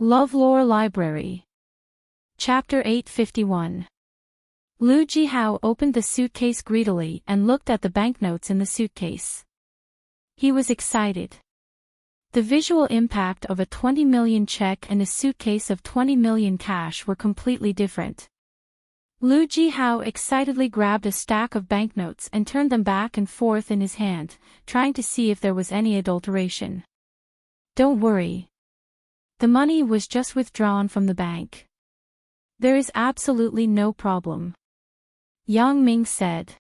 LoveLore Library. Chapter 851. Lu Jihao opened the suitcase greedily and looked at the banknotes in the suitcase. He was excited. The visual impact of a 20 million check and a suitcase of 20 million cash were completely different. Lu Jihao excitedly grabbed a stack of banknotes and turned them back and forth in his hand, trying to see if there was any adulteration. Don't worry. The money was just withdrawn from the bank. There is absolutely no problem. Yang Ming said.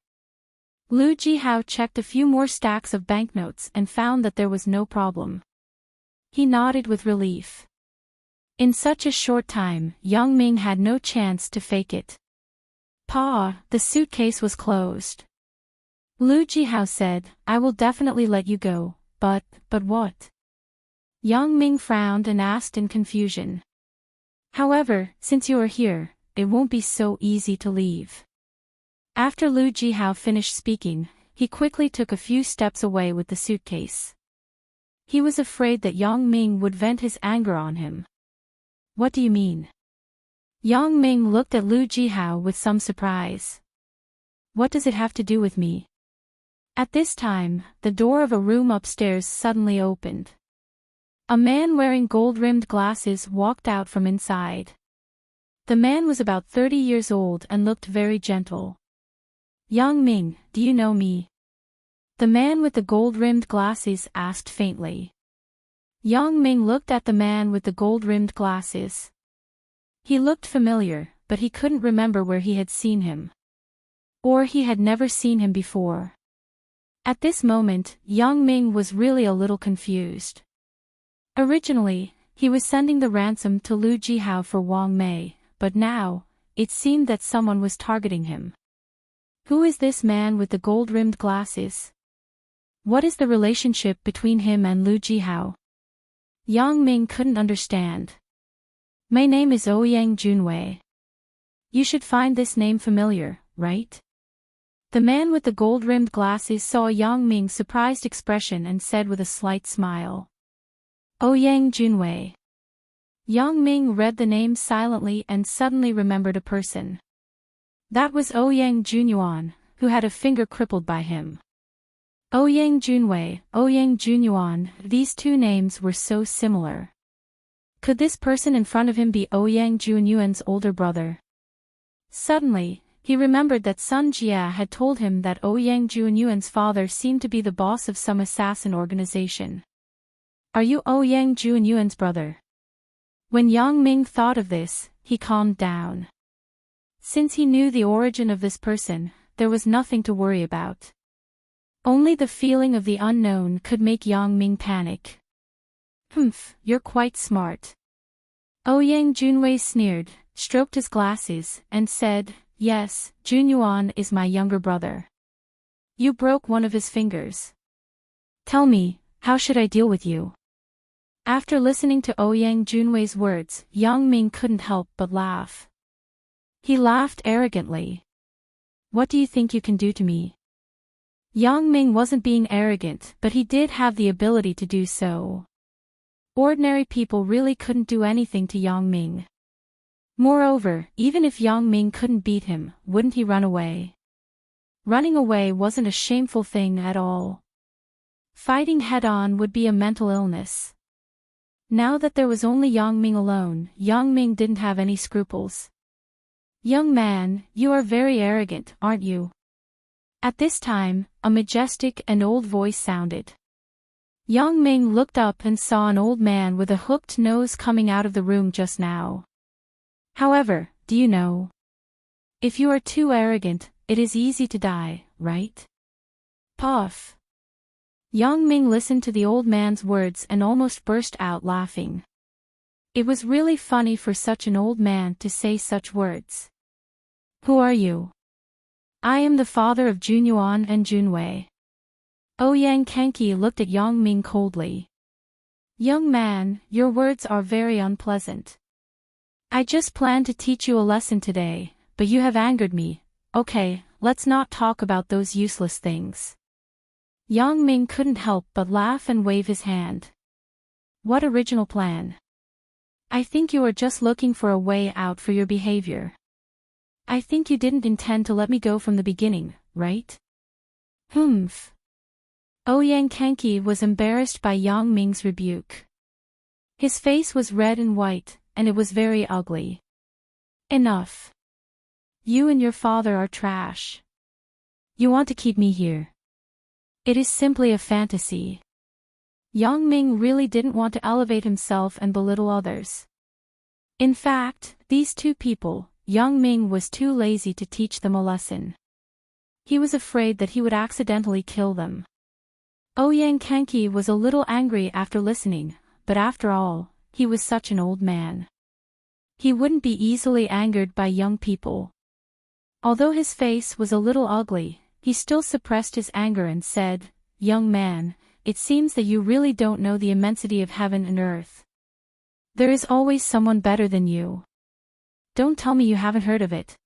Lu Jihao checked a few more stacks of banknotes and found that there was no problem. He nodded with relief. In such a short time, Yang Ming had no chance to fake it. Pa, the suitcase was closed. Lu Jihao said, I will definitely let you go, but what? Yang Ming frowned and asked in confusion. However, since you are here, it won't be so easy to leave. After Lu Jihao finished speaking, he quickly took a few steps away with the suitcase. He was afraid that Yang Ming would vent his anger on him. What do you mean? Yang Ming looked at Lu Jihao with some surprise. What does it have to do with me? At this time, the door of a room upstairs suddenly opened. A man wearing gold-rimmed glasses walked out from inside. The man was about 30 years old and looked very gentle. Yang Ming, do you know me? The man with the gold-rimmed glasses asked faintly. Yang Ming looked at the man with the gold-rimmed glasses. He looked familiar, but he couldn't remember where he had seen him. Or he had never seen him before. At this moment, Yang Ming was really a little confused. Originally, he was sending the ransom to Lu Jihao for Wang Mei, but now, it seemed that someone was targeting him. Who is this man with the gold-rimmed glasses? What is the relationship between him and Lu Jihao? Yang Ming couldn't understand. My name is Ouyang Junwei. You should find this name familiar, right? The man with the gold-rimmed glasses saw Yang Ming's surprised expression and said with a slight smile. Ouyang Junwei. Yang Ming read the name silently and suddenly remembered a person. That was Ouyang Junyuan, who had a finger crippled by him. Ouyang Junwei, Ouyang Junyuan, these two names were so similar. Could this person in front of him be Ouyang Junyuan's older brother? Suddenly, he remembered that Sun Jia had told him that Ouyang Junyuan's father seemed to be the boss of some assassin organization. Are you Ouyang Junyuan's brother? When Yang Ming thought of this, he calmed down. Since he knew the origin of this person, there was nothing to worry about. Only the feeling of the unknown could make Yang Ming panic. Humph, you're quite smart. Ouyang Junwei sneered, stroked his glasses, and said, Yes, Junyuan is my younger brother. You broke one of his fingers. Tell me, how should I deal with you? After listening to Ouyang Junwei's words, Yang Ming couldn't help but laugh. He laughed arrogantly. What do you think you can do to me? Yang Ming wasn't being arrogant, but he did have the ability to do so. Ordinary people really couldn't do anything to Yang Ming. Moreover, even if Yang Ming couldn't beat him, wouldn't he run away? Running away wasn't a shameful thing at all. Fighting head-on would be a mental illness. Now that there was only Yang Ming alone, Yang Ming didn't have any scruples. Young man, you are very arrogant, aren't you? At this time, a majestic and old voice sounded. Yang Ming looked up and saw an old man with a hooked nose coming out of the room just now. However, do you know? If you are too arrogant, it is easy to die, right? Puff. Yang Ming listened to the old man's words and almost burst out laughing. It was really funny for such an old man to say such words. Who are you? I am the father of Junyuan and Junwei. Ouyang Kenki looked at Yang Ming coldly. Young man, your words are very unpleasant. I just planned to teach you a lesson today, but you have angered me. Okay, let's not talk about those useless things. Yang Ming couldn't help but laugh and wave his hand. What original plan? I think you are just looking for a way out for your behavior. I think you didn't intend to let me go from the beginning, right? Humph. Ouyang Kenki was embarrassed by Yang Ming's rebuke. His face was red and white, and it was very ugly. Enough. You and your father are trash. You want to keep me here. It is simply a fantasy. Yang Ming really didn't want to elevate himself and belittle others. In fact, these two people, Yang Ming was too lazy to teach them a lesson. He was afraid that he would accidentally kill them. Ouyang Kenki was a little angry after listening, but after all, he was such an old man. He wouldn't be easily angered by young people. Although his face was a little ugly, he still suppressed his anger and said, "Young man, it seems that you really don't know the immensity of heaven and earth. There is always someone better than you. Don't tell me you haven't heard of it."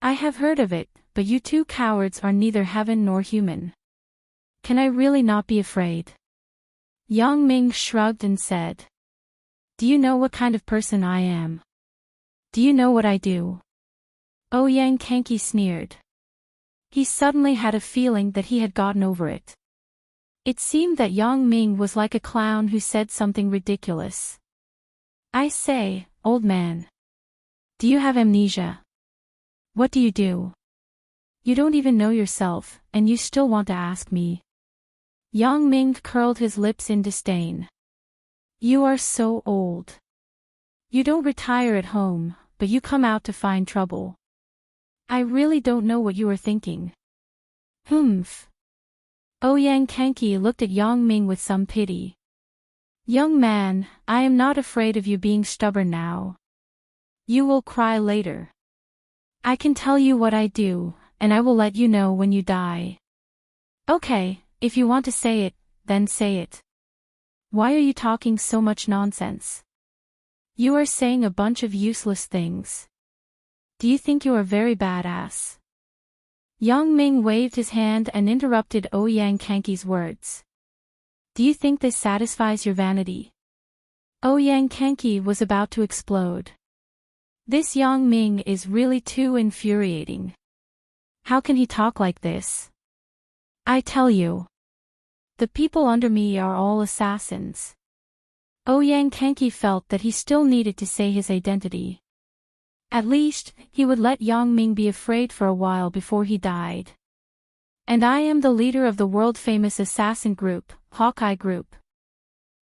"I have heard of it, but you two cowards are neither heaven nor human. Can I really not be afraid?" Yang Ming shrugged and said, "Do you know what kind of person I am? Do you know what I do?" Ouyang Kenki sneered. He suddenly had a feeling that he had gotten over it. It seemed that Yang Ming was like a clown who said something ridiculous. "I say, old man. Do you have amnesia? What do you do? You don't even know yourself, and you still want to ask me." Yang Ming curled his lips in disdain. "You are so old. You don't retire at home, but you come out to find trouble. I really don't know what you are thinking." Humph. Ouyang Kenki looked at Yang Ming with some pity. "Young man, I am not afraid of you being stubborn now. You will cry later. I can tell you what I do, and I will let you know when you die." "Okay, if you want to say it, then say it. Why are you talking so much nonsense? You are saying a bunch of useless things. Do you think you are very badass?" Yang Ming waved his hand and interrupted Ouyang Kenki's words. "Do you think this satisfies your vanity?" Ouyang Kenki was about to explode. This Yang Ming is really too infuriating. How can he talk like this? I tell you. The people under me are all assassins. Ouyang Kenki felt that he still needed to say his identity. At least, he would let Yang Ming be afraid for a while before he died. "And I am the leader of the world-famous assassin group, Hawkeye Group."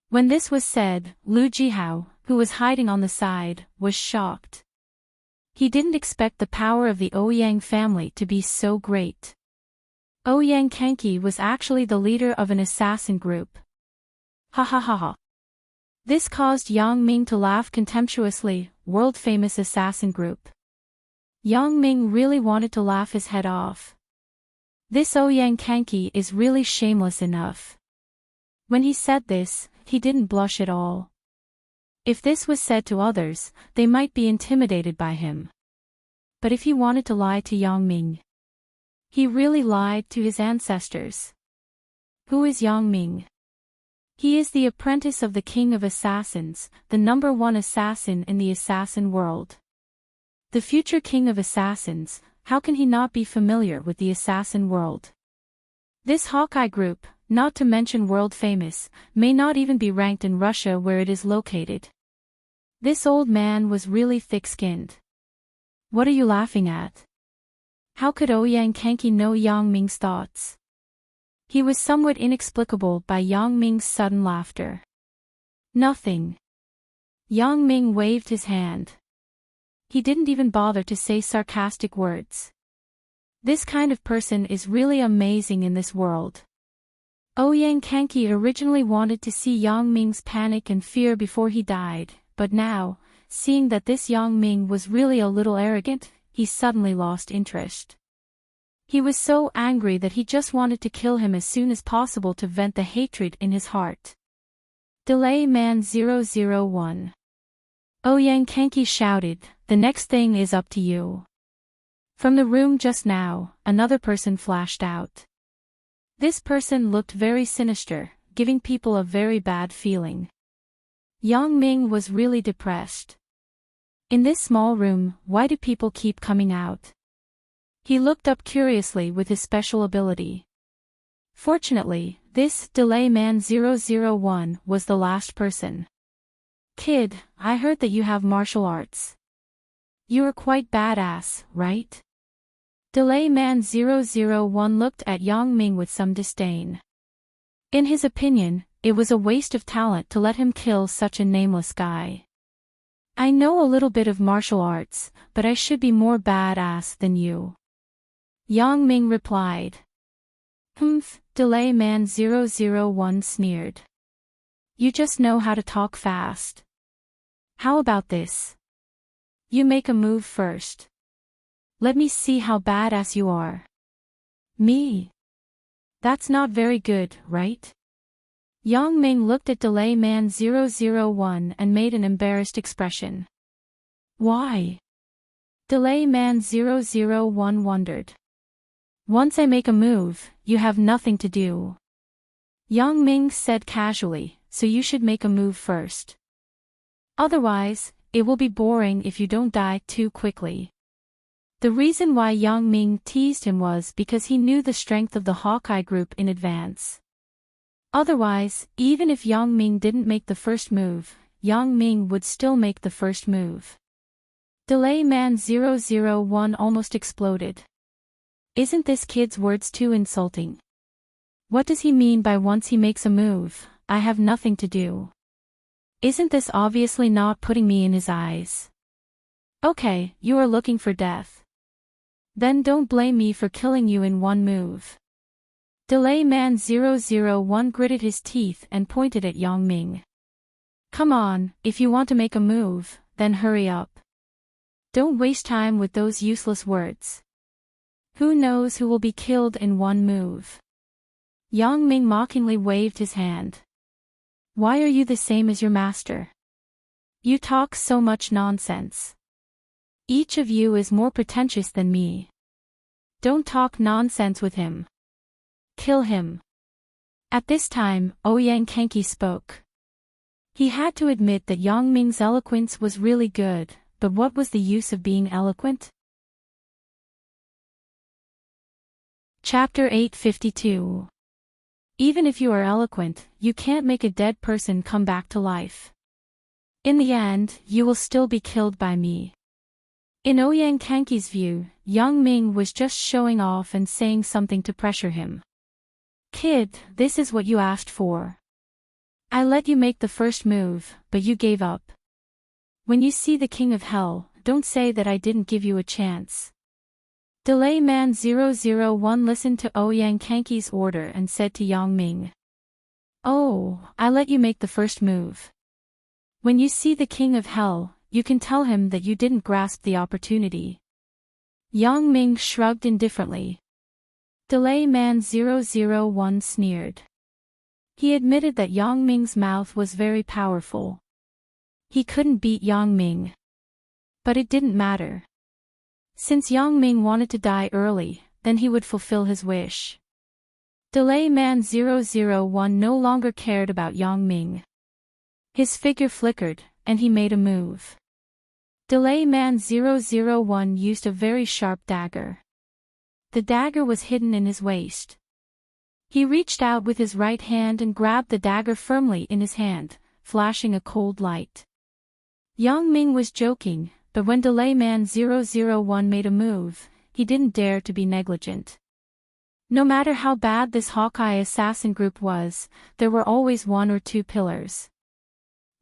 When this was said, Lu Jihao, who was hiding on the side, was shocked. He didn't expect the power of the Ouyang family to be so great. Ouyang Kenki was actually the leader of an assassin group. Ha ha ha ha. This caused Yang Ming to laugh contemptuously. World-famous assassin group. Yang Ming really wanted to laugh his head off. This Ouyang Kenki is really shameless enough. When he said this, he didn't blush at all. If this was said to others, they might be intimidated by him. But if he wanted to lie to Yang Ming, he really lied to his ancestors. Who is Yang Ming? He is the apprentice of the King of Assassins, the #1 assassin in the assassin world. The future King of Assassins, how can he not be familiar with the assassin world? This Hawkeye group, not to mention world famous, may not even be ranked in Russia where it is located. This old man was really thick-skinned. What are you laughing at? How could Ouyang Kenki know Yang Ming's thoughts? He was somewhat inexplicable by Yang Ming's sudden laughter. Nothing. Yang Ming waved his hand. He didn't even bother to say sarcastic words. This kind of person is really amazing in this world. Ouyang Kenki originally wanted to see Yang Ming's panic and fear before he died, but now, seeing that this Yang Ming was really a little arrogant, he suddenly lost interest. He was so angry that he just wanted to kill him as soon as possible to vent the hatred in his heart. Delay Man 001. Ouyang Kenki shouted, "The next thing is up to you." From the room just now, another person flashed out. This person looked very sinister, giving people a very bad feeling. Yang Ming was really depressed. In this small room, why do people keep coming out? He looked up curiously with his special ability. Fortunately, this Delay Man 001 was the last person. Kid, I heard that you have martial arts. You are quite badass, right? Delay Man 001 looked at Yang Ming with some disdain. In his opinion, it was a waste of talent to let him kill such a nameless guy. I know a little bit of martial arts, but I should be more badass than you. Yang Ming replied. Humph, Delay Man 001 sneered. You just know how to talk fast. How about this? You make a move first. Let me see how badass you are. Me? That's not very good, right? Yang Ming looked at Delay Man 001 and made an embarrassed expression. Why? Delay Man 001 wondered. Once I make a move, you have nothing to do. Yang Ming said casually, so you should make a move first. Otherwise, it will be boring if you don't die too quickly. The reason why Yang Ming teased him was because he knew the strength of the Hawkeye group in advance. Otherwise, even if Yang Ming didn't make the first move, Yang Ming would still make the first move. Delay Man 001 almost exploded. Isn't this kid's words too insulting? What does he mean by once he makes a move, I have nothing to do? Isn't this obviously not putting me in his eyes? Okay, you are looking for death. Then don't blame me for killing you in one move. Delay Man 001 gritted his teeth and pointed at Yang Ming. Come on, if you want to make a move, then hurry up. Don't waste time with those useless words. Who knows who will be killed in one move? Yang Ming mockingly waved his hand. Why are you the same as your master? You talk so much nonsense. Each of you is more pretentious than me. Don't talk nonsense with him. Kill him. At this time, Enchanting spoke. He had to admit that Yang Ming's eloquence was really good, but what was the use of being eloquent? Chapter 852. Even if you are eloquent, you can't make a dead person come back to life. In the end, you will still be killed by me. In Enchanting's view, Yang Ming was just showing off and saying something to pressure him. Kid, this is what you asked for. I let you make the first move, but you gave up. When you see the King of Hell, don't say that I didn't give you a chance. Delay Man 001 listened to Enchanting's order and said to Yang Ming. Oh, I let you make the first move. When you see the King of Hell, you can tell him that you didn't grasp the opportunity. Yang Ming shrugged indifferently. Delay Man 001 sneered. He admitted that Yang Ming's mouth was very powerful. He couldn't beat Yang Ming. But it didn't matter. Since Yang Ming wanted to die early, then he would fulfill his wish. Delay Man 001 no longer cared about Yang Ming. His figure flickered, and he made a move. Delay Man 001 used a very sharp dagger. The dagger was hidden in his waist. He reached out with his right hand and grabbed the dagger firmly in his hand, flashing a cold light. Yang Ming was joking, but when Delay Man 001 made a move, he didn't dare to be negligent. No matter how bad this Hawkeye assassin group was, there were always one or two pillars.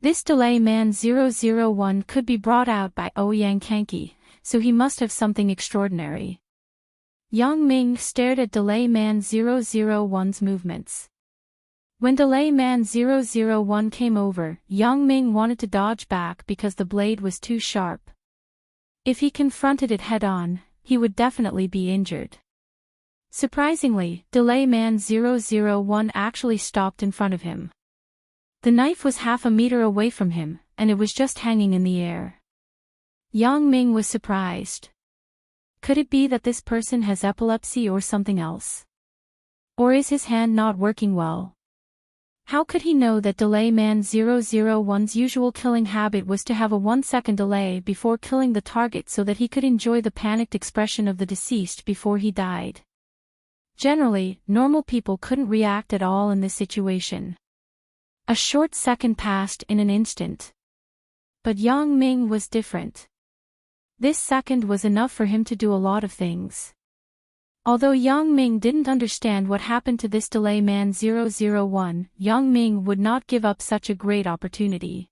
This Delay Man 001 could be brought out by Enchanting, so he must have something extraordinary. Yang Ming stared at Delay Man 001's movements. When Delay Man 001 came over, Yang Ming wanted to dodge back because the blade was too sharp. If he confronted it head-on, he would definitely be injured. Surprisingly, Delay Man 001 actually stopped in front of him. The knife was half a meter away from him, and it was just hanging in the air. Yang Ming was surprised. Could it be that this person has epilepsy or something else? Or is his hand not working well? How could he know that Delay Man 001's usual killing habit was to have a 1-second delay before killing the target so that he could enjoy the panicked expression of the deceased before he died? Generally, normal people couldn't react at all in this situation. A short second passed in an instant. But Yang Ming was different. This second was enough for him to do a lot of things. Although Yang Ming didn't understand what happened to this Delay Man 001, Yang Ming would not give up such a great opportunity.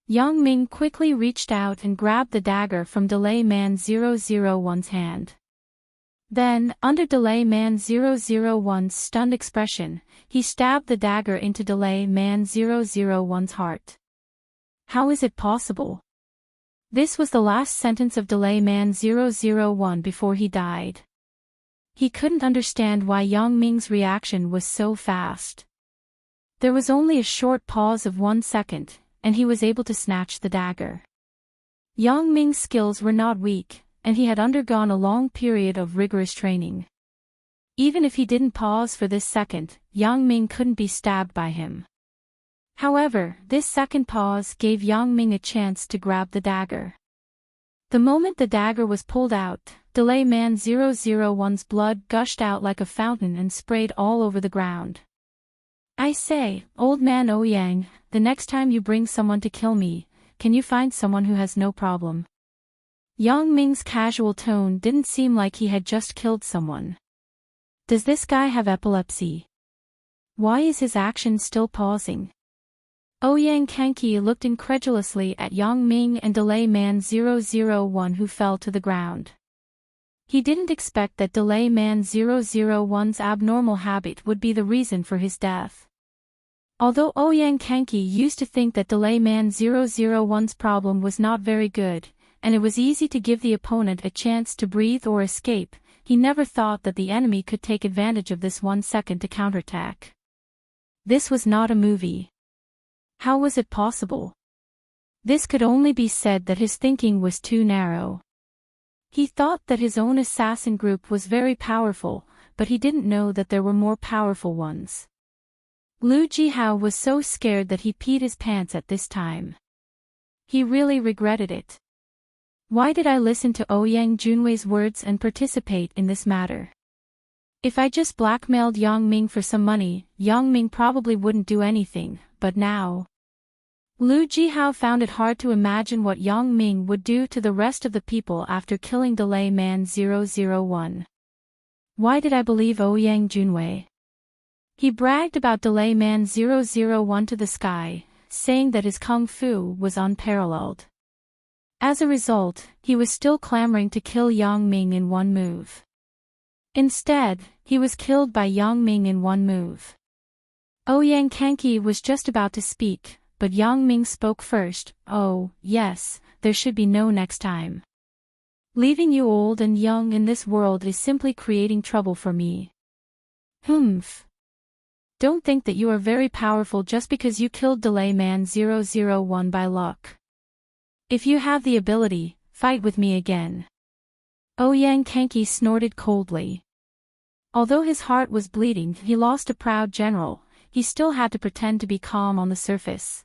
Yang Ming quickly reached out and grabbed the dagger from Delay Man 001's hand. Then, under Delay Man 001's stunned expression, he stabbed the dagger into Delay Man 001's heart. How is it possible? This was the last sentence of Delay Man 001 before he died. He couldn't understand why Yang Ming's reaction was so fast. There was only a short pause of 1 second, and he was able to snatch the dagger. Yang Ming's skills were not weak, and he had undergone a long period of rigorous training. Even if he didn't pause for this second, Yang Ming couldn't be stabbed by him. However, this second pause gave Yang Ming a chance to grab the dagger. The moment the dagger was pulled out, Delay Man 001's blood gushed out like a fountain and sprayed all over the ground. I say, old man Ouyang, the next time you bring someone to kill me, can you find someone who has no problem? Yang Ming's casual tone didn't seem like he had just killed someone. Does this guy have epilepsy? Why is his action still pausing? Ouyang Kanki looked incredulously at Yang Ming and Delay Man 001 who fell to the ground. He didn't expect that Delay Man 001's abnormal habit would be the reason for his death. Although Ouyang Kanki used to think that Delay Man 001's problem was not very good, and it was easy to give the opponent a chance to breathe or escape, he never thought that the enemy could take advantage of this 1 second to counterattack. This was not a movie. How was it possible? This could only be said that his thinking was too narrow. He thought that his own assassin group was very powerful, but he didn't know that there were more powerful ones. Lu Jihao was so scared that he peed his pants at this time. He really regretted it. Why did I listen to Ouyang Junwei's words and participate in this matter? If I just blackmailed Yang Ming for some money, Yang Ming probably wouldn't do anything, but now... Lu Jihao found it hard to imagine what Yang Ming would do to the rest of the people after killing Delay Man 001. Why did I believe Ouyang Junwei? He bragged about Delay Man 001 to the sky, saying that his kung fu was unparalleled. As a result, he was still clamoring to kill Yang Ming in one move. Instead, he was killed by Yang Ming in one move. Ouyang Kanki was just about to speak, but Yang Ming spoke first. Oh, yes, there should be no next time. Leaving you old and young in this world is simply creating trouble for me. Humph. Don't think that you are very powerful just because you killed Delay Man 001 by luck. If you have the ability, fight with me again. Ouyang Kanki snorted coldly. Although his heart was bleeding, he lost a proud general, he still had to pretend to be calm on the surface.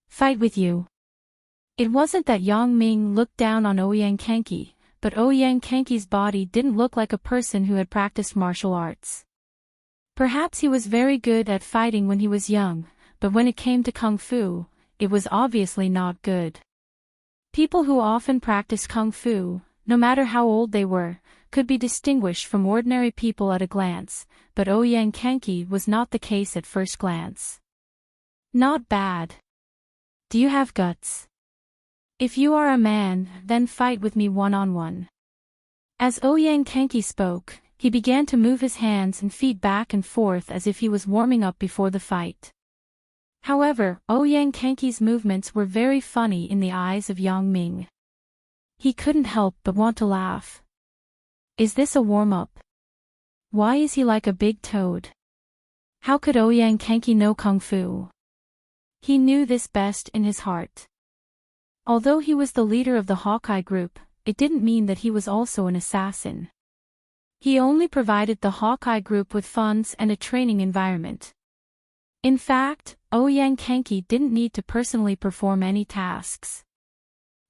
Fight with you. It wasn't that Yang Ming looked down on Ouyang Kanki, but Ouyang Kanki's body didn't look like a person who had practiced martial arts. Perhaps he was very good at fighting when he was young, but when it came to kung fu, it was obviously not good. People who often practiced kung fu, no matter how old they were, could be distinguished from ordinary people at a glance, but Ouyang Kanki was not the case at first glance. Not bad. Do you have guts? If you are a man, then fight with me one-on-one. As Ouyang Kanki spoke, he began to move his hands and feet back and forth as if he was warming up before the fight. However, Ouyang Kanki's movements were very funny in the eyes of Yang Ming. He couldn't help but want to laugh. Is this a warm-up? Why is he like a big toad? How could Ouyang Kanki know kung fu? He knew this best in his heart. Although he was the leader of the Hawkeye group, it didn't mean that he was also an assassin. He only provided the Hawkeye group with funds and a training environment. In fact, Ouyang Kenki didn't need to personally perform any tasks.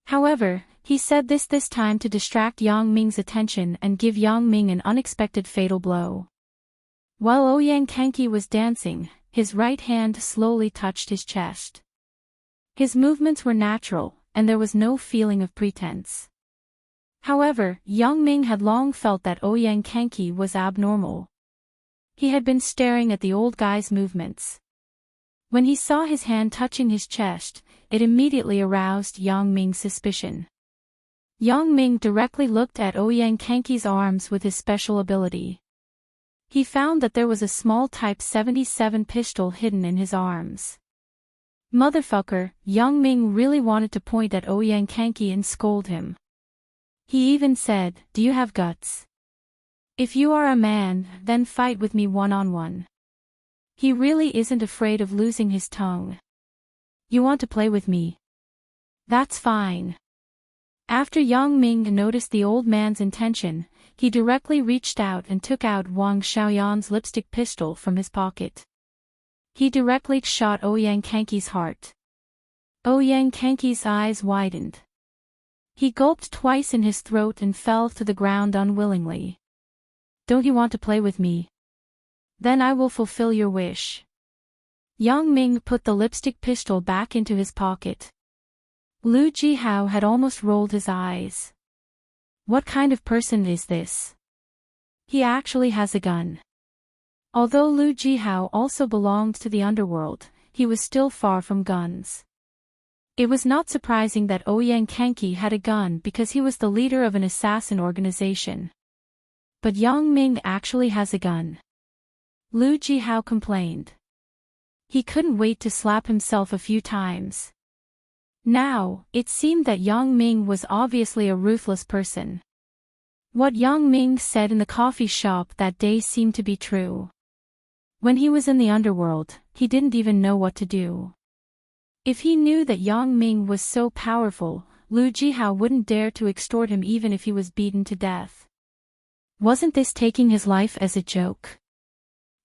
However, he said this time to distract Yang Ming's attention and give Yang Ming an unexpected fatal blow. While Ouyang Kenki was dancing, his right hand slowly touched his chest. His movements were natural, and there was no feeling of pretense. However, Yang Ming had long felt that Ouyang Kenki was abnormal. He had been staring at the old guy's movements. When he saw his hand touching his chest, it immediately aroused Yang Ming's suspicion. Yang Ming directly looked at Ouyang Kenki's arms with his special ability. He found that there was a small Type 77 pistol hidden in his arms. Motherfucker, Yang Ming really wanted to point at Ouyang Kenki and scold him. He even said, "Do you have guts? If you are a man, then fight with me one-on-one." He really isn't afraid of losing his tongue. You want to play with me? That's fine. After Yang Ming noticed the old man's intention, he directly reached out and took out Wang Xiaoyan's lipstick pistol from his pocket. He directly shot Ouyang Kenki's heart. Ouyang Kenki's eyes widened. He gulped twice in his throat and fell to the ground unwillingly. Don't you want to play with me? Then I will fulfill your wish. Yang Ming put the lipstick pistol back into his pocket. Lu Jihao had almost rolled his eyes. What kind of person is this? He actually has a gun. Although Lu Jihao also belonged to the underworld, he was still far from guns. It was not surprising that Ouyang Kenki had a gun because he was the leader of an assassin organization. But Yang Ming actually has a gun. Lu Jihao complained. He couldn't wait to slap himself a few times. Now, it seemed that Yang Ming was obviously a ruthless person. What Yang Ming said in the coffee shop that day seemed to be true. When he was in the underworld, he didn't even know what to do. If he knew that Yang Ming was so powerful, Lu Jihao wouldn't dare to extort him even if he was beaten to death. Wasn't this taking his life as a joke?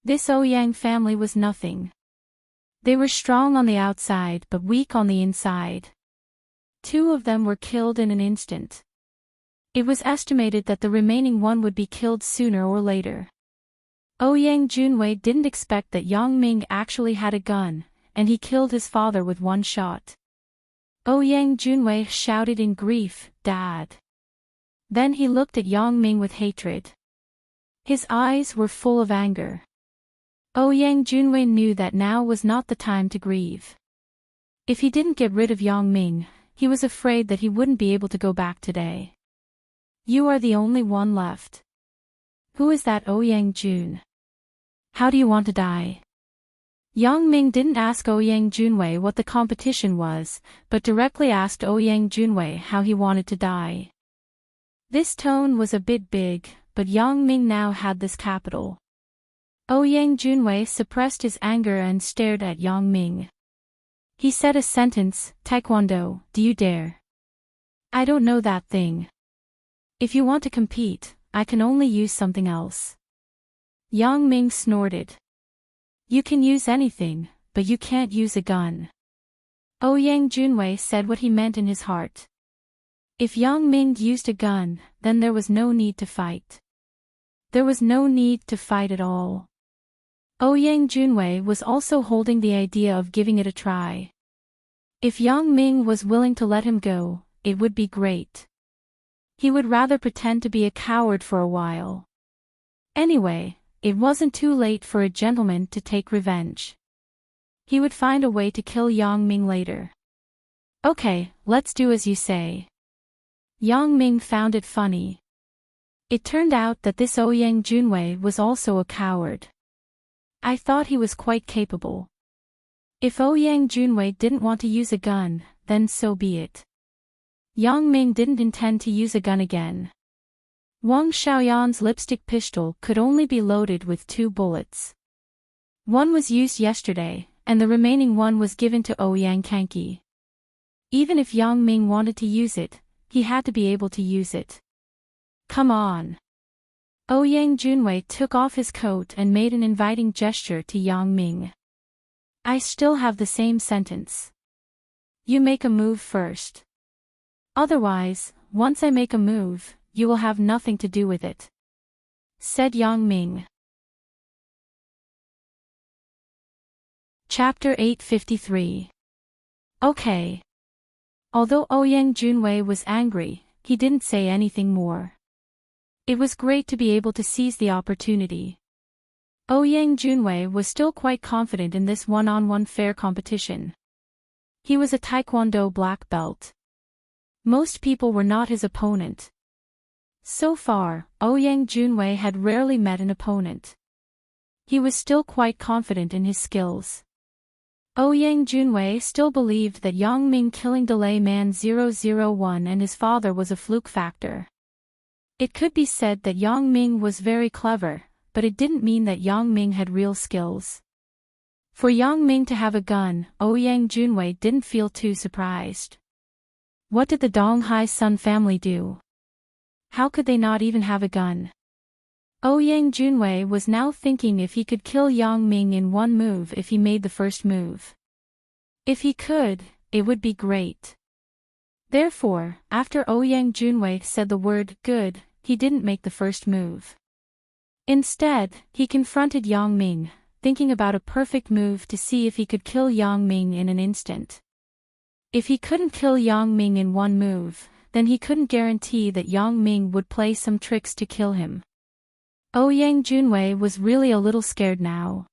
This Ouyang family was nothing. They were strong on the outside but weak on the inside. 2 of them were killed in an instant. It was estimated that the remaining one would be killed sooner or later. Ouyang Junwei didn't expect that Yang Ming actually had a gun, and he killed his father with 1 shot. Ouyang Junwei shouted in grief, "Dad." Then he looked at Yang Ming with hatred. His eyes were full of anger. Ouyang Junwei knew that now was not the time to grieve. If he didn't get rid of Yang Ming, he was afraid that he wouldn't be able to go back today. You are the only one left. Who is that Ouyang Jun? How do you want to die? Yang Ming didn't ask Ouyang Junwei what the competition was, but directly asked Ouyang Junwei how he wanted to die. This tone was a bit big, but Yang Ming now had this capital. Ouyang Junwei suppressed his anger and stared at Yang Ming. He said a sentence, "Taekwondo, do you dare?" "I don't know that thing. If you want to compete, I can only use something else." Yang Ming snorted. "You can use anything, but you can't use a gun." Ouyang Junwei said what he meant in his heart. If Yang Ming used a gun, then there was no need to fight. There was no need to fight at all. Ouyang Junwei was also holding the idea of giving it a try. If Yang Ming was willing to let him go, it would be great. He would rather pretend to be a coward for a while. Anyway, it wasn't too late for a gentleman to take revenge. He would find a way to kill Yang Ming later. Okay, let's do as you say. Yang Ming found it funny. It turned out that this Ouyang Junwei was also a coward. I thought he was quite capable. If Ouyang Junwei didn't want to use a gun, then so be it. Yang Ming didn't intend to use a gun again. Wang Xiaoyan's lipstick pistol could only be loaded with 2 bullets. One was used yesterday, and the remaining one was given to Ouyang Kenki. Even if Yang Ming wanted to use it, he had to be able to use it. Come on. Ouyang Junwei took off his coat and made an inviting gesture to Yang Ming. I still have the same sentence. You make a move first. Otherwise, once I make a move, you will have nothing to do with it," said Yang Ming. Chapter 853. Okay. Although Ouyang Junwei was angry, he didn't say anything more. It was great to be able to seize the opportunity. Ouyang Junwei was still quite confident in this one-on-one fair competition. He was a Taekwondo black belt. Most people were not his opponent. So far, Ouyang Junwei had rarely met an opponent. He was still quite confident in his skills. Ouyang Junwei still believed that Yang Ming killing Delay Man 001 and his father was a fluke factor. It could be said that Yang Ming was very clever, but it didn't mean that Yang Ming had real skills. For Yang Ming to have a gun, Ouyang Junwei didn't feel too surprised. What did the Donghai Sun family do? How could they not even have a gun? Ouyang Junwei was now thinking if he could kill Yang Ming in one move if he made the first move. If he could, it would be great. Therefore, after Ouyang Junwei said the word good, he didn't make the first move. Instead, he confronted Yang Ming, thinking about a perfect move to see if he could kill Yang Ming in an instant. If he couldn't kill Yang Ming in one move, then he couldn't guarantee that Yang Ming would play some tricks to kill him. Ouyang Junwei was really a little scared now.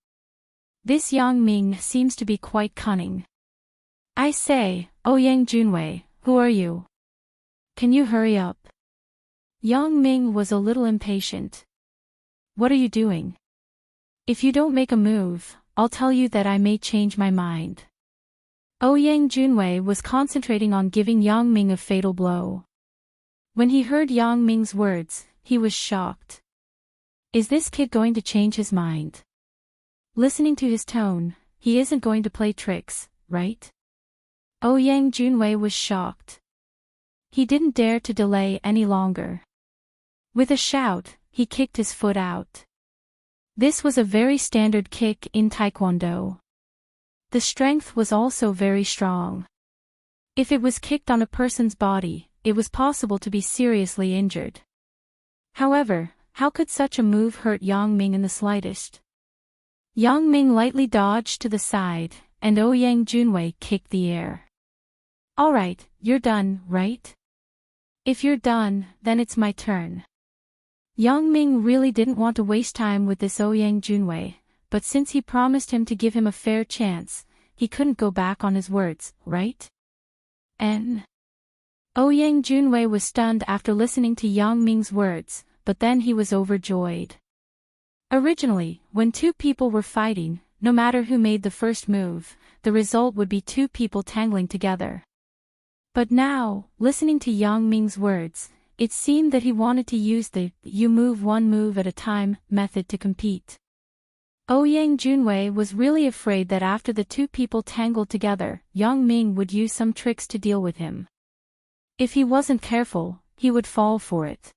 This Yang Ming seems to be quite cunning. I say, Ouyang Junwei, who are you? Can you hurry up? Yang Ming was a little impatient. What are you doing? If you don't make a move, I'll tell you that I may change my mind. Ouyang Junwei was concentrating on giving Yang Ming a fatal blow. When he heard Yang Ming's words, he was shocked. Is this kid going to change his mind? Listening to his tone, he isn't going to play tricks, right? Ouyang Junwei was shocked. He didn't dare to delay any longer. With a shout, he kicked his foot out. This was a very standard kick in Taekwondo. The strength was also very strong. If it was kicked on a person's body, it was possible to be seriously injured. However, how could such a move hurt Yang Ming in the slightest? Yang Ming lightly dodged to the side, and Ouyang Junwei kicked the air. Alright, you're done, right? If you're done, then it's my turn. Yang Ming really didn't want to waste time with this Ouyang Junwei, but since he promised him to give him a fair chance, he couldn't go back on his words, right? Ouyang Junwei was stunned after listening to Yang Ming's words, but then he was overjoyed. Originally, when two people were fighting, no matter who made the first move, the result would be two people tangling together. But now, listening to Yang Ming's words, it seemed that he wanted to use the "you move one move at a time" method to compete. Ouyang Junwei was really afraid that after the two people tangled together, Yang Ming would use some tricks to deal with him. If he wasn't careful, he would fall for it.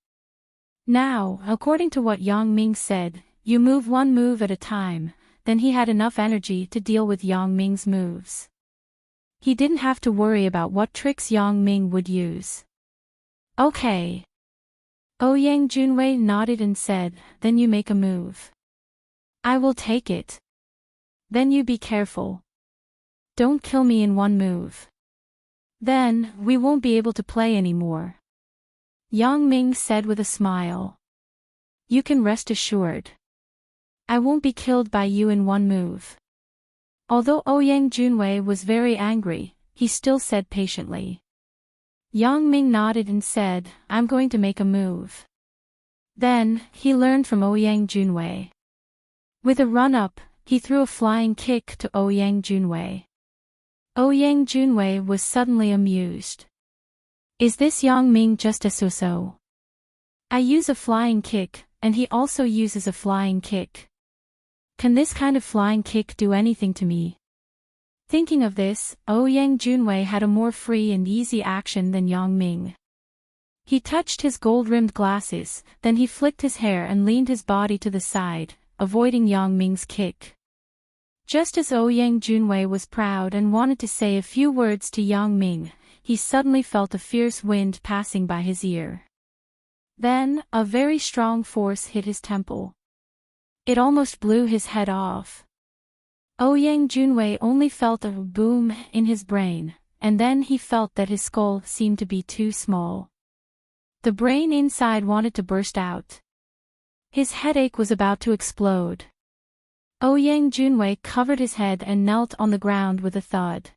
Now, according to what Yang Ming said, you move one move at a time, then he had enough energy to deal with Yang Ming's moves. He didn't have to worry about what tricks Yang Ming would use. Okay. Ouyang Junwei nodded and said, then you make a move. I will take it. Then you be careful. Don't kill me in one move. Then, we won't be able to play anymore. Yang Ming said with a smile. You can rest assured. I won't be killed by you in one move. Although Ouyang Junwei was very angry, he still said patiently. Yang Ming nodded and said, I'm going to make a move. Then, he learned from Ouyang Junwei. With a run-up, he threw a flying kick to Ouyang Junwei. Ouyang Junwei was suddenly amused. Is this Yang Ming just a so-so? I use a flying kick, and he also uses a flying kick. Can this kind of flying kick do anything to me? Thinking of this, Ouyang Junwei had a more free and easy action than Yang Ming. He touched his gold-rimmed glasses, then he flicked his hair and leaned his body to the side, avoiding Yang Ming's kick. Just as Ouyang Junwei was proud and wanted to say a few words to Yang Ming, he suddenly felt a fierce wind passing by his ear. Then, a very strong force hit his temple. It almost blew his head off. Ouyang Junwei only felt a boom in his brain, and then he felt that his skull seemed to be too small. The brain inside wanted to burst out. His headache was about to explode. Ouyang Junwei covered his head and knelt on the ground with a thud.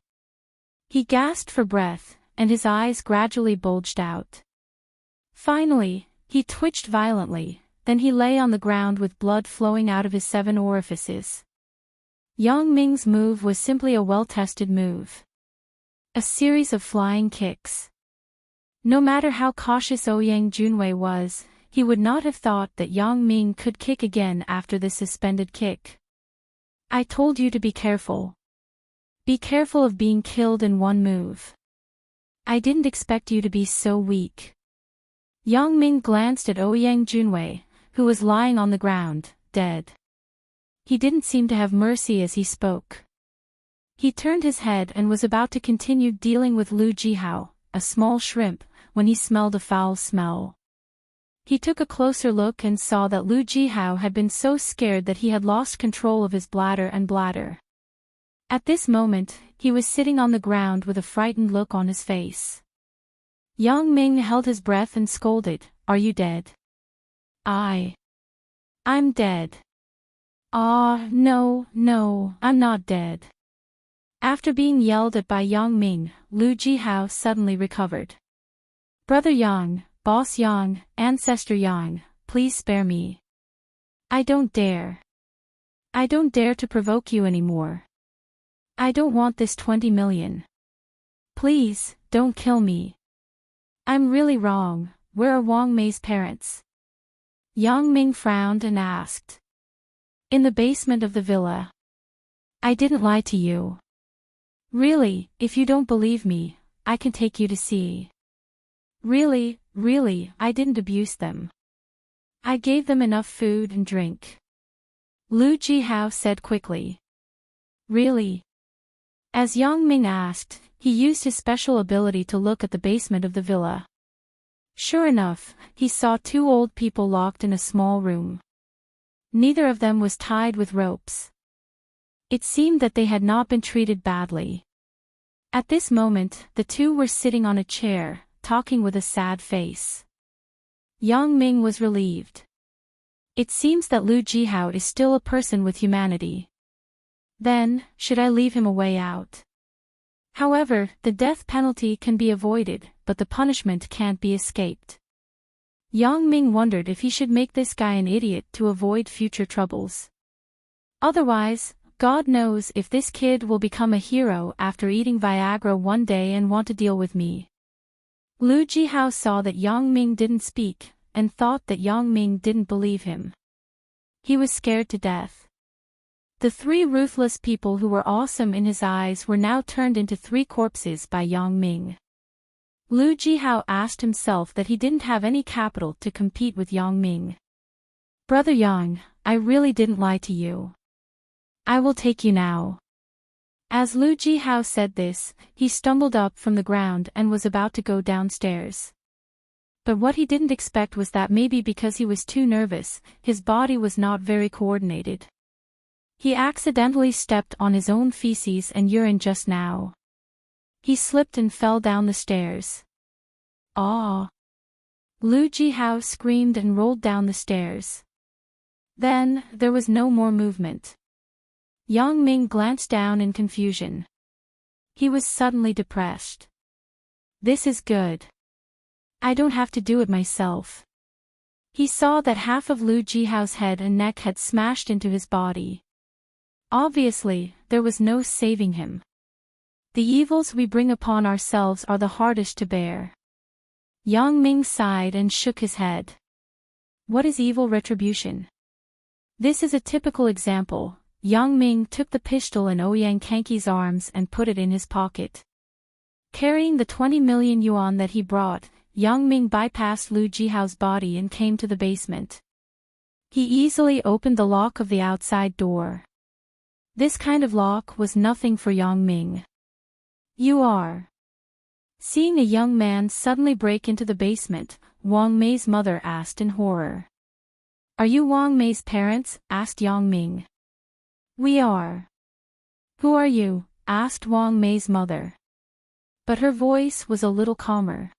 He gasped for breath, and his eyes gradually bulged out. Finally, he twitched violently, then he lay on the ground with blood flowing out of his 7 orifices. Yang Ming's move was simply a well-tested move. A series of flying kicks. No matter how cautious Ouyang Junwei was, he would not have thought that Yang Ming could kick again after this suspended kick. I told you to be careful. Be careful of being killed in one move. I didn't expect you to be so weak. Yang Ming glanced at Ouyang Junwei, who was lying on the ground, dead. He didn't seem to have mercy as he spoke. He turned his head and was about to continue dealing with Lu Jihao, a small shrimp, when he smelled a foul smell. He took a closer look and saw that Lu Jihao had been so scared that he had lost control of his bladder. At this moment, he was sitting on the ground with a frightened look on his face. Yang Ming held his breath and scolded, "Are you dead?" I'm dead." "Ah, no, I'm not dead." After being yelled at by Yang Ming, Lu Jihao suddenly recovered. "Brother Yang, Boss Yang, Ancestor Yang, please spare me. I don't dare. I don't dare to provoke you anymore. I don't want this 20 million. Please, don't kill me. I'm really wrong. Where are Wang Mei's parents?" Yang Ming frowned and asked. "In the basement of the villa. I didn't lie to you. Really, if you don't believe me, I can take you to see. Really, I didn't abuse them. I gave them enough food and drink." Lu Jihao said quickly. "Really?" As Yang Ming asked, he used his special ability to look at the basement of the villa. Sure enough, he saw 2 old people locked in a small room. Neither of them was tied with ropes. It seemed that they had not been treated badly. At this moment, the 2 were sitting on a chair, talking with a sad face. Yang Ming was relieved. It seems that Lu Jihao is still a person with humanity. Then, should I leave him a way out? However, the death penalty can be avoided, but the punishment can't be escaped. Yang Ming wondered if he should make this guy an idiot to avoid future troubles. Otherwise, God knows if this kid will become a hero after eating Viagra one day and want to deal with me. Lu Jihao saw that Yang Ming didn't speak, and thought that Yang Ming didn't believe him. He was scared to death. The 3 ruthless people who were awesome in his eyes were now turned into 3 corpses by Yang Ming. Lu Jihao asked himself that he didn't have any capital to compete with Yang Ming. "Brother Yang, I really didn't lie to you. I will take you now." As Lu Jihao said this, he stumbled up from the ground and was about to go downstairs. But what he didn't expect was that maybe because he was too nervous, his body was not very coordinated. He accidentally stepped on his own feces and urine just now. He slipped and fell down the stairs. "Ah!" Lu Jihao screamed and rolled down the stairs. Then, there was no more movement. Yang Ming glanced down in confusion. He was suddenly depressed. "This is good. I don't have to do it myself." He saw that half of Lu Jihao's head and neck had smashed into his body. Obviously, there was no saving him. The evils we bring upon ourselves are the hardest to bear. Yang Ming sighed and shook his head. What is evil retribution? This is a typical example. Yang Ming took the pistol in Ouyang Kanki's arms and put it in his pocket. Carrying the 20 million yuan that he brought, Yang Ming bypassed Lu Jihao's body and came to the basement. He easily opened the lock of the outside door. This kind of lock was nothing for Yang Ming. You are. Seeing a young man suddenly break into the basement, Wang Mei's mother asked in horror. Are you Wang Mei's parents? Asked Yang Ming. We are. Who are you? Asked Wang Mei's mother. But her voice was a little calmer.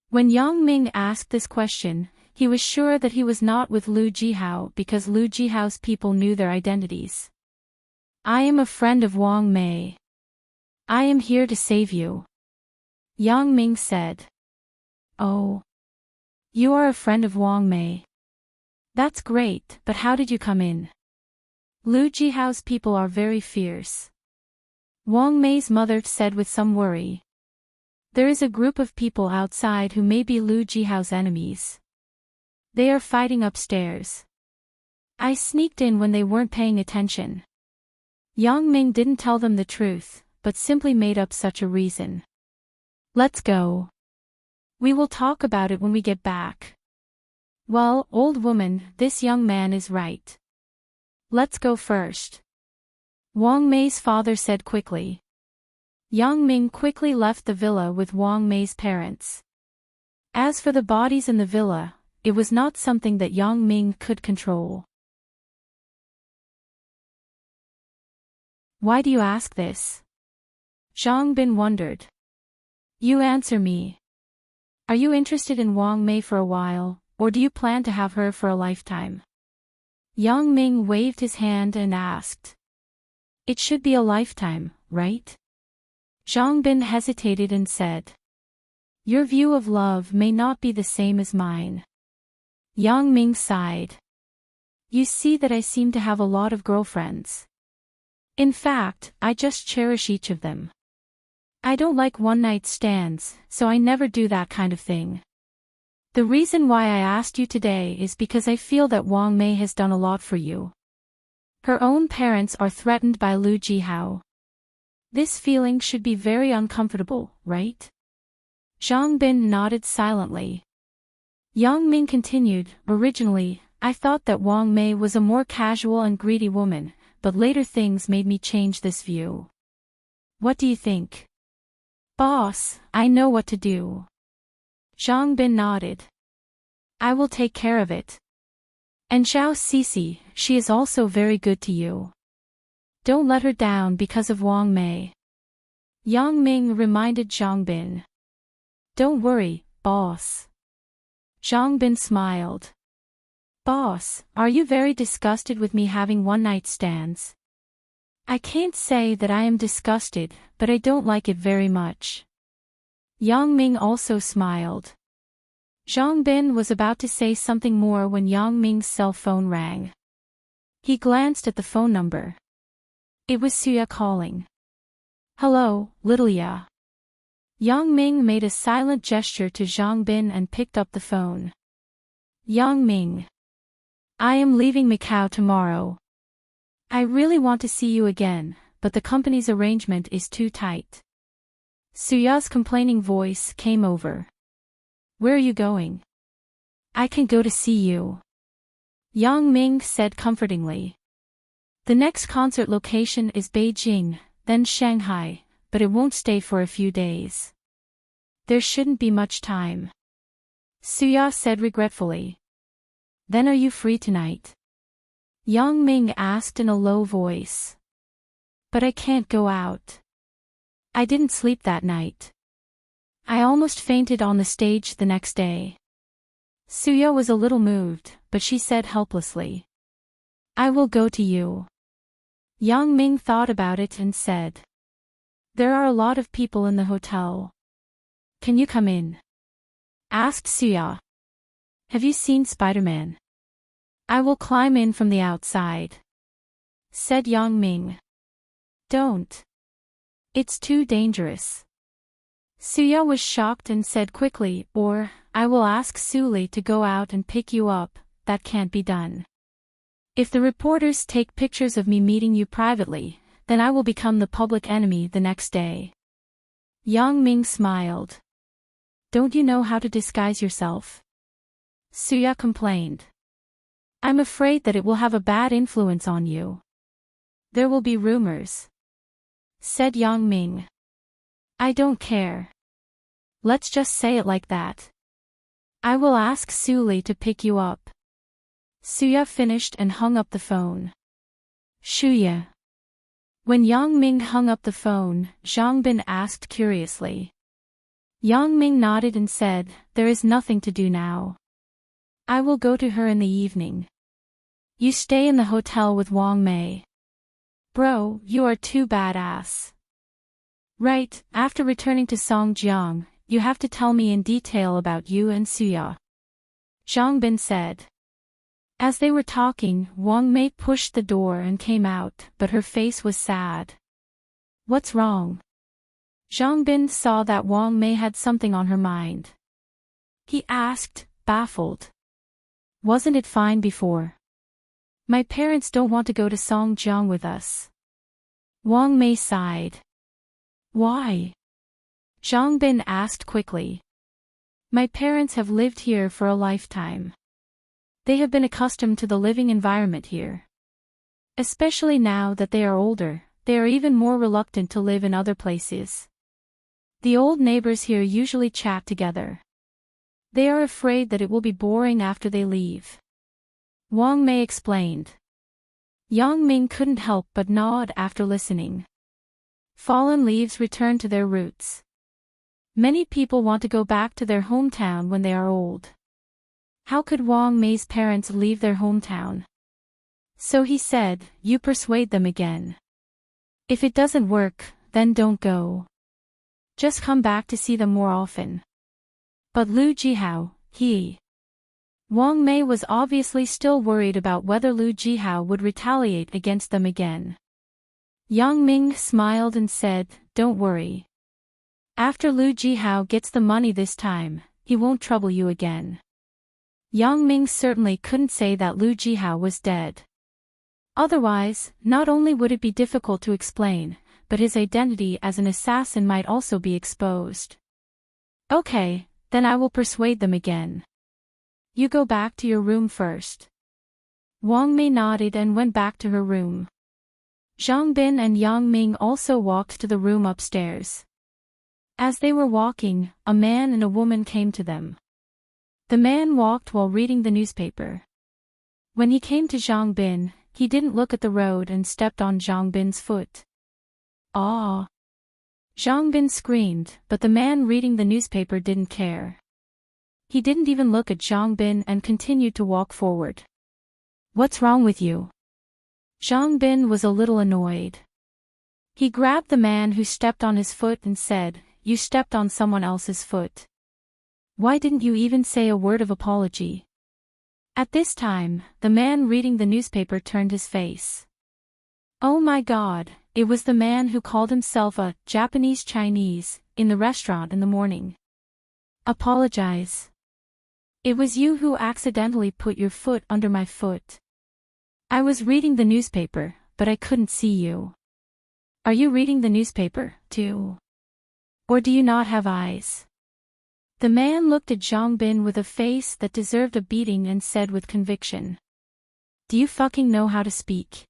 When Yang Ming asked this question, he was sure that he was not with Lu Jihao because Lu Jihao's people knew their identities. I am a friend of Wang Mei. I am here to save you. Yang Ming said. Oh. You are a friend of Wang Mei. That's great, but how did you come in? Lu Jihao's people are very fierce. Wang Mei's mother said with some worry. There is a group of people outside who may be Lu Jihao's enemies. They are fighting upstairs. I sneaked in when they weren't paying attention. Yang Ming didn't tell them the truth, but simply made up such a reason. Let's go. We will talk about it when we get back. Well, old woman, this young man is right. Let's go first. Wang Mei's father said quickly. Yang Ming quickly left the villa with Wang Mei's parents. As for the bodies in the villa, it was not something that Yang Ming could control. Why do you ask this? Zhang Bin wondered. You answer me. Are you interested in Wang Mei for a while, or do you plan to have her for a lifetime? Yang Ming waved his hand and asked. It should be a lifetime, right? Zhang Bin hesitated and said. Your view of love may not be the same as mine. Yang Ming sighed. You see that I seem to have a lot of girlfriends. In fact, I just cherish each of them. I don't like one-night stands, so I never do that kind of thing. The reason why I asked you today is because I feel that Wang Mei has done a lot for you. Her own parents are threatened by Lu Jihao. This feeling should be very uncomfortable, right? Zhang Bin nodded silently. Yang Ming continued, originally, I thought that Wang Mei was a more casual and greedy woman, but later things made me change this view. What do you think? Boss, I know what to do. Zhang Bin nodded. I will take care of it. And Xiao Sisi, she is also very good to you. Don't let her down because of Wang Mei. Yang Ming reminded Zhang Bin. Don't worry, boss. Zhang Bin smiled. Boss, are you very disgusted with me having one-night stands? I can't say that I am disgusted, but I don't like it very much. Yang Ming also smiled. Zhang Bin was about to say something more when Yang Ming's cell phone rang. He glanced at the phone number. It was Suya calling. Hello, little Ya. Yang Ming made a silent gesture to Zhang Bin and picked up the phone. Yang Ming. I am leaving Macau tomorrow. I really want to see you again, but the company's arrangement is too tight. Suya's complaining voice came over. Where are you going? I can go to see you. Yang Ming said comfortingly. The next concert location is Beijing, then Shanghai, but it won't stay for a few days. There shouldn't be much time. Suya said regretfully. Then are you free tonight? Yang Ming asked in a low voice. But I can't go out. I didn't sleep that night. I almost fainted on the stage the next day. Suya was a little moved, but she said helplessly. I will go to you. Yang Ming thought about it and said. There are a lot of people in the hotel. Can you come in? Asked Suya. Have you seen Spider-Man? I will climb in from the outside. Said Yang Ming. Don't. It's too dangerous. Suya was shocked and said quickly, or, I will ask Suli to go out and pick you up. That can't be done. If the reporters take pictures of me meeting you privately, then I will become the public enemy the next day. Yang Ming smiled. Don't you know how to disguise yourself? Suya complained. I'm afraid that it will have a bad influence on you. There will be rumors, said Yang Ming. I don't care. Let's just say it like that. I will ask Suli to pick you up. Suya finished and hung up the phone. Shuya. When Yang Ming hung up the phone, Zhang Bin asked curiously. Yang Ming nodded and said, there is nothing to do now. I will go to her in the evening. You stay in the hotel with Wang Mei. Bro, you are too badass. Right, after returning to Songjiang, you have to tell me in detail about you and Suya. Zhang Bin said. As they were talking, Wang Mei pushed the door and came out, but her face was sad. What's wrong? Zhang Bin saw that Wang Mei had something on her mind. He asked, baffled. Wasn't it fine before? My parents don't want to go to Songjiang with us. Wang Mei sighed. Why? Zhang Bin asked quickly. My parents have lived here for a lifetime. They have been accustomed to the living environment here. Especially now that they are older, they are even more reluctant to live in other places. The old neighbors here usually chat together. They are afraid that it will be boring after they leave. Wang Mei explained. Yang Ming couldn't help but nod after listening. Fallen leaves return to their roots. Many people want to go back to their hometown when they are old. How could Wang Mei's parents leave their hometown? So he said, you persuade them again. If it doesn't work, then don't go. Just come back to see them more often. But Lu Jihao, Wang Mei was obviously still worried about whether Lu Jihao would retaliate against them again. Yang Ming smiled and said, don't worry. After Lu Jihao gets the money this time, he won't trouble you again. Yang Ming certainly couldn't say that Lu Jihao was dead. Otherwise, not only would it be difficult to explain, but his identity as an assassin might also be exposed. Okay, then I will persuade them again. You go back to your room first. Wang Mei nodded and went back to her room. Zhang Bin and Yang Ming also walked to the room upstairs. As they were walking, a man and a woman came to them. The man walked while reading the newspaper. When he came to Zhang Bin, he didn't look at the road and stepped on Zhang Bin's foot. Ah! Zhang Bin screamed, but the man reading the newspaper didn't care. He didn't even look at Zhang Bin and continued to walk forward. What's wrong with you? Zhang Bin was a little annoyed. He grabbed the man who stepped on his foot and said, you stepped on someone else's foot. Why didn't you even say a word of apology? At this time, the man reading the newspaper turned his face. Oh my God, it was the man who called himself a Japanese Chinese in the restaurant in the morning. Apologize. It was you who accidentally put your foot under my foot. I was reading the newspaper, but I couldn't see you. Are you reading the newspaper, too? Or do you not have eyes? The man looked at Zhang Bin with a face that deserved a beating and said with conviction. Do you fucking know how to speak?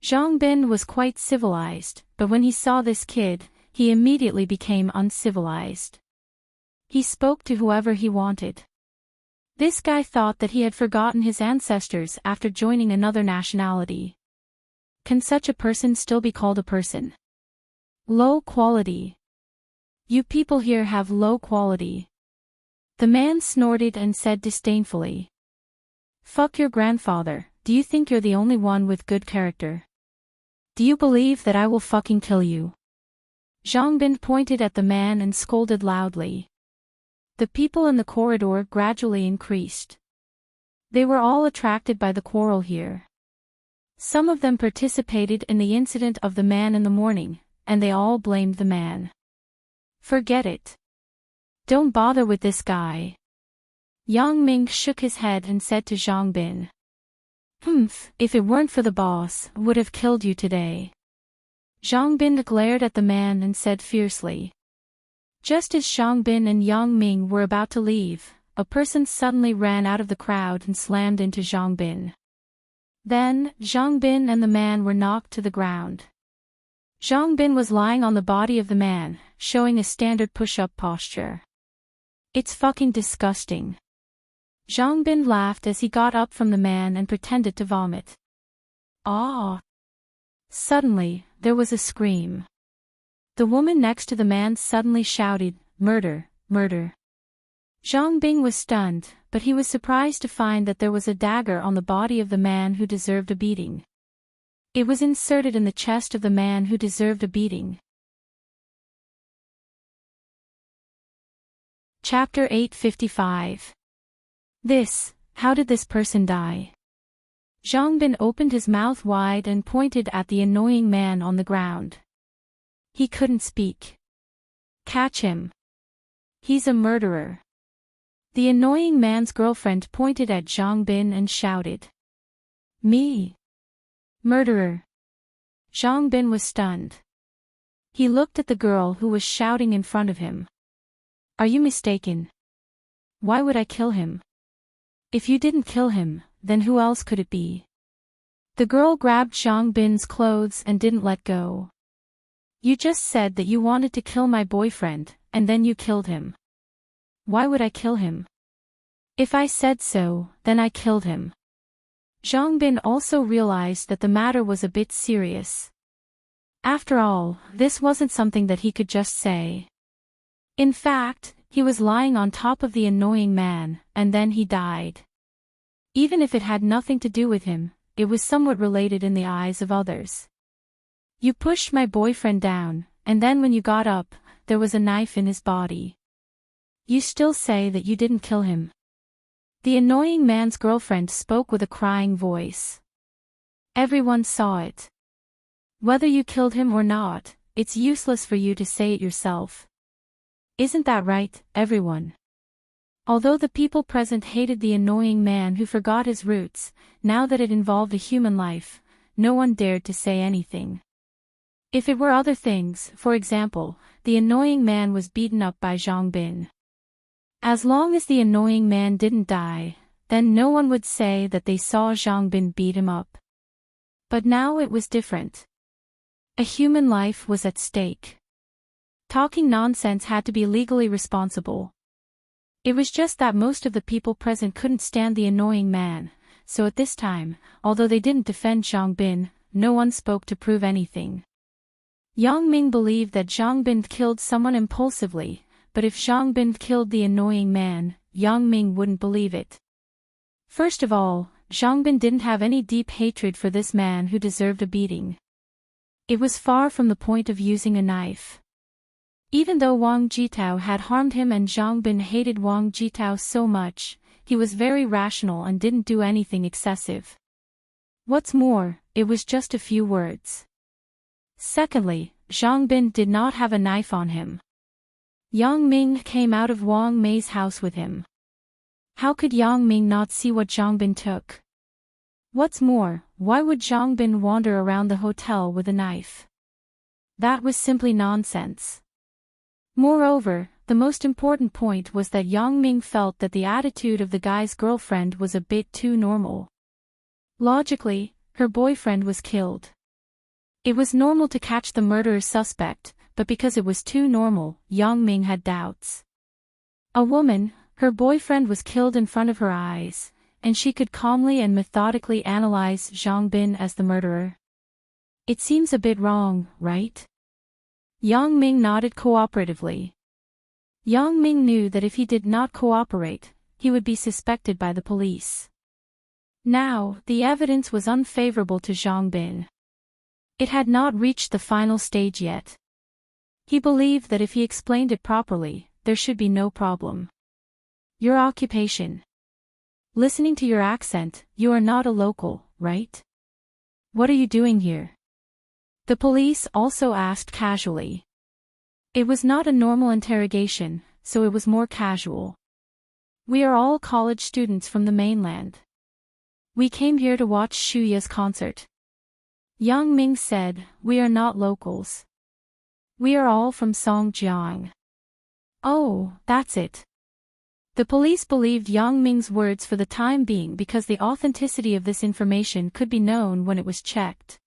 Zhang Bin was quite civilized, but when he saw this kid, he immediately became uncivilized. He spoke to whoever he wanted. This guy thought that he had forgotten his ancestors after joining another nationality. Can such a person still be called a person? Low quality. You people here have low quality. The man snorted and said disdainfully. Fuck your grandfather, do you think you're the only one with good character? Do you believe that I will fucking kill you? Zhang Bin pointed at the man and scolded loudly. The people in the corridor gradually increased. They were all attracted by the quarrel here. Some of them participated in the incident of the man in the morning, and they all blamed the man. Forget it. Don't bother with this guy. Yang Ming shook his head and said to Zhang Bin. If it weren't for the boss, I would have killed you today. Zhang Bin glared at the man and said fiercely. Just as Zhang Bin and Yang Ming were about to leave, a person suddenly ran out of the crowd and slammed into Zhang Bin. Then, Zhang Bin and the man were knocked to the ground. Zhang Bin was lying on the body of the man, showing a standard push-up posture. It's fucking disgusting. Zhang Bin laughed as he got up from the man and pretended to vomit. Ah! Suddenly, there was a scream. The woman next to the man suddenly shouted, "Murder, murder." Zhang Bin was stunned, but he was surprised to find that there was a dagger on the body of the man who deserved a beating. It was inserted in the chest of the man who deserved a beating. Chapter 855. How did this person die? Zhang Bin opened his mouth wide and pointed at the annoying man on the ground. He couldn't speak. Catch him. He's a murderer. The annoying man's girlfriend pointed at Zhang Bin and shouted. Me? Murderer. Zhang Bin was stunned. He looked at the girl who was shouting in front of him. Are you mistaken? Why would I kill him? If you didn't kill him, then who else could it be? The girl grabbed Zhang Bin's clothes and didn't let go. You just said that you wanted to kill my boyfriend, and then you killed him. Why would I kill him? If I said so, then I killed him. Zhang Bin also realized that the matter was a bit serious. After all, this wasn't something that he could just say. In fact, he was lying on top of the annoying man, and then he died. Even if it had nothing to do with him, it was somewhat related in the eyes of others. You pushed my boyfriend down, and then when you got up, there was a knife in his body. You still say that you didn't kill him. The annoying man's girlfriend spoke with a crying voice. Everyone saw it. Whether you killed him or not, it's useless for you to say it yourself. Isn't that right, everyone? Although the people present hated the annoying man who forgot his roots, now that it involved a human life, no one dared to say anything. If it were other things, for example, the annoying man was beaten up by Zhang Bin. As long as the annoying man didn't die, then no one would say that they saw Zhang Bin beat him up. But now it was different. A human life was at stake. Talking nonsense had to be legally responsible. It was just that most of the people present couldn't stand the annoying man, so at this time, although they didn't defend Zhang Bin, no one spoke to prove anything. Yang Ming believed that Zhang Bin killed someone impulsively, but if Zhang Bin killed the annoying man, Yang Ming wouldn't believe it. First of all, Zhang Bin didn't have any deep hatred for this man who deserved a beating. It was far from the point of using a knife. Even though Wang Jitao had harmed him and Zhang Bin hated Wang Jitao so much, he was very rational and didn't do anything excessive. What's more, it was just a few words. Secondly, Zhang Bin did not have a knife on him. Yang Ming came out of Wang Mei's house with him. How could Yang Ming not see what Zhang Bin took? What's more, why would Zhang Bin wander around the hotel with a knife? That was simply nonsense. Moreover, the most important point was that Yang Ming felt that the attitude of the guy's girlfriend was a bit too normal. Logically, her boyfriend was killed. It was normal to catch the murderer's suspect, but because it was too normal, Yang Ming had doubts. A woman, her boyfriend was killed in front of her eyes, and she could calmly and methodically analyze Zhang Bin as the murderer. It seems a bit wrong, right? Yang Ming nodded cooperatively. Yang Ming knew that if he did not cooperate, he would be suspected by the police. Now, the evidence was unfavorable to Zhang Bin. It had not reached the final stage yet. He believed that if he explained it properly, there should be no problem. Your occupation. Listening to your accent, you are not a local, right? What are you doing here? The police also asked casually. It was not a normal interrogation, so it was more casual. We are all college students from the mainland. We came here to watch Shuya's concert. Yang Ming said, we are not locals. We are all from Songjiang. Oh, that's it. The police believed Yang Ming's words for the time being because the authenticity of this information could be known when it was checked.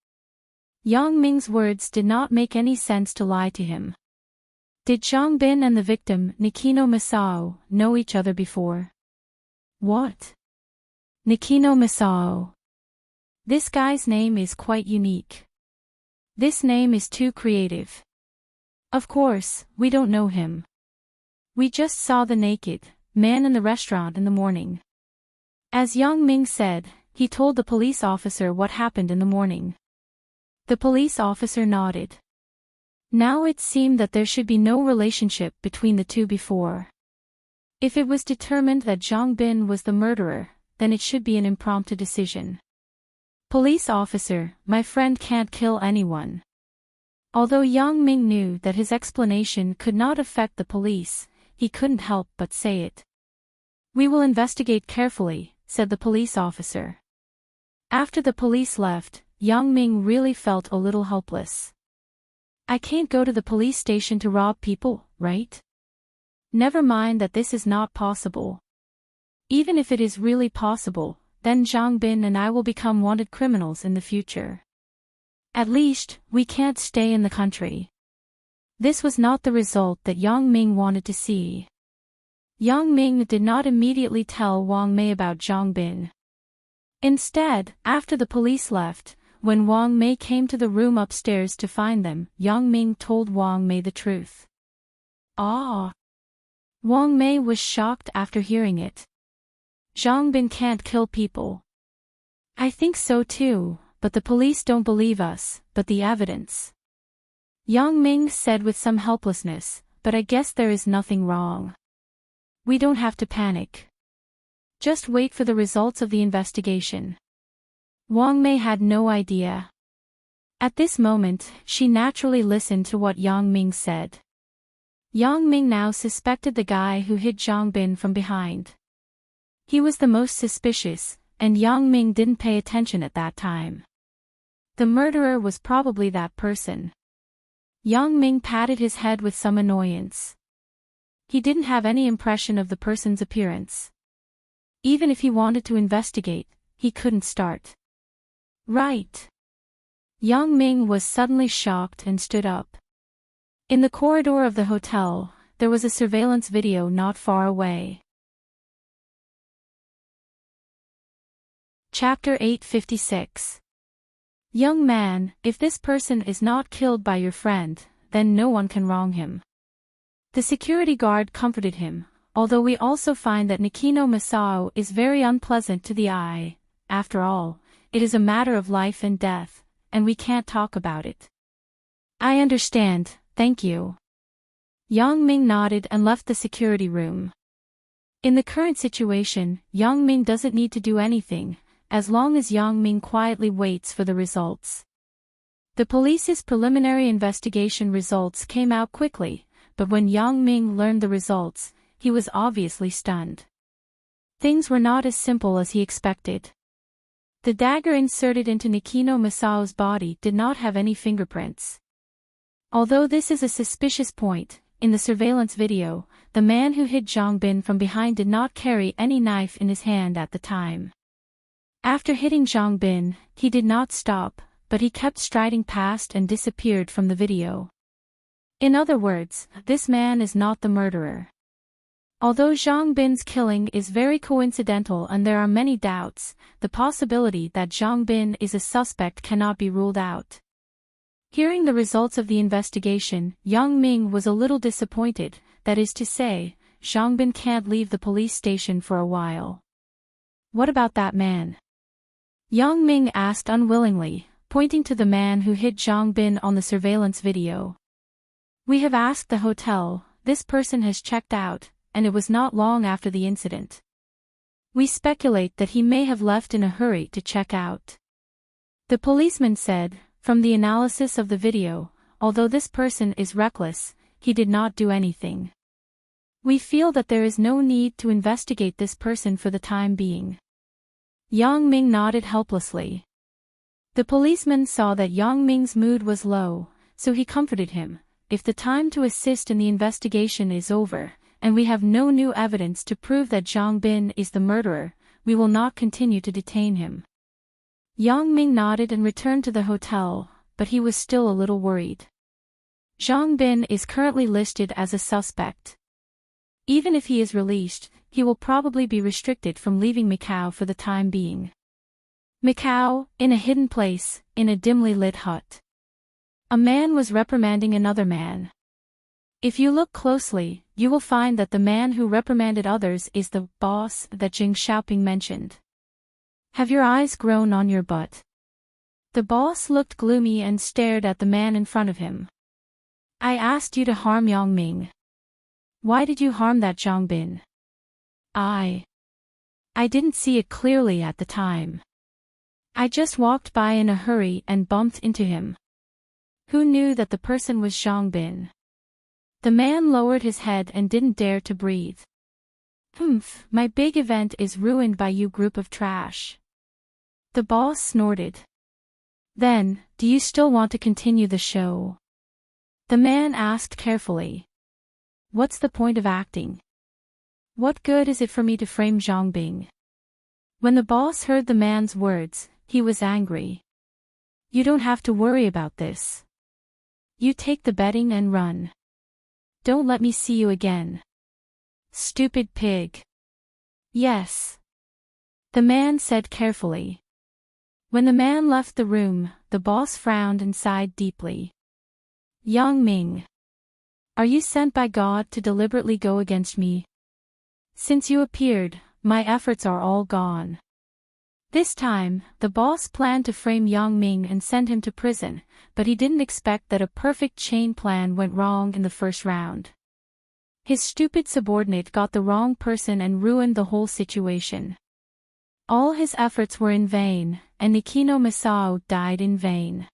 Yang Ming's words did not make any sense to lie to him. Did Zhang Bin and the victim, Nikino Masao, know each other before? What? Nikino Masao. This guy's name is quite unique. This name is too creative. Of course, we don't know him. We just saw the naked man in the restaurant in the morning. As Yang Ming said, he told the police officer what happened in the morning. The police officer nodded. Now it seemed that there should be no relationship between the two before. If it was determined that Zhang Bin was the murderer, then it should be an impromptu decision. Police officer, my friend can't kill anyone. Although Yang Ming knew that his explanation could not affect the police, he couldn't help but say it. We will investigate carefully, said the police officer. After the police left, Yang Ming really felt a little helpless. I can't go to the police station to rob people, right? Never mind that this is not possible. Even if it is really possible, then Zhang Bin and I will become wanted criminals in the future. At least, we can't stay in the country. This was not the result that Yang Ming wanted to see. Yang Ming did not immediately tell Wang Mei about Zhang Bin. Instead, after the police left, when Wang Mei came to the room upstairs to find them, Yang Ming told Wang Mei the truth. Ah! Wang Mei was shocked after hearing it. Zhang Bin can't kill people. I think so too, but the police don't believe us, but the evidence. Yang Ming said with some helplessness, but I guess there is nothing wrong. We don't have to panic. Just wait for the results of the investigation. Wang Mei had no idea. At this moment, she naturally listened to what Yang Ming said. Yang Ming now suspected the guy who hit Zhang Bin from behind. He was the most suspicious, and Yang Ming didn't pay attention at that time. The murderer was probably that person. Yang Ming patted his head with some annoyance. He didn't have any impression of the person's appearance. Even if he wanted to investigate, he couldn't start. Right. Yang Ming was suddenly shocked and stood up. In the corridor of the hotel, there was a surveillance video not far away. Chapter 856. Young man, if this person is not killed by your friend, then no one can wrong him. The security guard comforted him, although we also find that Nikino Masao is very unpleasant to the eye. After all, it is a matter of life and death, and we can't talk about it. I understand, thank you. Yang Ming nodded and left the security room. In the current situation, Yang Ming doesn't need to do anything, as long as Yang Ming quietly waits for the results. The police's preliminary investigation results came out quickly, but when Yang Ming learned the results, he was obviously stunned. Things were not as simple as he expected. The dagger inserted into Nikino Masao's body did not have any fingerprints. Although this is a suspicious point, in the surveillance video, the man who hit Zhang Bin from behind did not carry any knife in his hand at the time. After hitting Zhang Bin, he did not stop, but he kept striding past and disappeared from the video. In other words, this man is not the murderer. Although Zhang Bin's killing is very coincidental and there are many doubts, the possibility that Zhang Bin is a suspect cannot be ruled out. Hearing the results of the investigation, Yang Ming was a little disappointed, that is to say, Zhang Bin can't leave the police station for a while. What about that man? Yang Ming asked unwillingly, pointing to the man who hit Zhang Bin on the surveillance video. We have asked the hotel, this person has checked out, and it was not long after the incident. We speculate that he may have left in a hurry to check out. The policeman said, from the analysis of the video, although this person is reckless, he did not do anything. We feel that there is no need to investigate this person for the time being. Yang Ming nodded helplessly. The policeman saw that Yang Ming's mood was low, so he comforted him. If the time to assist in the investigation is over, and we have no new evidence to prove that Zhang Bin is the murderer, we will not continue to detain him. Yang Ming nodded and returned to the hotel, but he was still a little worried. Zhang Bin is currently listed as a suspect. Even if he is released, he will probably be restricted from leaving Macau for the time being. Macau, in a hidden place, in a dimly lit hut. A man was reprimanding another man. If you look closely, you will find that the man who reprimanded others is the boss that Jing Xiaoping mentioned. Have your eyes grown on your butt? The boss looked gloomy and stared at the man in front of him. I asked you to harm Yang Ming. Why did you harm that Zhang Bin? I didn't see it clearly at the time. I just walked by in a hurry and bumped into him. Who knew that the person was Zhang Bin? The man lowered his head and didn't dare to breathe. Humph, my big event is ruined by you group of trash. The boss snorted. Then, do you still want to continue the show? The man asked carefully. What's the point of acting? What good is it for me to frame Zhang Bin? When the boss heard the man's words, he was angry. You don't have to worry about this. You take the betting and run. Don't let me see you again. Stupid pig. Yes. The man said carefully. When the man left the room, the boss frowned and sighed deeply. Yang Ming. Are you sent by God to deliberately go against me? Since you appeared, my efforts are all gone. This time, the boss planned to frame Yang Ming and send him to prison, but he didn't expect that a perfect chain plan went wrong in the first round. His stupid subordinate got the wrong person and ruined the whole situation. All his efforts were in vain, and Nikino Masao died in vain.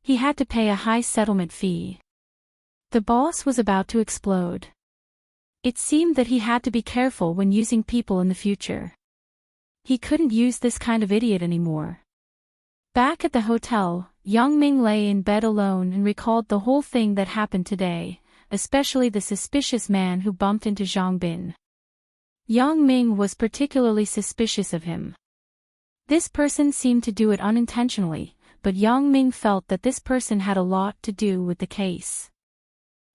He had to pay a high settlement fee. The boss was about to explode. It seemed that he had to be careful when using people in the future. He couldn't use this kind of idiot anymore. Back at the hotel, Yang Ming lay in bed alone and recalled the whole thing that happened today, especially the suspicious man who bumped into Zhang Bin. Yang Ming was particularly suspicious of him. This person seemed to do it unintentionally, but Yang Ming felt that this person had a lot to do with the case.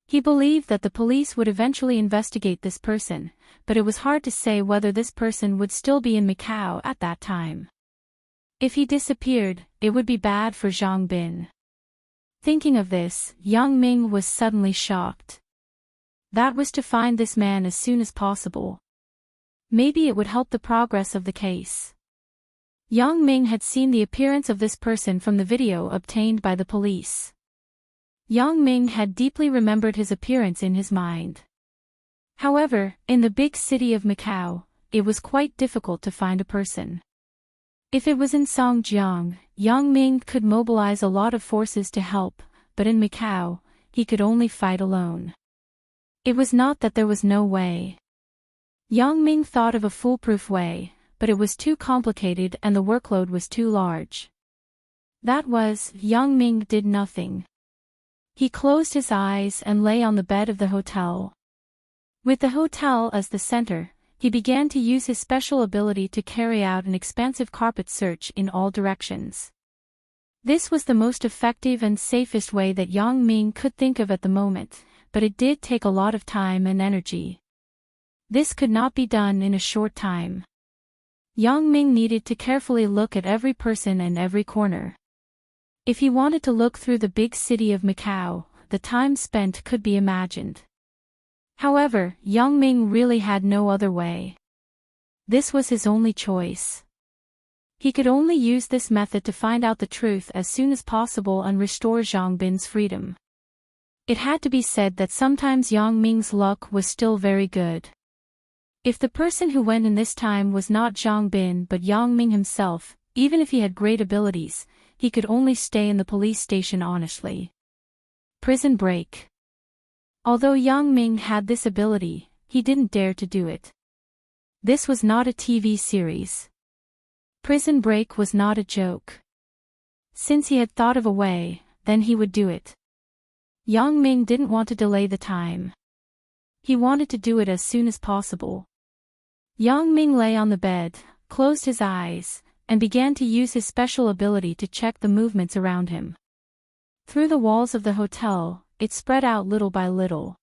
He believed that the police would eventually investigate this person, but it was hard to say whether this person would still be in Macau at that time. If he disappeared, it would be bad for Zhang Bin. Thinking of this, Yang Ming was suddenly shocked. That was to find this man as soon as possible. Maybe it would help the progress of the case. Yang Ming had seen the appearance of this person from the video obtained by the police. Yang Ming had deeply remembered his appearance in his mind. However, in the big city of Macau, it was quite difficult to find a person. If it was in Songjiang, Yang Ming could mobilize a lot of forces to help, but in Macau, he could only fight alone. It was not that there was no way. Yang Ming thought of a foolproof way, but it was too complicated and the workload was too large. That was, Yang Ming did nothing. He closed his eyes and lay on the bed of the hotel. With the hotel as the center, he began to use his special ability to carry out an expansive carpet search in all directions. This was the most effective and safest way that Yang Ming could think of at the moment, but it did take a lot of time and energy. This could not be done in a short time. Yang Ming needed to carefully look at every person and every corner. If he wanted to look through the big city of Macau, the time spent could be imagined. However, Yang Ming really had no other way. This was his only choice. He could only use this method to find out the truth as soon as possible and restore Zhang Bin's freedom. It had to be said that sometimes Yang Ming's luck was still very good. If the person who went in this time was not Zhang Bin but Yang Ming himself, even if he had great abilities, he could only stay in the police station honestly. Prison Break. Although Yang Ming had this ability, he didn't dare to do it. This was not a TV series. Prison Break was not a joke. Since he had thought of a way, then he would do it. Yang Ming didn't want to delay the time. He wanted to do it as soon as possible. Yang Ming lay on the bed, closed his eyes, and began to use his special ability to check the movements around him. Through the walls of the hotel, it spread out little by little.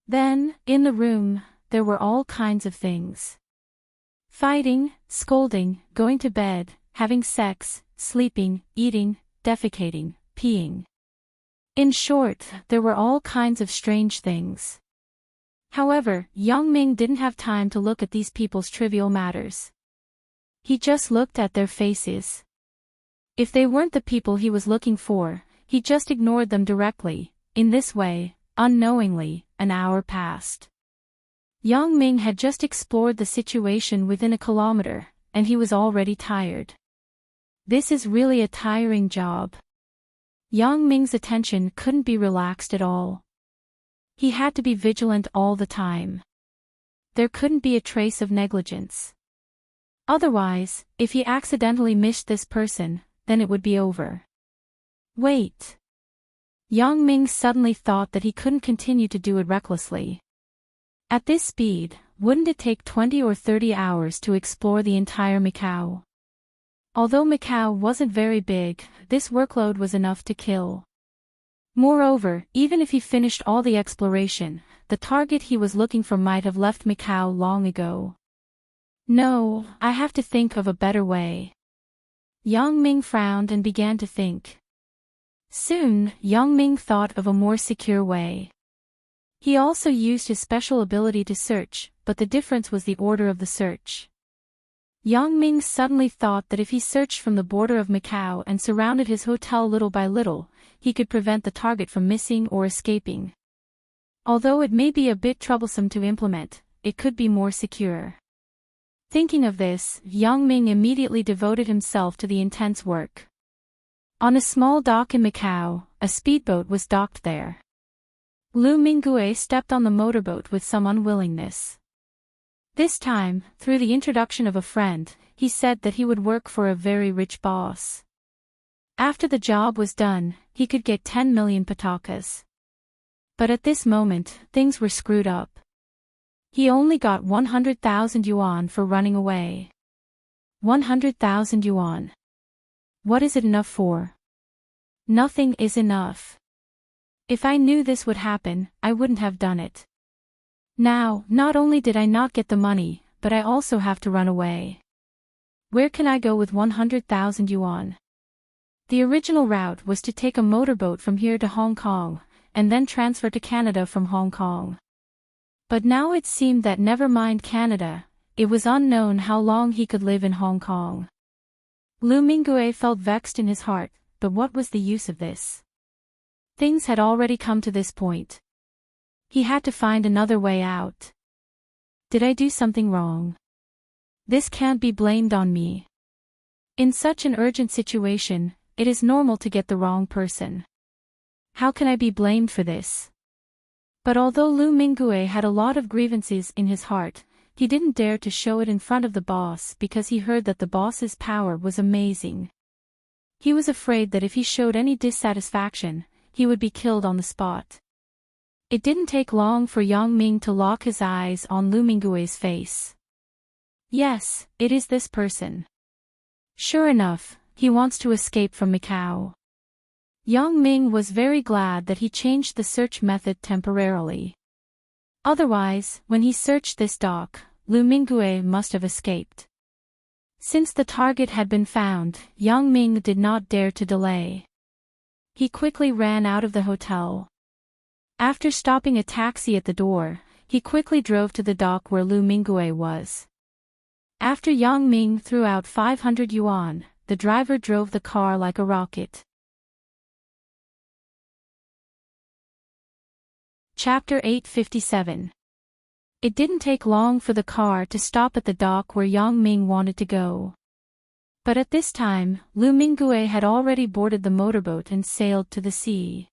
Then, in the room, there were all kinds of things. Fighting, scolding, going to bed, having sex, sleeping, eating, defecating, peeing. In short, there were all kinds of strange things. However, Yang Ming didn't have time to look at these people's trivial matters. He just looked at their faces. If they weren't the people he was looking for, he just ignored them directly. In this way, unknowingly, an hour passed. Yang Ming had just explored the situation within a kilometer, and he was already tired. This is really a tiring job. Yang Ming's attention couldn't be relaxed at all. He had to be vigilant all the time. There couldn't be a trace of negligence. Otherwise, if he accidentally missed this person, then it would be over. Wait. Yang Ming suddenly thought that he couldn't continue to do it recklessly. At this speed, wouldn't it take 20 or 30 hours to explore the entire Macau? Although Macau wasn't very big, this workload was enough to kill. Moreover, even if he finished all the exploration, the target he was looking for might have left Macau long ago. No, I have to think of a better way. Yang Ming frowned and began to think. Soon, Yang Ming thought of a more secure way. He also used his special ability to search, but the difference was the order of the search. Yang Ming suddenly thought that if he searched from the border of Macau and surrounded his hotel little by little, he could prevent the target from missing or escaping. Although it may be a bit troublesome to implement, it could be more secure. Thinking of this, Yang Ming immediately devoted himself to the intense work. On a small dock in Macau, a speedboat was docked there. Lu Mingue stepped on the motorboat with some unwillingness. This time, through the introduction of a friend, he said that he would work for a very rich boss. After the job was done, he could get 10 million patakas. But at this moment, things were screwed up. He only got 100,000 yuan for running away. 100,000 yuan. What is it enough for? Nothing is enough. If I knew this would happen, I wouldn't have done it. Now, not only did I not get the money, but I also have to run away. Where can I go with 100,000 yuan? The original route was to take a motorboat from here to Hong Kong, and then transfer to Canada from Hong Kong. But now it seemed that never mind Canada, it was unknown how long he could live in Hong Kong. Lu Mingue felt vexed in his heart, but what was the use of this? Things had already come to this point. He had to find another way out. Did I do something wrong? This can't be blamed on me. In such an urgent situation, it is normal to get the wrong person. How can I be blamed for this? But although Lu Mingue had a lot of grievances in his heart, he didn't dare to show it in front of the boss because he heard that the boss's power was amazing. He was afraid that if he showed any dissatisfaction, he would be killed on the spot. It didn't take long for Yang Ming to lock his eyes on Lu Mingue's face. Yes, it is this person. Sure enough, he wants to escape from Macau. Yang Ming was very glad that he changed the search method temporarily. Otherwise, when he searched this dock, Lu Mingue must have escaped. Since the target had been found, Yang Ming did not dare to delay. He quickly ran out of the hotel. After stopping a taxi at the door, he quickly drove to the dock where Lu Mingue was. After Yang Ming threw out 500 yuan, the driver drove the car like a rocket. Chapter 857. It didn't take long for the car to stop at the dock where Yang Ming wanted to go. But at this time, Lu Mingue had already boarded the motorboat and sailed to the sea.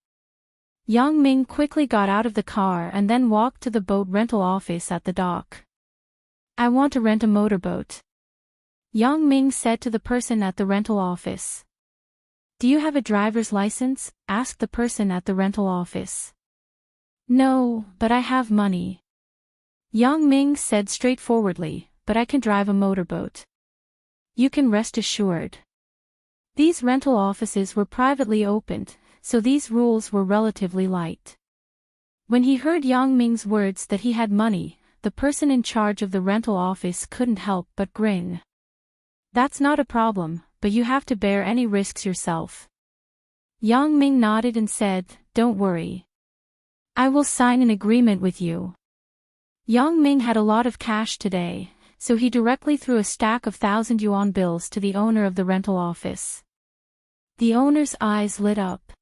Yang Ming quickly got out of the car and then walked to the boat rental office at the dock. I want to rent a motorboat. Yang Ming said to the person at the rental office. Do you have a driver's license? Asked the person at the rental office. No, but I have money. Yang Ming said straightforwardly, but I can drive a motorboat. You can rest assured. These rental offices were privately opened, so these rules were relatively light. When he heard Yang Ming's words that he had money, the person in charge of the rental office couldn't help but grin. That's not a problem, but you have to bear any risks yourself. Yang Ming nodded and said, don't worry. I will sign an agreement with you. Yang Ming had a lot of cash today, so he directly threw a stack of 1,000 yuan bills to the owner of the rental office. The owner's eyes lit up.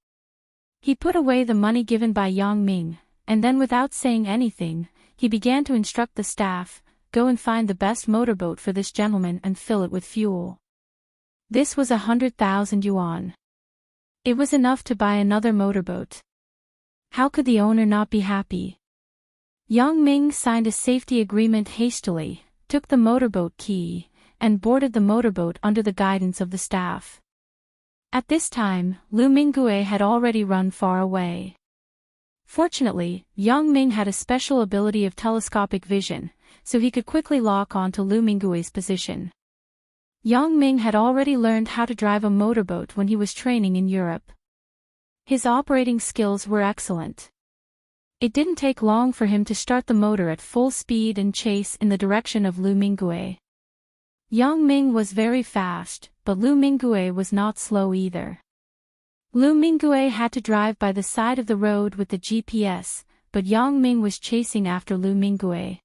He put away the money given by Yang Ming, and then without saying anything, he began to instruct the staff, go and find the best motorboat for this gentleman and fill it with fuel. This was 100,000 yuan. It was enough to buy another motorboat. How could the owner not be happy? Yang Ming signed a safety agreement hastily, took the motorboat key, and boarded the motorboat under the guidance of the staff. At this time, Lu Minggui had already run far away. Fortunately, Yang Ming had a special ability of telescopic vision, so he could quickly lock on to Lu Minggui's position. Yang Ming had already learned how to drive a motorboat when he was training in Europe. His operating skills were excellent. It didn't take long for him to start the motor at full speed and chase in the direction of Lu Minggui. Yang Ming was very fast, but Lu Minggui was not slow either. Lu Minggui had to drive by the side of the road with the GPS, but Yang Ming was chasing after Lu Minggui.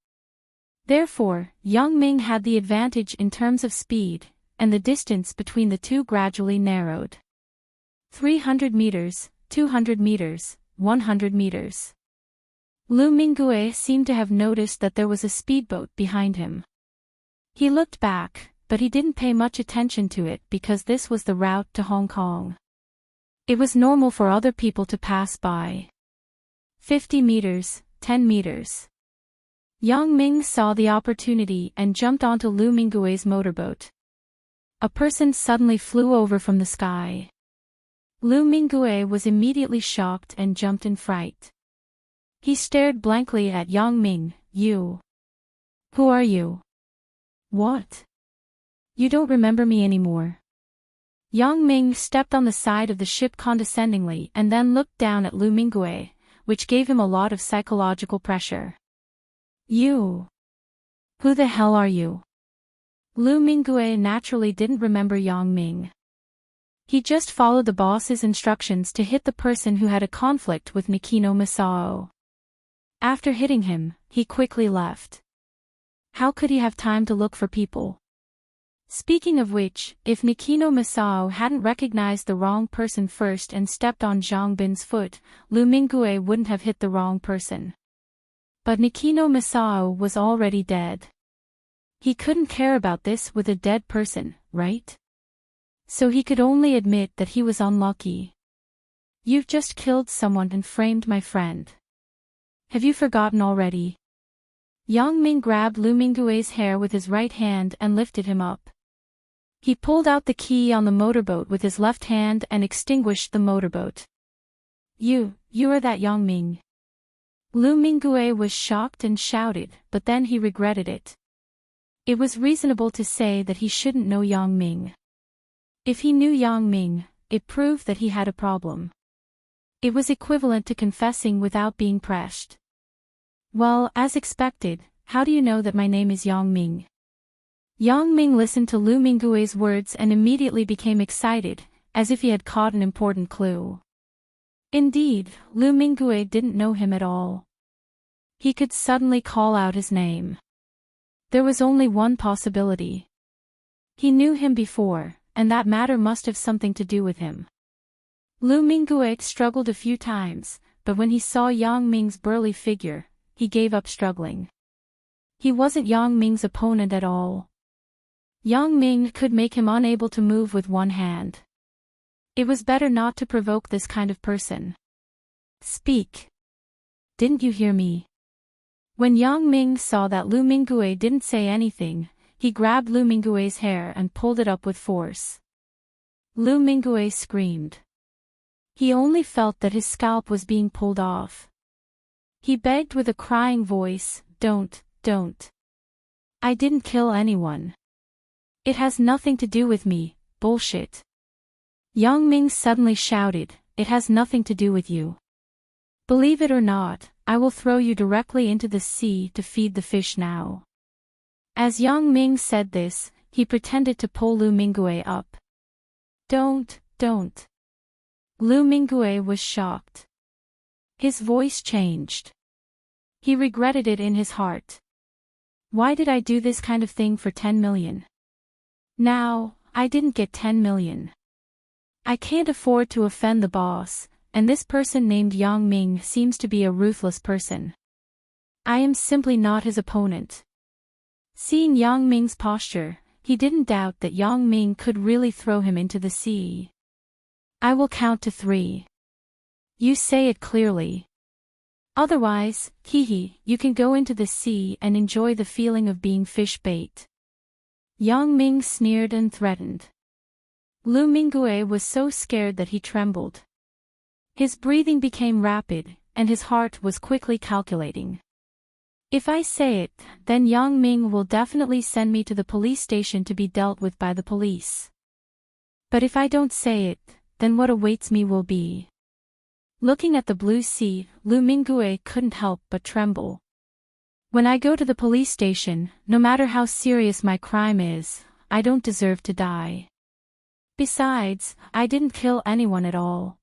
Therefore, Yang Ming had the advantage in terms of speed, and the distance between the two gradually narrowed. 300 meters, 200 meters, 100 meters. Lu Minggui seemed to have noticed that there was a speedboat behind him. He looked back, but he didn't pay much attention to it because this was the route to Hong Kong. It was normal for other people to pass by. 50 meters, 10 meters. Yang Ming saw the opportunity and jumped onto Lu Minggui's motorboat. A person suddenly flew over from the sky. Lu Minggui was immediately shocked and jumped in fright. He stared blankly at Yang Ming. You. Who are you? What? You don't remember me anymore. Yang Ming stepped on the side of the ship condescendingly and then looked down at Lu Minggui, which gave him a lot of psychological pressure. You. Who the hell are you? Lu Minggui naturally didn't remember Yang Ming. He just followed the boss's instructions to hit the person who had a conflict with Nikino Masao. After hitting him, he quickly left. How could he have time to look for people? Speaking of which, if Nikino Masao hadn't recognized the wrong person first and stepped on Zhang Bin's foot, Lu Minggui wouldn't have hit the wrong person. But Nikino Masao was already dead. He couldn't care about this with a dead person, right? So he could only admit that he was unlucky. You've just killed someone and framed my friend. Have you forgotten already? Yang Ming grabbed Lu Minggui's hair with his right hand and lifted him up. He pulled out the key on the motorboat with his left hand and extinguished the motorboat. You are that Yang Ming. Lu Minggui was shocked and shouted, but then he regretted it. It was reasonable to say that he shouldn't know Yang Ming. If he knew Yang Ming, it proved that he had a problem. It was equivalent to confessing without being pressed. Well, as expected, how do you know that my name is Yang Ming? Yang Ming listened to Lu Minggui's words and immediately became excited, as if he had caught an important clue. Indeed, Lu Minggui didn't know him at all. He could suddenly call out his name. There was only one possibility. He knew him before, and that matter must have something to do with him. Lu Minggui struggled a few times, but when he saw Yang Ming's burly figure, he gave up struggling. He wasn't Yang Ming's opponent at all. Yang Ming could make him unable to move with one hand. It was better not to provoke this kind of person. Speak. Didn't you hear me? When Yang Ming saw that Lu Minggui didn't say anything, he grabbed Lu Minggui's hair and pulled it up with force. Lu Minggui screamed. He only felt that his scalp was being pulled off. He begged with a crying voice, Don't don't. I didn't kill anyone. It has nothing to do with me, bullshit. Yang Ming suddenly shouted, it has nothing to do with you. Believe it or not, I will throw you directly into the sea to feed the fish now. As Yang Ming said this, he pretended to pull Lu Mingyue up. Don't. Lu Mingyue was shocked. His voice changed. He regretted it in his heart. Why did I do this kind of thing for 10 million? Now, I didn't get 10 million. I can't afford to offend the boss, and this person named Yang Ming seems to be a ruthless person. I am simply not his opponent. Seeing Yang Ming's posture, he didn't doubt that Yang Ming could really throw him into the sea. I will count to 3. You say it clearly. Otherwise, you can go into the sea and enjoy the feeling of being fish bait. Yang Ming sneered and threatened. Lu Mingyue was so scared that he trembled. His breathing became rapid, and his heart was quickly calculating. If I say it, then Yang Ming will definitely send me to the police station to be dealt with by the police. But if I don't say it, then what awaits me will be. Looking at the blue sea, Lu Mingyue couldn't help but tremble. When I go to the police station, no matter how serious my crime is, I don't deserve to die. Besides, I didn't kill anyone at all.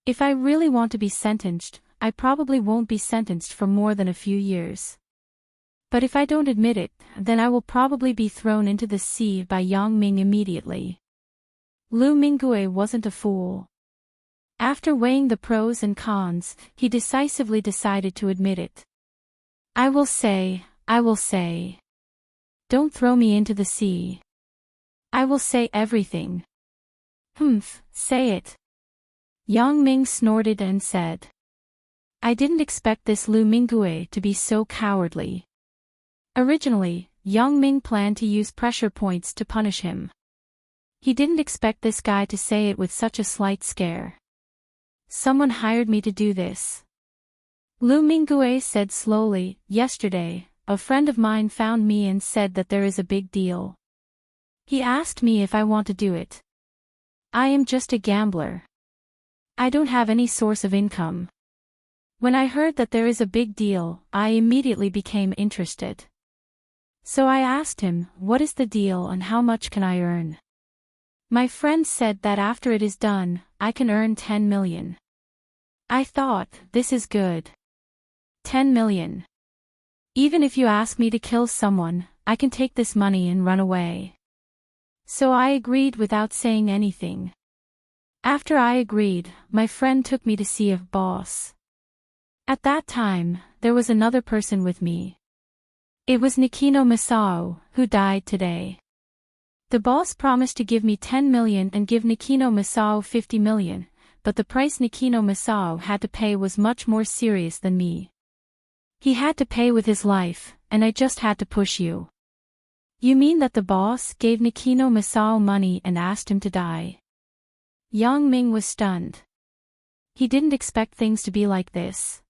If I really want to be sentenced, I probably won't be sentenced for more than a few years. But if I don't admit it, then I will probably be thrown into the sea by Yang Ming immediately. Lu Mingyue wasn't a fool. After weighing the pros and cons, he decisively decided to admit it. I will say. Don't throw me into the sea. I will say everything. Say it. Yang Ming snorted and said. I didn't expect this Lu Mingyue to be so cowardly. Originally, Yang Ming planned to use pressure points to punish him. He didn't expect this guy to say it with such a slight scare. Someone hired me to do this. Lu Mingyue said slowly, yesterday, a friend of mine found me and said that there is a big deal. He asked me if I want to do it. I am just a gambler. I don't have any source of income. When I heard that there is a big deal, I immediately became interested. So I asked him, what is the deal and how much can I earn? My friend said that after it is done, I can earn 10 million. I thought, this is good. 10 million. Even if you ask me to kill someone, I can take this money and run away. So I agreed without saying anything. After I agreed, my friend took me to see a boss. At that time, there was another person with me. It was Nikino Masao, who died today. The boss promised to give me 10 million and give Nikino Masao 50 million, but the price Nikino Masao had to pay was much more serious than me. He had to pay with his life, and I just had to push you. You mean that the boss gave Nikino Masao money and asked him to die? Yang Ming was stunned. He didn't expect things to be like this.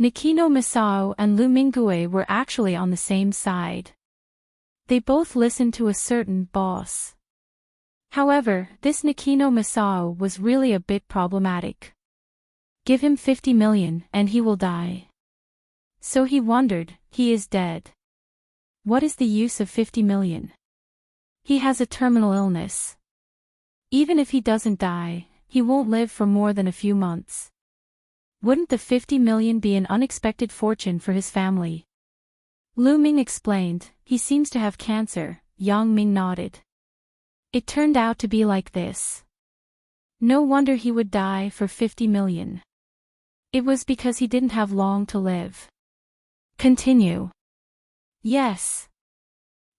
Nikino Masao and Lu Mingyue were actually on the same side. They both listened to a certain boss. However, this Nikino Masao was really a bit problematic. Give him 50 million and he will die. So he wondered, he is dead. What is the use of 50 million? He has a terminal illness. Even if he doesn't die, he won't live for more than a few months. Wouldn't the 50 million be an unexpected fortune for his family? Lu Ming explained, he seems to have cancer. Yang Ming nodded. It turned out to be like this. No wonder he would die for 50 million. It was because he didn't have long to live. Continue. Yes.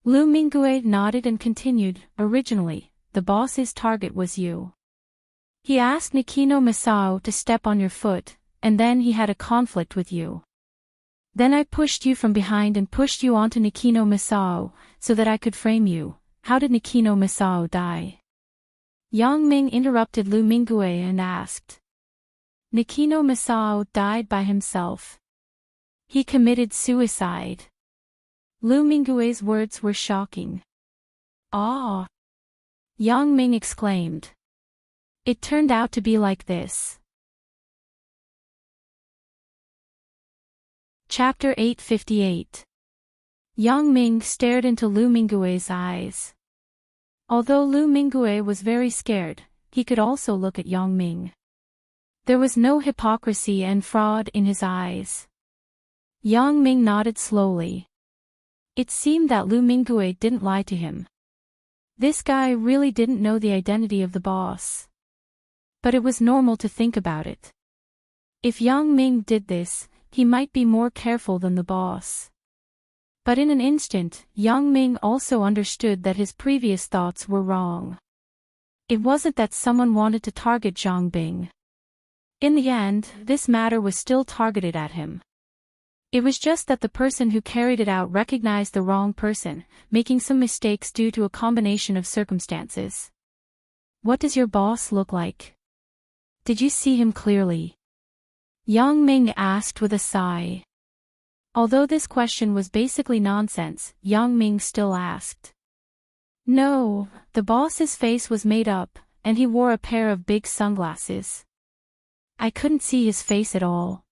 Lu Mingyue nodded and continued, originally, the boss's target was you. He asked Nikino Masao to step on your foot, and then he had a conflict with you. Then I pushed you from behind and pushed you onto Nikino Masao, so that I could frame you. How did Nikino Masao die? Yang Ming interrupted Lu Mingyue and asked. Nikino Masao died by himself. He committed suicide. Lu Minggui's words were shocking. "Ah!" Yang Ming exclaimed. It turned out to be like this. Chapter 858. Yang Ming stared into Lu Minggui's eyes. Although Lu Minggui was very scared, he could also look at Yang Ming. There was no hypocrisy and fraud in his eyes. Yang Ming nodded slowly. It seemed that Lu Minggui didn't lie to him. This guy really didn't know the identity of the boss. But it was normal to think about it. If Yang Ming did this, he might be more careful than the boss. But in an instant, Yang Ming also understood that his previous thoughts were wrong. It wasn't that someone wanted to target Zhang Bing. In the end, this matter was still targeted at him. It was just that the person who carried it out recognized the wrong person, making some mistakes due to a combination of circumstances. What does your boss look like? Did you see him clearly? Yang Ming asked with a sigh. Although this question was basically nonsense, Yang Ming still asked. No, the boss's face was made up, and he wore a pair of big sunglasses. I couldn't see his face at all.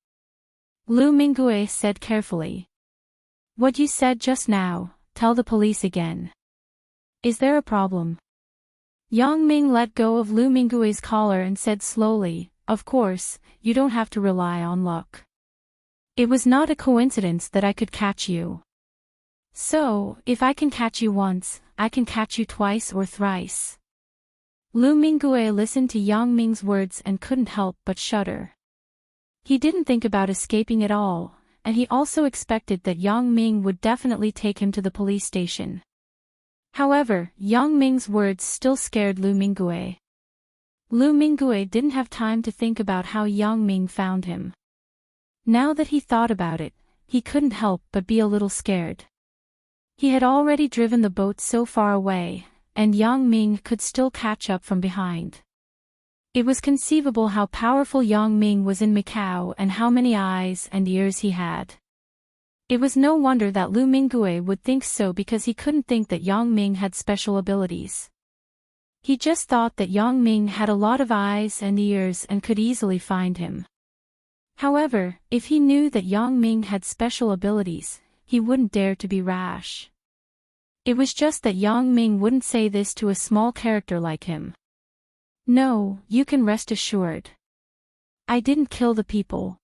Lu Minggui said carefully. What you said just now, tell the police again. Is there a problem? Yang Ming let go of Lu Minggui's collar and said slowly, of course, you don't have to rely on luck. It was not a coincidence that I could catch you. So, if I can catch you once, I can catch you twice or thrice. Lu Minggui listened to Yang Ming's words and couldn't help but shudder. He didn't think about escaping at all, and he also expected that Yang Ming would definitely take him to the police station. However, Yang Ming's words still scared Lu Minggui. Lu Minggui didn't have time to think about how Yang Ming found him. Now that he thought about it, he couldn't help but be a little scared. He had already driven the boat so far away, and Yang Ming could still catch up from behind. It was conceivable how powerful Yang Ming was in Macau and how many eyes and ears he had. It was no wonder that Lu Minggui would think so because he couldn't think that Yang Ming had special abilities. He just thought that Yang Ming had a lot of eyes and ears and could easily find him. However, if he knew that Yang Ming had special abilities, he wouldn't dare to be rash. It was just that Yang Ming wouldn't say this to a small character like him. No, you can rest assured. I didn't kill the people.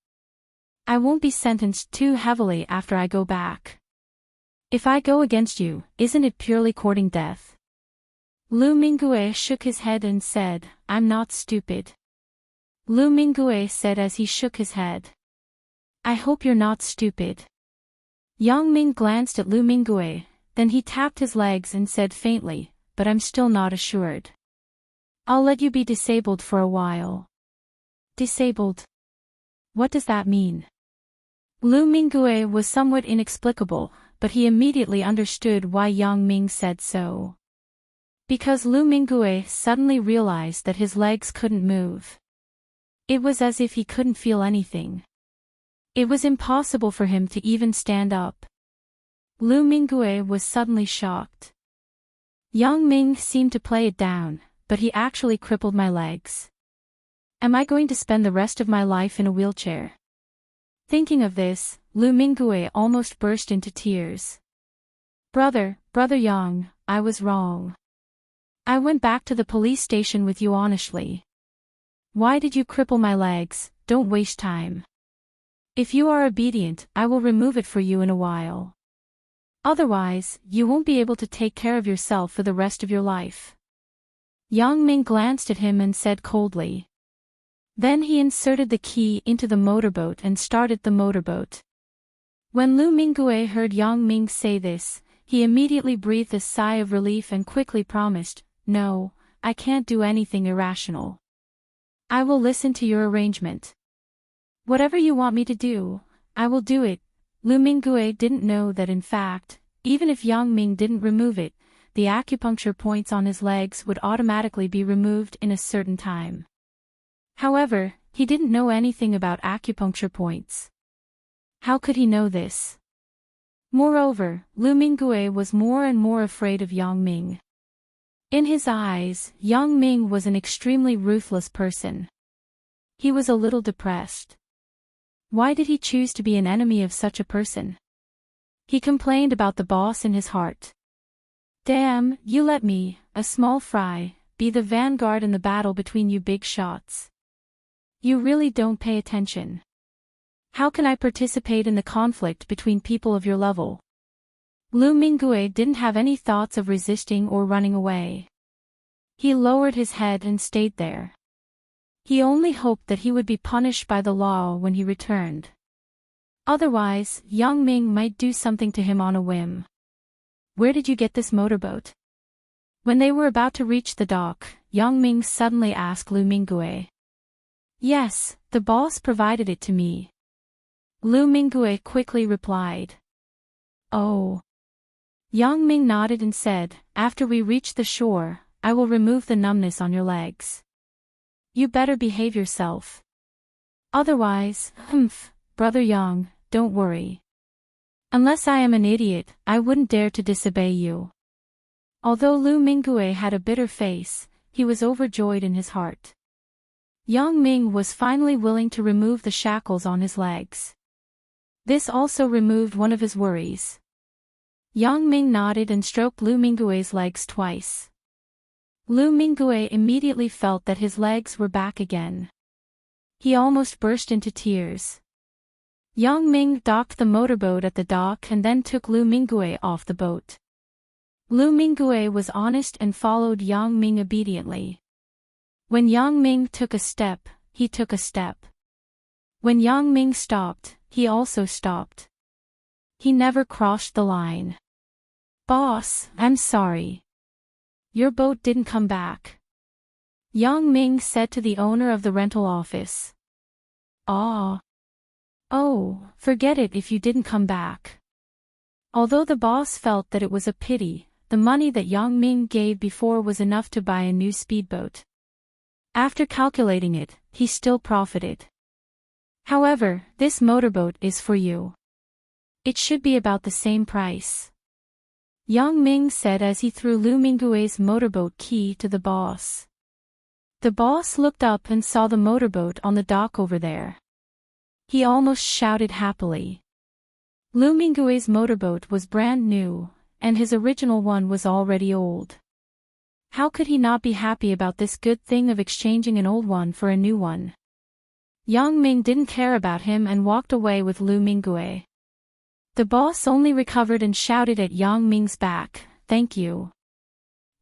I won't be sentenced too heavily after I go back. If I go against you, isn't it purely courting death? Lu Minggui shook his head and said, I'm not stupid. Lu Minggui said as he shook his head. I hope you're not stupid. Yang Ming glanced at Lu Minggui, then he tapped his legs and said faintly, but I'm still not assured. I'll let you be disabled for a while. Disabled? What does that mean? Lu Minggui was somewhat inexplicable, but he immediately understood why Yang Ming said so. Because Lu Minggui suddenly realized that his legs couldn't move. It was as if he couldn't feel anything. It was impossible for him to even stand up. Lu Minggui was suddenly shocked. Yang Ming seemed to play it down, but he actually crippled my legs. Am I going to spend the rest of my life in a wheelchair? Thinking of this, Lu Minggui almost burst into tears. Brother Yang, I was wrong. I went back to the police station with you honestly. Why did you cripple my legs? Don't waste time. If you are obedient, I will remove it for you in a while. Otherwise, you won't be able to take care of yourself for the rest of your life. Yang Ming glanced at him and said coldly. Then he inserted the key into the motorboat and started the motorboat. When Lu Minggui heard Yang Ming say this, he immediately breathed a sigh of relief and quickly promised, No, I can't do anything irrational. I will listen to your arrangement. Whatever you want me to do, I will do it. Lu Minggui didn't know that in fact, even if Yang Ming didn't remove it, the acupuncture points on his legs would automatically be removed in a certain time. However, he didn't know anything about acupuncture points. How could he know this? Moreover, Lu Mingyue was more and more afraid of Yang Ming. In his eyes, Yang Ming was an extremely ruthless person. He was a little depressed. Why did he choose to be an enemy of such a person? He complained about the boss in his heart. Damn, you let me, a small fry, be the vanguard in the battle between you big shots. You really don't pay attention. How can I participate in the conflict between people of your level? Lu Mingyue didn't have any thoughts of resisting or running away. He lowered his head and stayed there. He only hoped that he would be punished by the law when he returned. Otherwise, Yang Ming might do something to him on a whim. Where did you get this motorboat? When they were about to reach the dock, Yang Ming suddenly asked Lu Mingyue. Yes, the boss provided it to me. Lu Mingyue quickly replied. Oh. Yang Ming nodded and said, after we reach the shore, I will remove the numbness on your legs. You better behave yourself. Otherwise, brother Yang, don't worry. Unless I am an idiot, I wouldn't dare to disobey you. Although Lu Mingyue had a bitter face, he was overjoyed in his heart. Yang Ming was finally willing to remove the shackles on his legs. This also removed one of his worries. Yang Ming nodded and stroked Lu Mingyue's legs twice. Lu Mingyue immediately felt that his legs were back again. He almost burst into tears. Yang Ming docked the motorboat at the dock and then took Lu Mingyue off the boat. Lu Mingyue was honest and followed Yang Ming obediently. When Yang Ming took a step, he took a step. When Yang Ming stopped, he also stopped. He never crossed the line. Boss, I'm sorry. Your boat didn't come back. Yang Ming said to the owner of the rental office. Ah. Oh, forget it if you didn't come back. Although the boss felt that it was a pity, the money that Yang Ming gave before was enough to buy a new speedboat. After calculating it, he still profited. However, this motorboat is for you. It should be about the same price. Yang Ming said as he threw Lu Mingyue's motorboat key to the boss. The boss looked up and saw the motorboat on the dock over there. He almost shouted happily. Lu Mingyue's motorboat was brand new, and his original one was already old. How could he not be happy about this good thing of exchanging an old one for a new one? Yang Ming didn't care about him and walked away with Lu Mingyue. The boss only recovered and shouted at Yang Ming's back, "Thank you."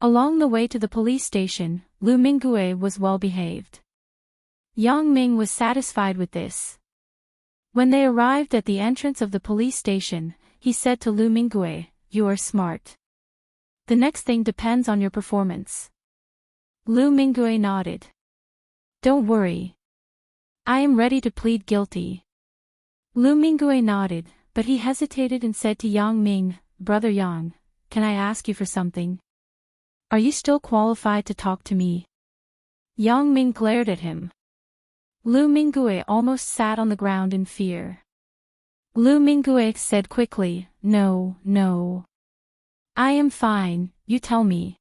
Along the way to the police station, Lu Mingyue was well behaved. Yang Ming was satisfied with this. When they arrived at the entrance of the police station, he said to Lu Mingyue, "You are smart. The next thing depends on your performance." Lu Mingyue nodded. "Don't worry. I am ready to plead guilty." Lu Mingyue nodded, but he hesitated and said to Yang Ming, "Brother Yang, can I ask you for something? Are you still qualified to talk to me?" Yang Ming glared at him. Lu Mingyue almost sat on the ground in fear. Lu Mingyue said quickly, No. I am fine, you tell me.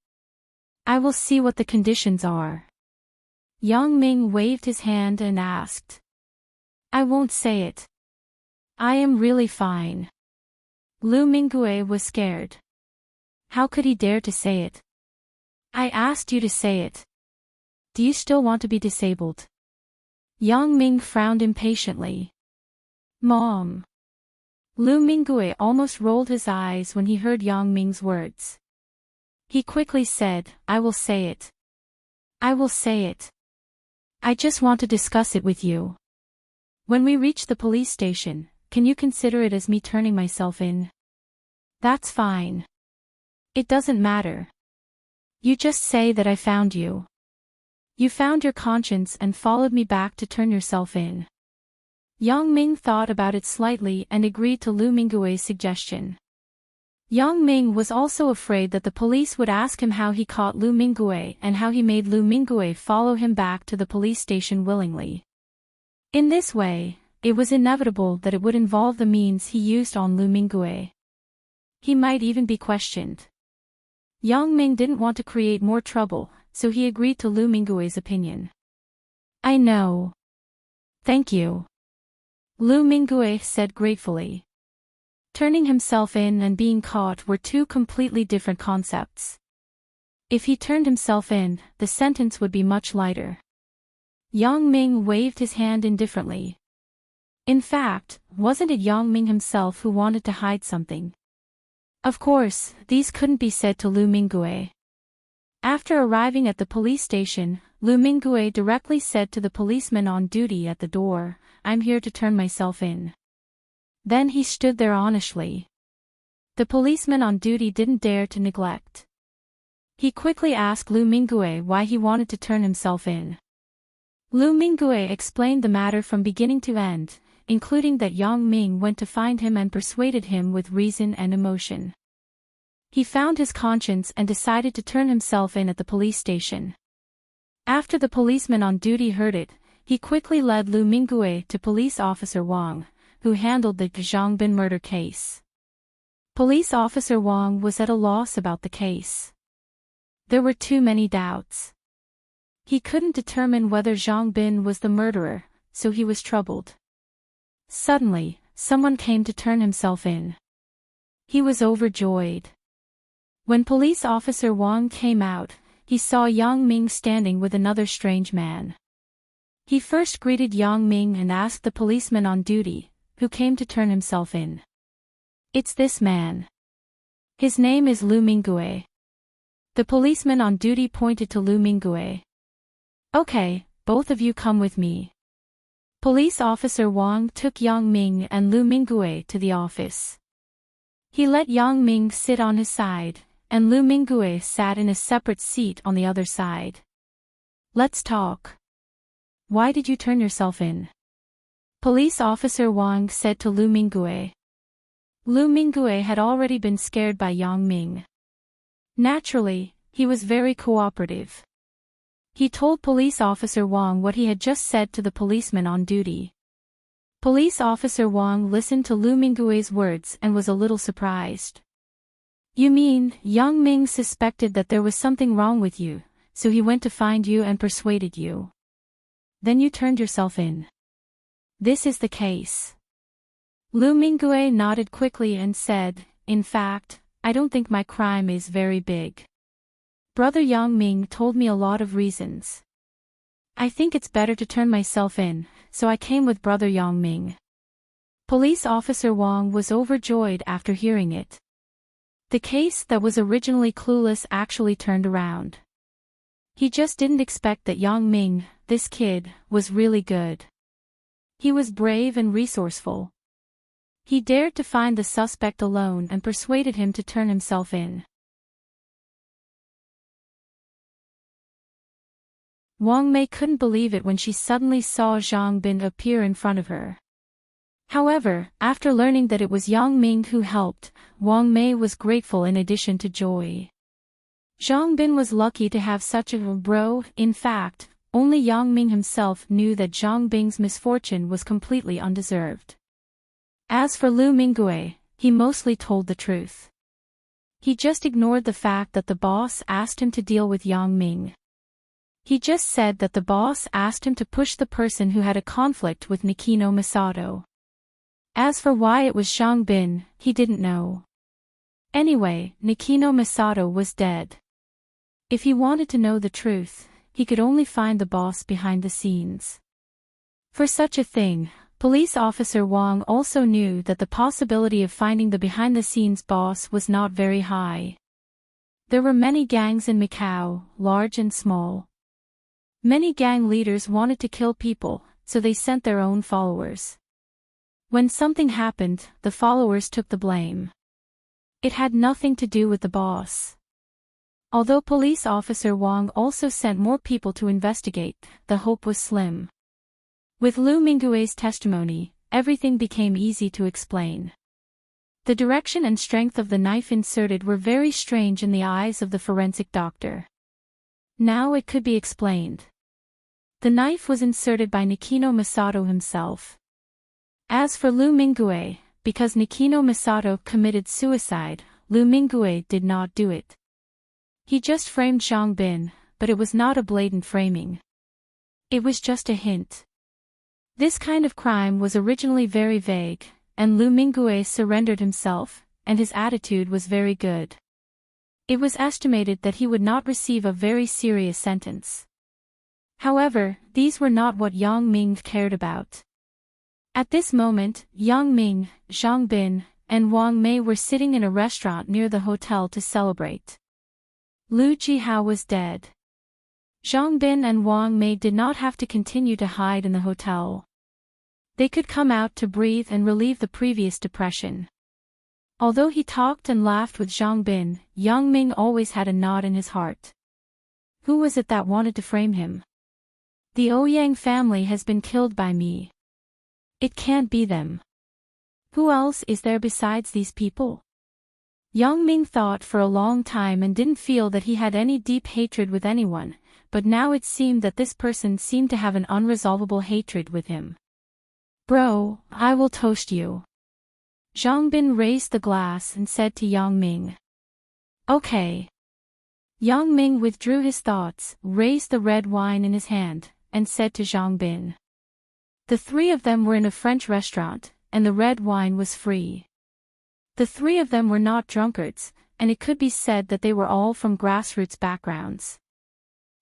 I will see what the conditions are." Yang Ming waved his hand and asked. "I won't say it. I am really fine." Lu Mingyue was scared. How could he dare to say it? "I asked you to say it. Do you still want to be disabled?" Yang Ming frowned impatiently. "Mom." Lu Mingyue almost rolled his eyes when he heard Yang Ming's words. He quickly said, "I will say it. I will say it. I just want to discuss it with you. When we reach the police station, can you consider it as me turning myself in?" "That's fine. It doesn't matter. You just say that I found you. You found your conscience and followed me back to turn yourself in." Yang Ming thought about it slightly and agreed to Lu Mingyue's suggestion. Yang Ming was also afraid that the police would ask him how he caught Lu Mingyue and how he made Lu Mingyue follow him back to the police station willingly. In this way, it was inevitable that it would involve the means he used on Lu Mingyue. He might even be questioned. Yang Ming didn't want to create more trouble, so he agreed to Lu Minggui's opinion. I know. Thank you. Lu Minggui said gratefully. Turning himself in and being caught were two completely different concepts. If he turned himself in, the sentence would be much lighter. Yang Ming waved his hand indifferently. In fact, wasn't it Yang Ming himself who wanted to hide something? Of course, these couldn't be said to Lu Minggui. After arriving at the police station, Lu Minggui directly said to the policeman on duty at the door, "I'm here to turn myself in." Then he stood there honestly. The policeman on duty didn't dare to neglect. He quickly asked Lu Minggui why he wanted to turn himself in. Lu Minggui explained the matter from beginning to end, including that Yang Ming went to find him and persuaded him with reason and emotion. He found his conscience and decided to turn himself in at the police station. After the policeman on duty heard it, he quickly led Lu Minggui to Police Officer Wang, who handled the Zhangbin murder case. Police Officer Wang was at a loss about the case. There were too many doubts. He couldn't determine whether Zhangbin was the murderer, so he was troubled. Suddenly, someone came to turn himself in. He was overjoyed. When Police Officer Wang came out, he saw Yang Ming standing with another strange man. He first greeted Yang Ming and asked the policeman on duty, who came to turn himself in. "It's this man. His name is Lu Minggui." The policeman on duty pointed to Lu Minggui. "Okay, both of you come with me." Police Officer Wang took Yang Ming and Lu Minggui to the office. He let Yang Ming sit on his side, and Lu Minggui sat in a separate seat on the other side. "Let's talk. Why did you turn yourself in?" Police Officer Wang said to Lu Minggui. Lu Minggui had already been scared by Yang Ming. Naturally, he was very cooperative. He told Police Officer Wang what he had just said to the policeman on duty. Police Officer Wang listened to Lu Minggui's words and was a little surprised. "You mean, Yang Ming suspected that there was something wrong with you, so he went to find you and persuaded you. Then you turned yourself in. This is the case." Lu Minggui nodded quickly and said, "In fact, I don't think my crime is very big. Brother Yang Ming told me a lot of reasons. I think it's better to turn myself in, so I came with Brother Yang Ming." Police Officer Wang was overjoyed after hearing it. The case that was originally clueless actually turned around. He just didn't expect that Yang Ming, this kid, was really good. He was brave and resourceful. He dared to find the suspect alone and persuaded him to turn himself in. Wang Mei couldn't believe it when she suddenly saw Zhang Bin appear in front of her. However, after learning that it was Yang Ming who helped, Wang Mei was grateful in addition to joy. Zhang Bin was lucky to have such a bro. In fact, only Yang Ming himself knew that Zhang Bing's misfortune was completely undeserved. As for Lu Minggui, he mostly told the truth. He just ignored the fact that the boss asked him to deal with Yang Ming. He just said that the boss asked him to push the person who had a conflict with Nikino Masato. As for why it was Zhang Bin, he didn't know. Anyway, Nikino Masato was dead. If he wanted to know the truth, he could only find the boss behind the scenes. For such a thing, Police Officer Wang also knew that the possibility of finding the behind-the-scenes boss was not very high. There were many gangs in Macau, large and small. Many gang leaders wanted to kill people, so they sent their own followers. When something happened, the followers took the blame. It had nothing to do with the boss. Although Police Officer Wang also sent more people to investigate, the hope was slim. With Lu Minggui's testimony, everything became easy to explain. The direction and strength of the knife inserted were very strange in the eyes of the forensic doctor. Now it could be explained. The knife was inserted by Nikino Masato himself. As for Lu Minggui, because Nikino Masato committed suicide, Lu Mingyue did not do it. He just framed Zhang Bin, but it was not a blatant framing. It was just a hint. This kind of crime was originally very vague, and Lu Mingyue surrendered himself, and his attitude was very good. It was estimated that he would not receive a very serious sentence. However, these were not what Yang Ming cared about. At this moment, Yang Ming, Zhang Bin, and Wang Mei were sitting in a restaurant near the hotel to celebrate. Lu Jihao was dead. Zhang Bin and Wang Mei did not have to continue to hide in the hotel. They could come out to breathe and relieve the previous depression. Although he talked and laughed with Zhang Bin, Yang Ming always had a knot in his heart. Who was it that wanted to frame him? The Ouyang family has been killed by me. It can't be them. Who else is there besides these people? Yang Ming thought for a long time and didn't feel that he had any deep hatred with anyone, but now it seemed that this person seemed to have an unresolvable hatred with him. Bro, I will toast you. Zhang Bin raised the glass and said to Yang Ming. Okay. Yang Ming withdrew his thoughts, raised the red wine in his hand, and said to Zhang Bin. The three of them were in a French restaurant, and the red wine was free. The three of them were not drunkards, and it could be said that they were all from grassroots backgrounds.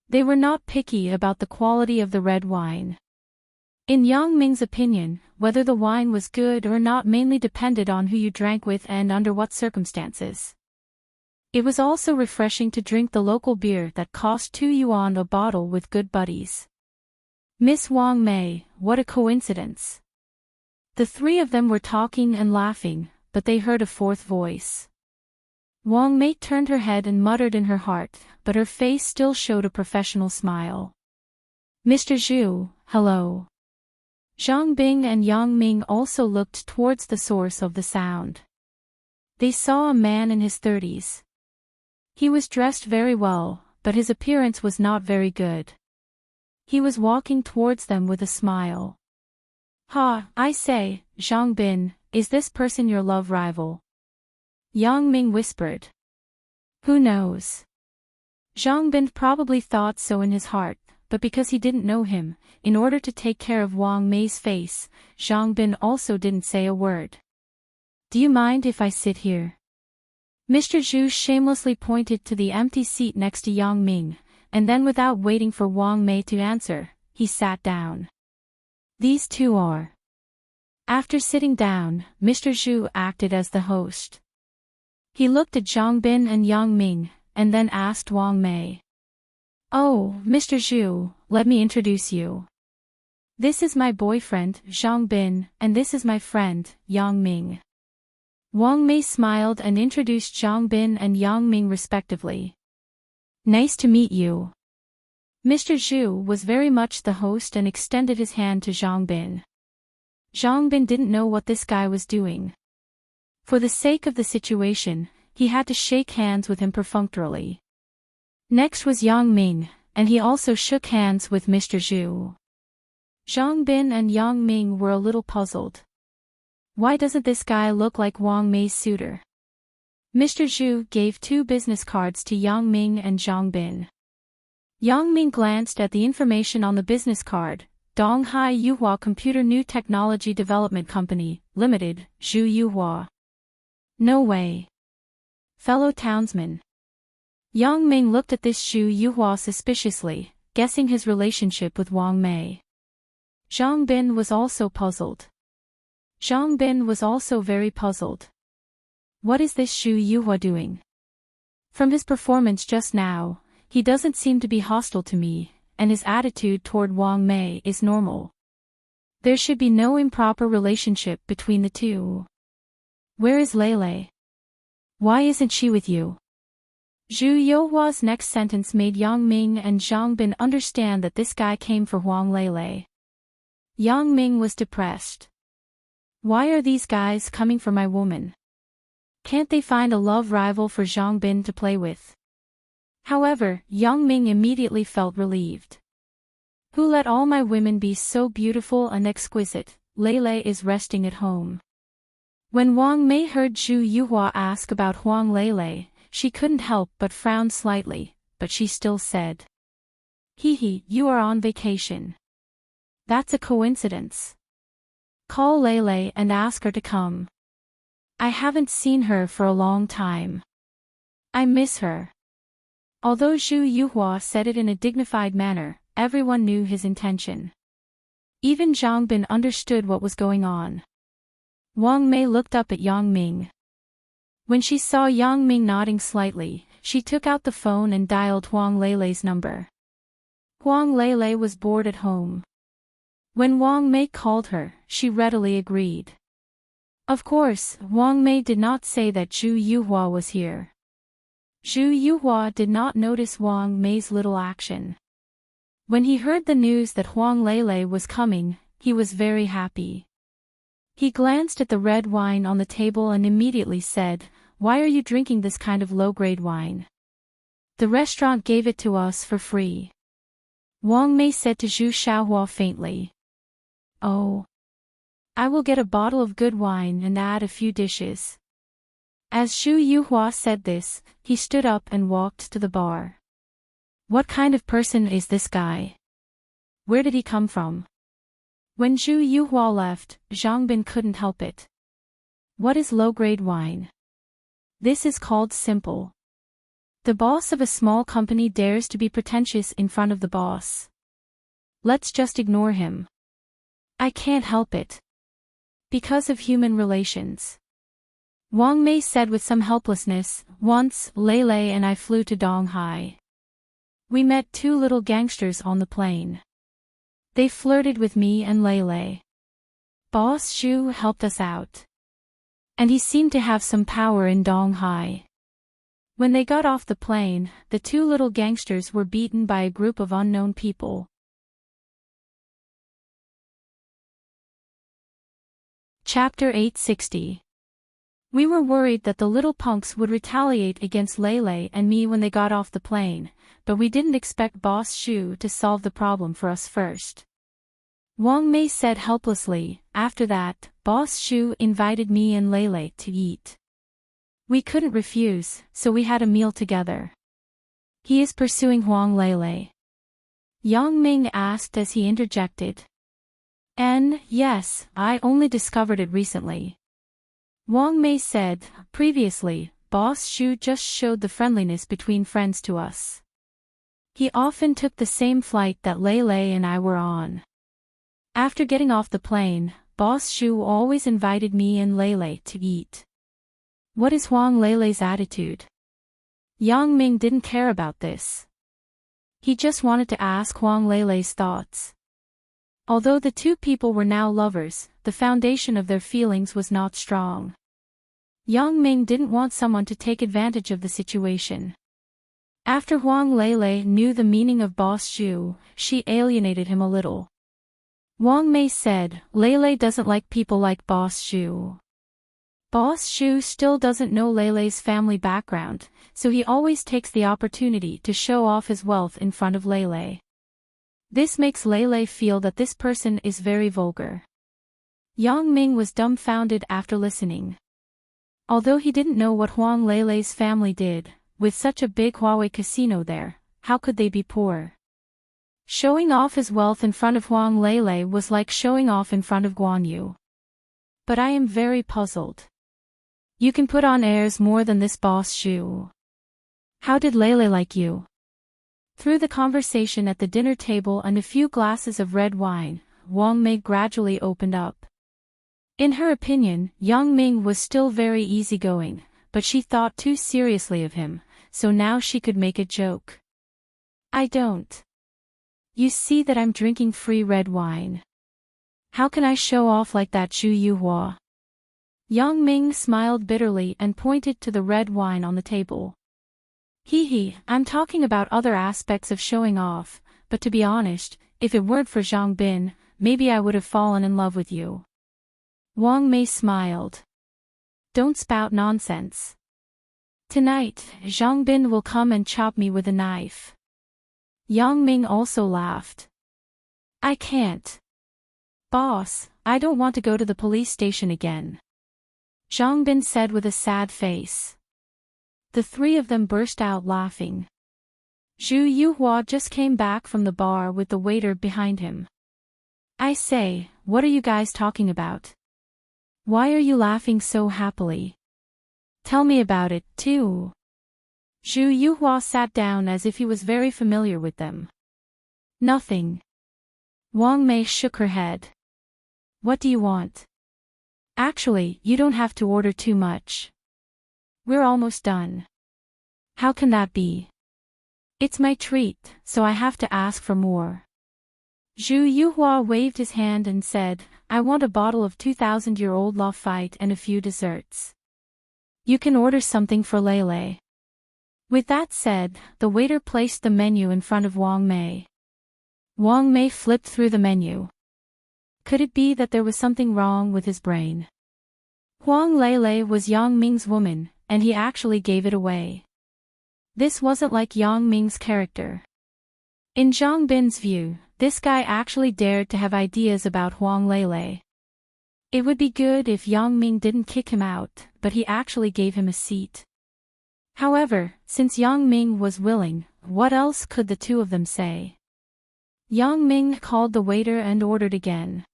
They were not picky about the quality of the red wine. In Yang Ming's opinion, whether the wine was good or not mainly depended on who you drank with and under what circumstances. It was also refreshing to drink the local beer that cost 2 yuan a bottle with good buddies. Miss Wang Mei, what a coincidence. The three of them were talking and laughing, but they heard a fourth voice. Wang Mei turned her head and muttered in her heart, but her face still showed a professional smile. Mr. Zhu, hello. Zhang Bing and Yang Ming also looked towards the source of the sound. They saw a man in his 30s. He was dressed very well, but his appearance was not very good. He was walking towards them with a smile. Ha, I say, Zhang Bin, is this person your love rival? Yang Ming whispered. Who knows? Zhang Bin probably thought so in his heart, but because he didn't know him, in order to take care of Wang Mei's face, Zhang Bin also didn't say a word. Do you mind if I sit here? Mr. Zhu shamelessly pointed to the empty seat next to Yang Ming, and then without waiting for Wang Mei to answer, he sat down. These two are. After sitting down, Mr. Zhu acted as the host. He looked at Zhang Bin and Yang Ming, and then asked Wang Mei. Oh, Mr. Zhu, let me introduce you. This is my boyfriend, Zhang Bin, and this is my friend, Yang Ming. Wang Mei smiled and introduced Zhang Bin and Yang Ming respectively. Nice to meet you. Mr. Zhu was very much the host and extended his hand to Zhang Bin. Zhang Bin didn't know what this guy was doing. For the sake of the situation, he had to shake hands with him perfunctorily. Next was Yang Ming, and he also shook hands with Mr. Zhu. Zhang Bin and Yang Ming were a little puzzled. Why doesn't this guy look like Wang Mei's suitor? Mr. Zhu gave 2 business cards to Yang Ming and Zhang Bin. Yang Ming glanced at the information on the business card. Donghai Yuhua Computer New Technology Development Company, Limited, Zhu Yuhua. No way. Fellow townsman. Yang Ming looked at this Zhu Yuhua suspiciously, guessing his relationship with Wang Mei. Zhang Bin was also puzzled. Zhang Bin was also very puzzled. What is this Zhu Yuhua doing? From his performance just now, he doesn't seem to be hostile to me, and his attitude toward Wang Mei is normal. There should be no improper relationship between the two. Where is Lele? Why isn't she with you? Zhu Youhua's next sentence made Yang Ming and Zhang Bin understand that this guy came for Huang Lele. Yang Ming was depressed. Why are these guys coming for my woman? Can't they find a love rival for Zhang Bin to play with? However, Yang Ming immediately felt relieved. Who let all my women be so beautiful and exquisite? Lele is resting at home. When Wang Mei heard Zhu Yuhua ask about Huang Lele, she couldn't help but frown slightly, but she still said, "Hee, you are on vacation. That's a coincidence. Call Lele and ask her to come. I haven't seen her for a long time. I miss her." Although Zhu Yuhua said it in a dignified manner, everyone knew his intention. Even Zhang Bin understood what was going on. Wang Mei looked up at Yang Ming. When she saw Yang Ming nodding slightly, she took out the phone and dialed Huang Lele's number. Huang Lele was bored at home. When Wang Mei called her, she readily agreed. Of course, Wang Mei did not say that Zhu Yuhua was here. Zhu Yuhua did not notice Wang Mei's little action. When he heard the news that Huang Lele was coming, he was very happy. He glanced at the red wine on the table and immediately said, "Why are you drinking this kind of low-grade wine? The restaurant gave it to us for free." Wang Mei said to Zhu Xiaohua faintly, "Oh. I will get a bottle of good wine and add a few dishes." As Zhu Yuhua said this, he stood up and walked to the bar. What kind of person is this guy? Where did he come from? When Zhu Yuhua left, Zhang Bin couldn't help it. What is low-grade wine? This is called simple. The boss of a small company dares to be pretentious in front of the boss. Let's just ignore him. I can't help it. Because of human relations. Wang Mei said with some helplessness, "Once, Lele and I flew to Donghai. We met two little gangsters on the plane. They flirted with me and Lele. Boss Zhu helped us out. And he seemed to have some power in Donghai. When they got off the plane, the two little gangsters were beaten by a group of unknown people." Chapter 860. We were worried that the little punks would retaliate against Lele and me when they got off the plane, but we didn't expect Boss Zhu to solve the problem for us first. Wang Mei said helplessly. After that, Boss Zhu invited me and Lele to eat. We couldn't refuse, so we had a meal together. He is pursuing Huang Lele. Yang Ming asked as he interjected. Yes, I only discovered it recently. Wang Mei said, previously, Boss Zhu just showed the friendliness between friends to us. He often took the same flight that Lele and I were on. After getting off the plane, Boss Zhu always invited me and Lele to eat. What is Huang Lele's attitude? Yang Ming didn't care about this. He just wanted to ask Huang Lele's thoughts. Although the two people were now lovers, the foundation of their feelings was not strong. Yang Ming didn't want someone to take advantage of the situation. After Huang Lele knew the meaning of Boss Zhu, she alienated him a little. Wang Mei said, Lele doesn't like people like Boss Zhu. Boss Zhu still doesn't know Lele's family background, so he always takes the opportunity to show off his wealth in front of Lele. This makes Lele feel that this person is very vulgar. Yang Ming was dumbfounded after listening. Although he didn't know what Huang Lele's family did, with such a big Huawei casino there, how could they be poor? Showing off his wealth in front of Huang Lele was like showing off in front of Guan Yu. But I am very puzzled. You can put on airs more than this Boss Zhu. How did Lele like you? Through the conversation at the dinner table and a few glasses of red wine, Wang Mei gradually opened up. In her opinion, Yang Ming was still very easygoing, but she thought too seriously of him, so now she could make a joke. I don't. You see that I'm drinking free red wine. How can I show off like that, Zhu Yuhua? Yang Ming smiled bitterly and pointed to the red wine on the table. I'm talking about other aspects of showing off, but to be honest, if it weren't for Zhang Bin, maybe I would have fallen in love with you. Wang Mei smiled. Don't spout nonsense. Tonight, Zhang Bin will come and chop me with a knife. Yang Ming also laughed. I can't. Boss, I don't want to go to the police station again. Zhang Bin said with a sad face. The three of them burst out laughing. Zhu Yuhua just came back from the bar with the waiter behind him. I say, what are you guys talking about? Why are you laughing so happily? Tell me about it, too. Zhu Yuhua sat down as if he was very familiar with them. Nothing. Wang Mei shook her head. What do you want? Actually, you don't have to order too much. We're almost done. How can that be? It's my treat, so I have to ask for more. Zhu Yuhua waved his hand and said, I want a bottle of 2000-year-old Lafite and a few desserts. You can order something for Lele. With that said, the waiter placed the menu in front of Wang Mei. Wang Mei flipped through the menu. Could it be that there was something wrong with his brain? Huang Lele was Yang Ming's woman, and he actually gave it away. This wasn't like Yang Ming's character. In Zhang Bin's view, this guy actually dared to have ideas about Huang Lele. It would be good if Yang Ming didn't kick him out, but he actually gave him a seat. However, since Yang Ming was willing, what else could the two of them say? Yang Ming called the waiter and ordered again.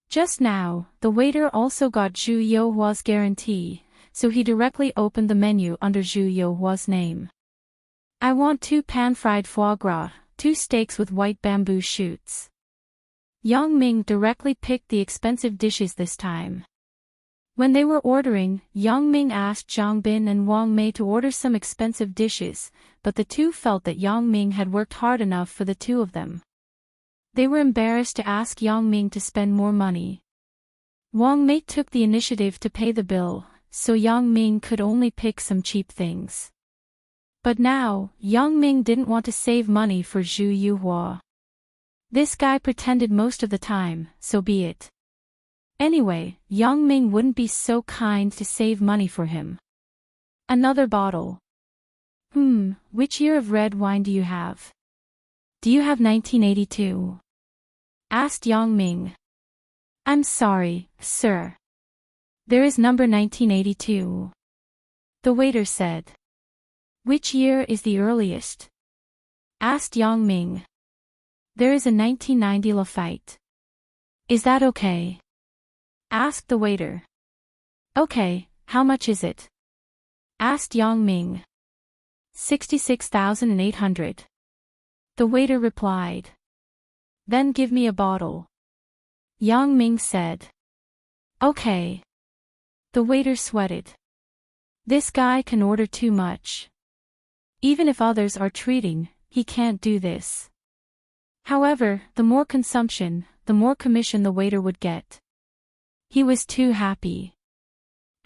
Just now, the waiter also got Zhu Youhua's guarantee, so he directly opened the menu under Zhu Youhua's name. I want 2 pan-fried foie gras, 2 steaks with white bamboo shoots. Yang Ming directly picked the expensive dishes this time. When they were ordering, Yang Ming asked Zhang Bin and Wang Mei to order some expensive dishes, but the two felt that Yang Ming had worked hard enough for the two of them. They were embarrassed to ask Yang Ming to spend more money. Wang Mei took the initiative to pay the bill, so Yang Ming could only pick some cheap things. But now, Yang Ming didn't want to save money for Zhu Yuhua. This guy pretended most of the time, so be it. Anyway, Yang Ming wouldn't be so kind to save money for him. Another bottle. Which year of red wine do you have? Do you have 1982? Asked Yang Ming. I'm sorry, sir. There is number 1982. The waiter said. Which year is the earliest? Asked Yang Ming. There is a 1990 Lafite. Is that okay? Asked the waiter. Okay, how much is it? Asked Yang Ming. 66,800. The waiter replied. Then give me a bottle. Yang Ming said. Okay. The waiter sweated. This guy can order too much. Even if others are treating, he can't do this. However, the more consumption, the more commission the waiter would get. He was too happy.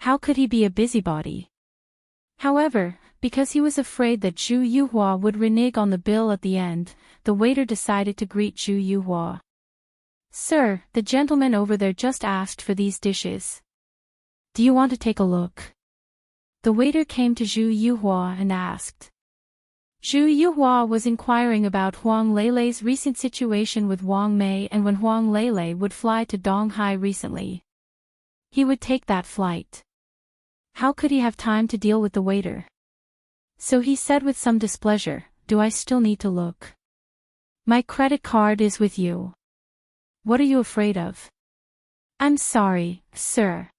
How could he be a busybody? However, because he was afraid that Zhu Yuhua would renege on the bill at the end, the waiter decided to greet Zhu Yuhua. Sir, the gentleman over there just asked for these dishes. Do you want to take a look? The waiter came to Zhu Yuhua and asked. Zhu Yuhua was inquiring about Huang Lele's recent situation with Wang Mei and when Huang Lele would fly to Donghai recently. He would take that flight. How could he have time to deal with the waiter? So he said with some displeasure, do I still need to look? My credit card is with you. What are you afraid of? I'm sorry, sir.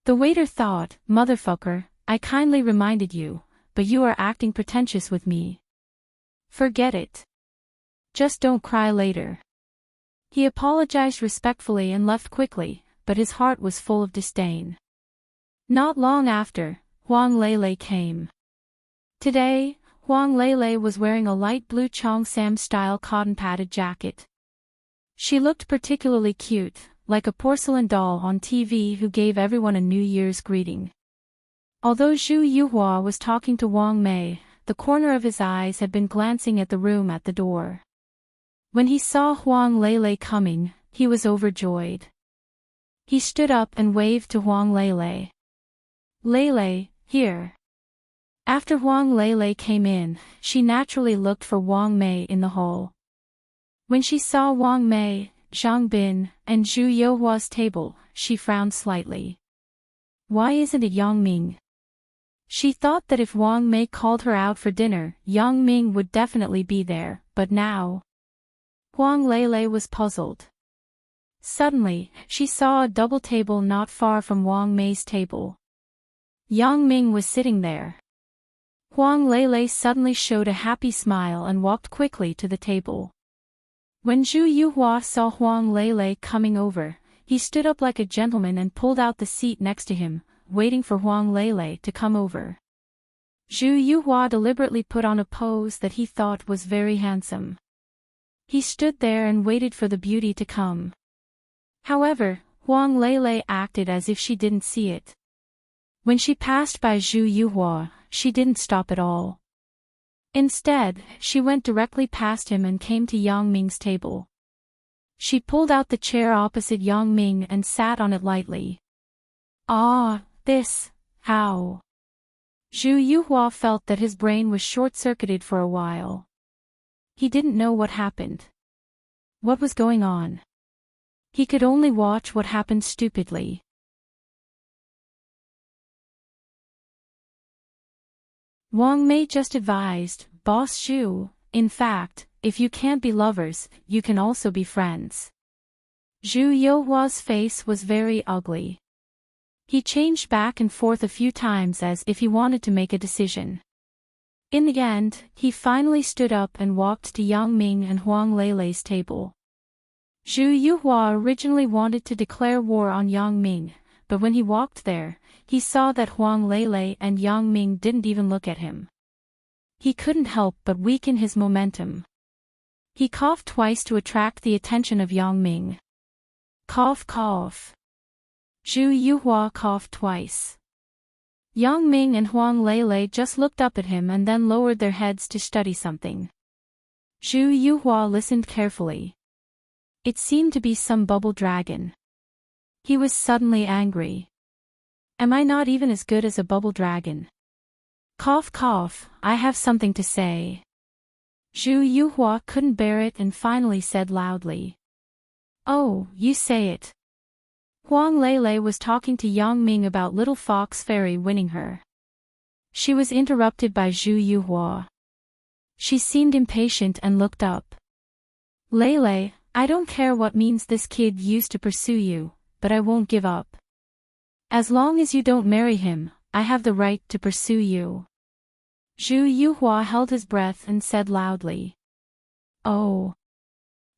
The waiter thought, motherfucker, I kindly reminded you, but you are acting pretentious with me. Forget it. Just don't cry later. He apologized respectfully and left quickly, but his heart was full of disdain. Not long after, Huang Lele came. Today, Huang Lele was wearing a light blue Cheongsam-style cotton-padded jacket. She looked particularly cute, like a porcelain doll on TV who gave everyone a New Year's greeting. Although Zhu Yuhua was talking to Wang Mei, the corner of his eyes had been glancing at the room at the door. When he saw Huang Lele coming, he was overjoyed. He stood up and waved to Huang Lele. Lele, here. After Huang Lele came in, she naturally looked for Wang Mei in the hall. When she saw Wang Mei, Zhang Bin, and Zhu Youhua's table, she frowned slightly. Why isn't it Yang Ming? She thought that if Wang Mei called her out for dinner, Yang Ming would definitely be there, but now... Huang Lele was puzzled. Suddenly, she saw a double table not far from Wang Mei's table. Yang Ming was sitting there. Huang Lele suddenly showed a happy smile and walked quickly to the table. When Zhu Yuhua saw Huang Lele coming over, he stood up like a gentleman and pulled out the seat next to him, waiting for Huang Lele to come over. Zhu Yuhua deliberately put on a pose that he thought was very handsome. He stood there and waited for the beauty to come. However, Huang Lele acted as if she didn't see it. When she passed by Zhu Yuhua, she didn't stop at all. Instead, she went directly past him and came to Yang Ming's table. She pulled out the chair opposite Yang Ming and sat on it lightly. Ah, this, how? Zhu Yuhua felt that his brain was short-circuited for a while. He didn't know what happened. What was going on? He could only watch what happened stupidly. Wang Mei just advised, Boss Zhu, in fact, if you can't be lovers, you can also be friends. Zhu Yuhua's face was very ugly. He changed back and forth a few times as if he wanted to make a decision. In the end, he finally stood up and walked to Yang Ming and Huang Lele's table. Zhu Yuhua originally wanted to declare war on Yang Ming, but when he walked there, he saw that Huang Lele and Yang Ming didn't even look at him. He couldn't help but weaken his momentum. He coughed twice to attract the attention of Yang Ming. Cough, cough. Zhu Yuhua coughed twice. Yang Ming and Huang Lele just looked up at him and then lowered their heads to study something. Zhu Yuhua listened carefully. It seemed to be some bubble dragon. He was suddenly angry. Am I not even as good as a bubble dragon? Cough, cough, I have something to say. Zhu Yuhua couldn't bear it and finally said loudly. Oh, you say it. Huang Lele was talking to Yang Ming about Little Fox Fairy winning her. She was interrupted by Zhu Yuhua. She seemed impatient and looked up. Lele, I don't care what means this kid used to pursue you, but I won't give up. As long as you don't marry him, I have the right to pursue you. Zhu Yuhua held his breath and said loudly. Oh.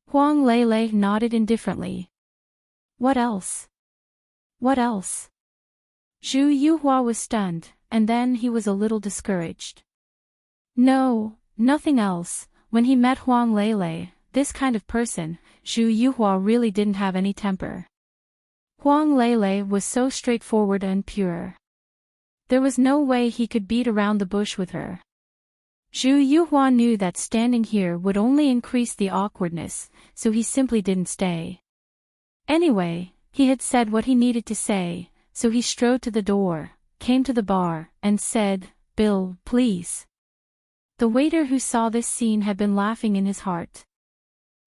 Huang Lele nodded indifferently. What else? What else? Zhu Yuhua was stunned, and then he was a little discouraged. No, nothing else. When he met Huang Lele, this kind of person, Zhu Yuhua really didn't have any temper. Huang Lele was so straightforward and pure. There was no way he could beat around the bush with her. Zhu Yuhua knew that standing here would only increase the awkwardness, so he simply didn't stay. Anyway, he had said what he needed to say, so he strode to the door, came to the bar, and said, Bill, please. The waiter who saw this scene had been laughing in his heart.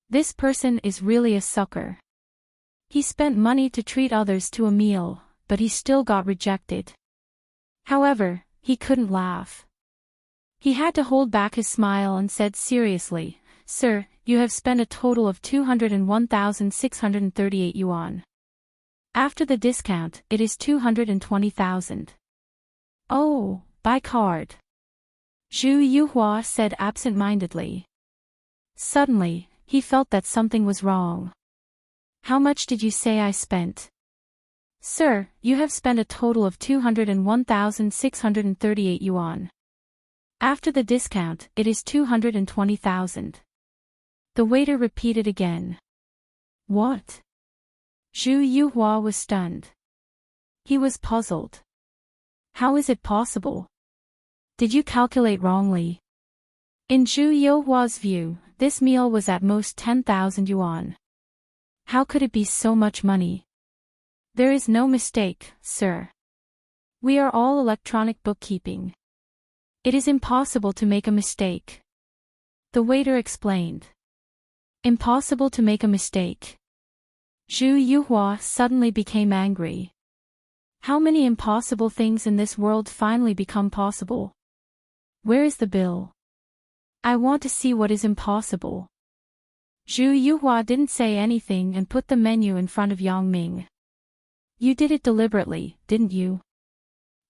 This person is really a sucker. He spent money to treat others to a meal, but he still got rejected. However, he couldn't laugh. He had to hold back his smile and said seriously, Sir, you have spent a total of 201,638 yuan. After the discount, it is 220,000. Oh, by card. Zhu Yuhua said absent-mindedly. Suddenly, he felt that something was wrong. How much did you say I spent? Sir, you have spent a total of 201,638 yuan. After the discount, it is 220,000. The waiter repeated again. What? Zhu Yuhua was stunned. He was puzzled. How is it possible? Did you calculate wrongly? In Zhu Yuhua's view, this meal was at most 10,000 yuan. How could it be so much money? There is no mistake, sir. We are all electronic bookkeeping. It is impossible to make a mistake. The waiter explained. Impossible to make a mistake. Zhu Yuhua suddenly became angry. How many impossible things in this world finally become possible? Where is the bill? I want to see what is impossible. Zhu Yuhua didn't say anything and put the menu in front of Yang Ming. You did it deliberately, didn't you?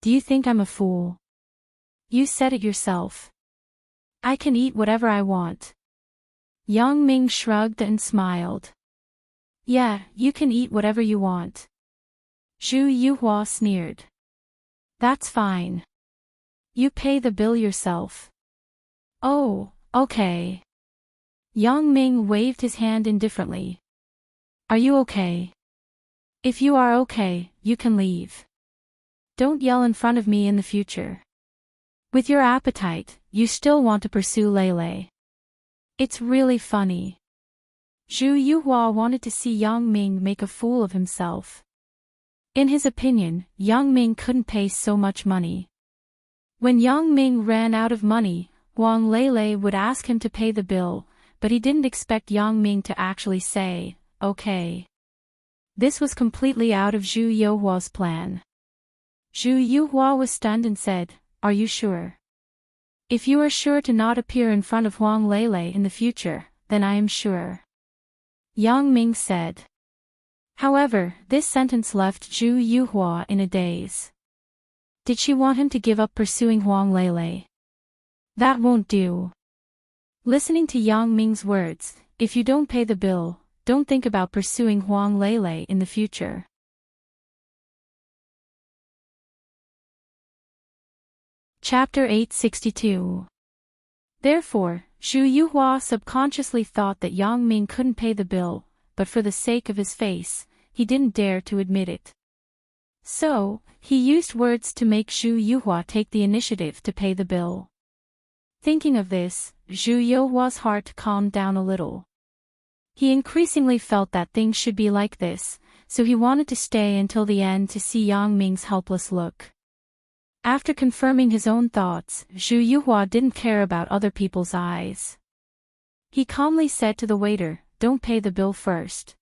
Do you think I'm a fool? You said it yourself. I can eat whatever I want. Yang Ming shrugged and smiled. Yeah, you can eat whatever you want. Zhu Yuhua sneered. That's fine. You pay the bill yourself. Oh, okay. Yang Ming waved his hand indifferently. Are you okay? If you are okay, you can leave. Don't yell in front of me in the future. With your appetite, you still want to pursue Lele. It's really funny. Zhu Yuhua wanted to see Yang Ming make a fool of himself. In his opinion, Yang Ming couldn't pay so much money. When Yang Ming ran out of money, Huang Lele would ask him to pay the bill, but he didn't expect Yang Ming to actually say, okay. This was completely out of Zhu Yuhua's plan. Zhu Yuhua was stunned and said, Are you sure? If you are sure to not appear in front of Huang Lele in the future, then I am sure. Yang Ming said. However, this sentence left Zhu Yuhua in a daze. Did she want him to give up pursuing Huang Lele? That won't do. Listening to Yang Ming's words, if you don't pay the bill, don't think about pursuing Huang Lele in the future. Chapter 862. Therefore, Zhu Yuhua subconsciously thought that Yang Ming couldn't pay the bill, but for the sake of his face, he didn't dare to admit it. So, he used words to make Zhu Yuhua take the initiative to pay the bill. Thinking of this, Zhu Yuhua's heart calmed down a little. He increasingly felt that things should be like this, so he wanted to stay until the end to see Yang Ming's helpless look. After confirming his own thoughts, Zhu Yuhua didn't care about other people's eyes. He calmly said to the waiter, Don't pay the bill first.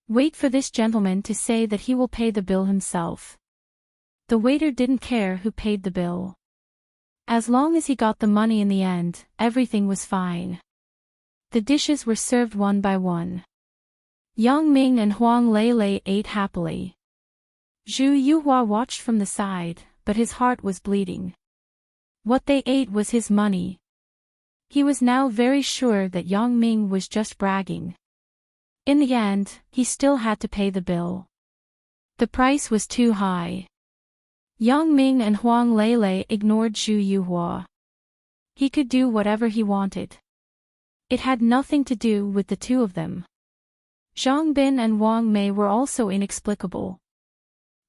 Wait for this gentleman to say that he will pay the bill himself. The waiter didn't care who paid the bill. As long as he got the money in the end, everything was fine. The dishes were served one by one. Yang Ming and Huang Lele ate happily. Zhu Yuhua watched from the side, but his heart was bleeding. What they ate was his money. He was now very sure that Yang Ming was just bragging. In the end, he still had to pay the bill. The price was too high. Yang Ming and Huang Lele ignored Zhu Yuhua. He could do whatever he wanted. It had nothing to do with the two of them. Zhang Bin and Wang Mei were also inexplicable.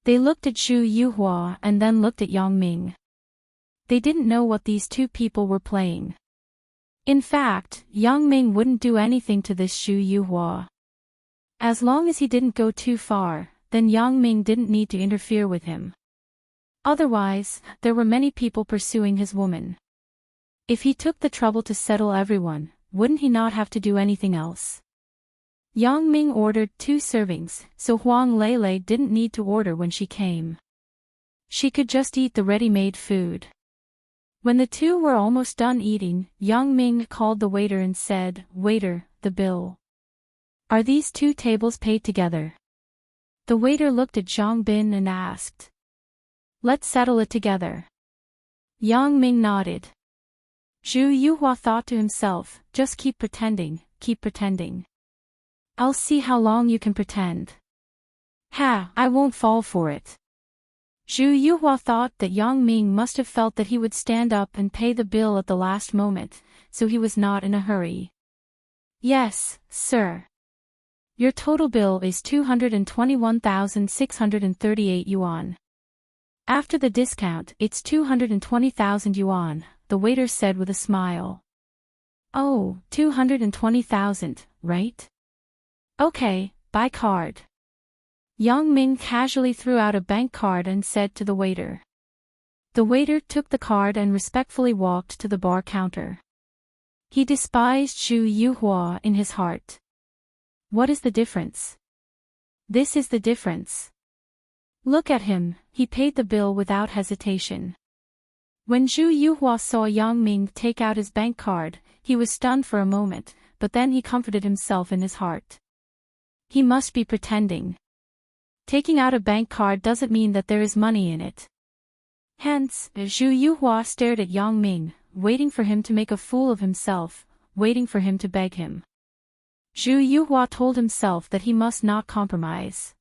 They looked at Zhu Yuhua and then looked at Yang Ming. They didn't know what these two people were playing. In fact, Yang Ming wouldn't do anything to this Zhu Yuhua. As long as he didn't go too far, then Yang Ming didn't need to interfere with him. Otherwise, there were many people pursuing his woman. If he took the trouble to settle everyone, wouldn't he not have to do anything else? Yang Ming ordered 2 servings, so Huang Lele didn't need to order when she came. She could just eat the ready-made food. When the two were almost done eating, Yang Ming called the waiter and said, Waiter, the bill. Are these 2 tables paid together? The waiter looked at Zhang Bin and asked. Let's settle it together. Yang Ming nodded. Zhu Yuhua thought to himself, just keep pretending, keep pretending. I'll see how long you can pretend. Ha, I won't fall for it. Zhu Yuhua thought that Yang Ming must have felt that he would stand up and pay the bill at the last moment, so he was not in a hurry. Yes, sir. Your total bill is 221,638 yuan. After the discount, it's 220,000 yuan, the waiter said with a smile. Oh, 220,000, right? Okay, by card. Yang Ming casually threw out a bank card and said to the waiter. The waiter took the card and respectfully walked to the bar counter. He despised Zhu Yuhua in his heart. What is the difference? This is the difference. Look at him, he paid the bill without hesitation. When Zhu Yuhua saw Yang Ming take out his bank card, he was stunned for a moment, but then he comforted himself in his heart. He must be pretending. Taking out a bank card doesn't mean that there is money in it. Hence, Zhu Yuhua stared at Yang Ming, waiting for him to make a fool of himself, waiting for him to beg him. Zhu Yuhua told himself that he must not compromise.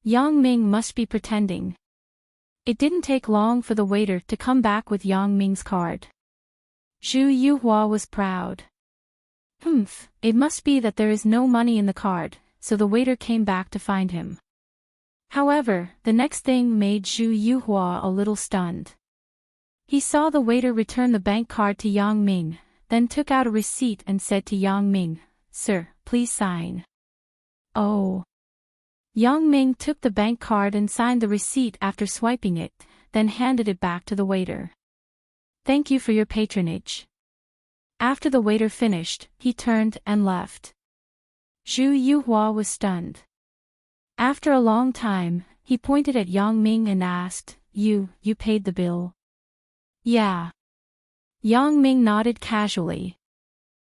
Yang Ming must be pretending. It didn't take long for the waiter to come back with Yang Ming's card. Zhu Yuhua was proud. It must be that there is no money in the card, so the waiter came back to find him. However, the next thing made Zhu Yuhua a little stunned. He saw the waiter return the bank card to Yang Ming, then took out a receipt and said to Yang Ming, "Sir, please sign." Oh. Yang Ming took the bank card and signed the receipt after swiping it, then handed it back to the waiter. "Thank you for your patronage." After the waiter finished, he turned and left. Zhu Yuhua was stunned. After a long time, he pointed at Yang Ming and asked, You paid the bill?" "Yeah." Yang Ming nodded casually.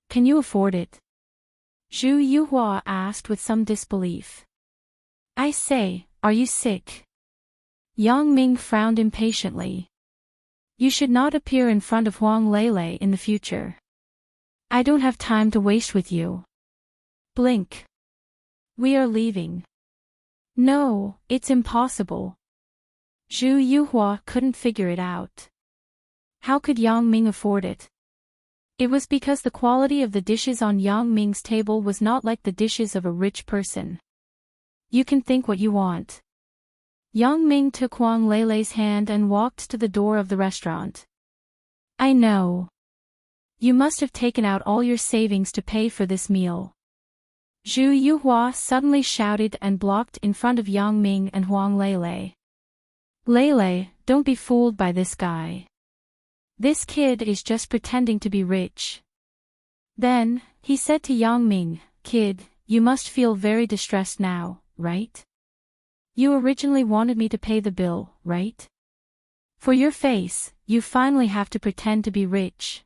"Can you afford it?" Zhu Yuhua asked with some disbelief. "I say, are you sick?" Yang Ming frowned impatiently. "You should not appear in front of Huang Lele in the future. I don't have time to waste with you. Blink. We are leaving." "No, it's impossible." Zhu Yuhua couldn't figure it out. How could Yang Ming afford it? It was because the quality of the dishes on Yang Ming's table was not like the dishes of a rich person. "You can think what you want." Yang Ming took Huang Lele's hand and walked to the door of the restaurant. "I know. You must have taken out all your savings to pay for this meal." Zhu Yuhua suddenly shouted and blocked in front of Yang Ming and Huang Lele. "Lele, don't be fooled by this guy. This kid is just pretending to be rich." Then, he said to Yang Ming, "Kid, you must feel very distressed now, right? You originally wanted me to pay the bill, right? For your face, you finally have to pretend to be rich.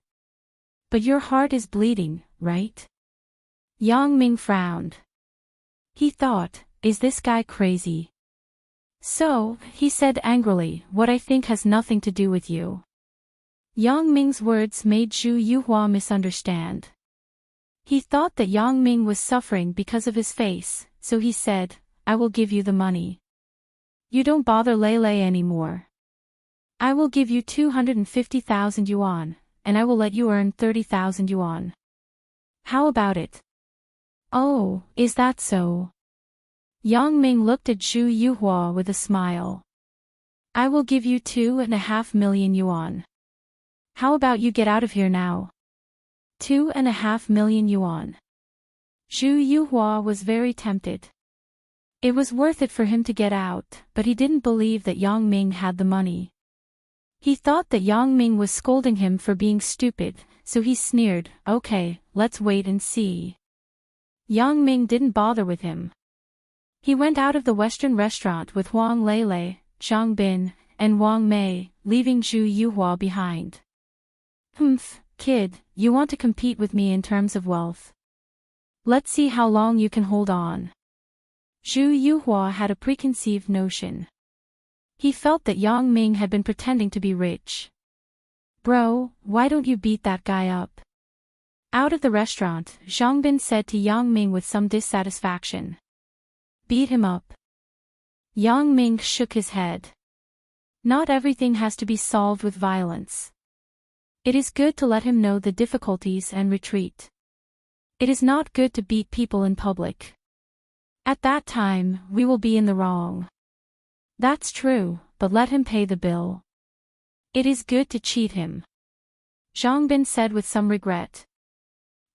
But your heart is bleeding, right?" Yang Ming frowned. He thought, is this guy crazy? "So," he said angrily, "what I think has nothing to do with you." Yang Ming's words made Zhu Yuhua misunderstand. He thought that Yang Ming was suffering because of his face, so he said, "I will give you the money. You don't bother Lele anymore. I will give you 250,000 yuan, and I will let you earn 30,000 yuan. How about it?" "Oh, is that so?" Yang Ming looked at Zhu Yuhua with a smile. "I will give you 2.5 million yuan. How about you get out of here now?" 2.5 million yuan. Zhu Yuhua was very tempted. It was worth it for him to get out, but he didn't believe that Yang Ming had the money. He thought that Yang Ming was scolding him for being stupid, so he sneered, "Okay, let's wait and see." Yang Ming didn't bother with him. He went out of the Western restaurant with Huang Lele, Zhang Bin, and Wang Mei, leaving Zhu Yuhua behind. Kid, you want to compete with me in terms of wealth. Let's see how long you can hold on." Zhu Yuhua had a preconceived notion. He felt that Yang Ming had been pretending to be rich. "Bro, why don't you beat that guy up?" Out of the restaurant, Zhang Bin said to Yang Ming with some dissatisfaction. "Beat him up." Yang Ming shook his head. Not everything has to be solved with violence. It is good to let him know the difficulties and retreat. It is not good to beat people in public. At that time, we will be in the wrong. That's true, but let him pay the bill. It is good to cheat him. Zhang Bin said with some regret.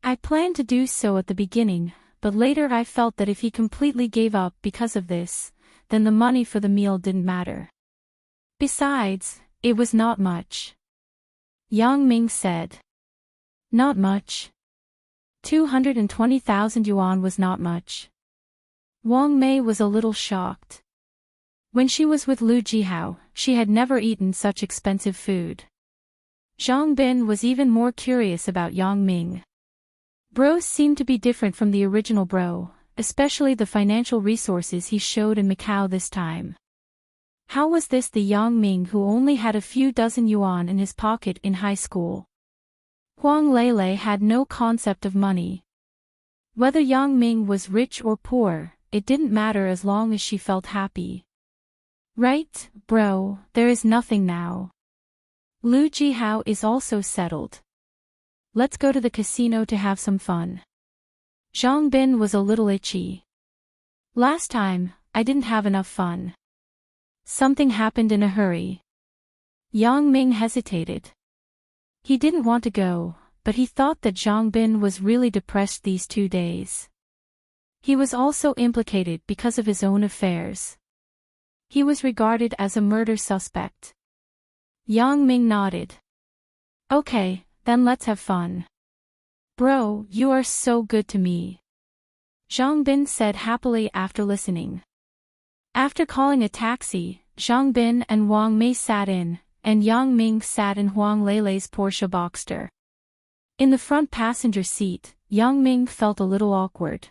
I planned to do so at the beginning, but later I felt that if he completely gave up because of this, then the money for the meal didn't matter. Besides, it was not much. Yang Ming said. Not much. 220,000 yuan was not much. Wang Mei was a little shocked. When she was with Lu Jihao, she had never eaten such expensive food. Zhang Bin was even more curious about Yang Ming. Bros seemed to be different from the original bro, especially the financial resources he showed in Macau this time. How was this the Yang Ming who only had a few dozen yuan in his pocket in high school? Huang Lele had no concept of money. Whether Yang Ming was rich or poor, it didn't matter as long as she felt happy. Right, bro, there is nothing now. Lu Jihao is also settled. Let's go to the casino to have some fun. Zhang Bin was a little itchy. Last time, I didn't have enough fun. Something happened in a hurry. Yang Ming hesitated. He didn't want to go, but he thought that Zhang Bin was really depressed these 2 days. He was also implicated because of his own affairs. He was regarded as a murder suspect. Yang Ming nodded. Okay, then let's have fun. Bro, you are so good to me. Zhang Bin said happily after listening. After calling a taxi, Zhang Bin and Wang Mei sat in, and Yang Ming sat in Huang Lele's Porsche Boxster. In the front passenger seat, Yang Ming felt a little awkward.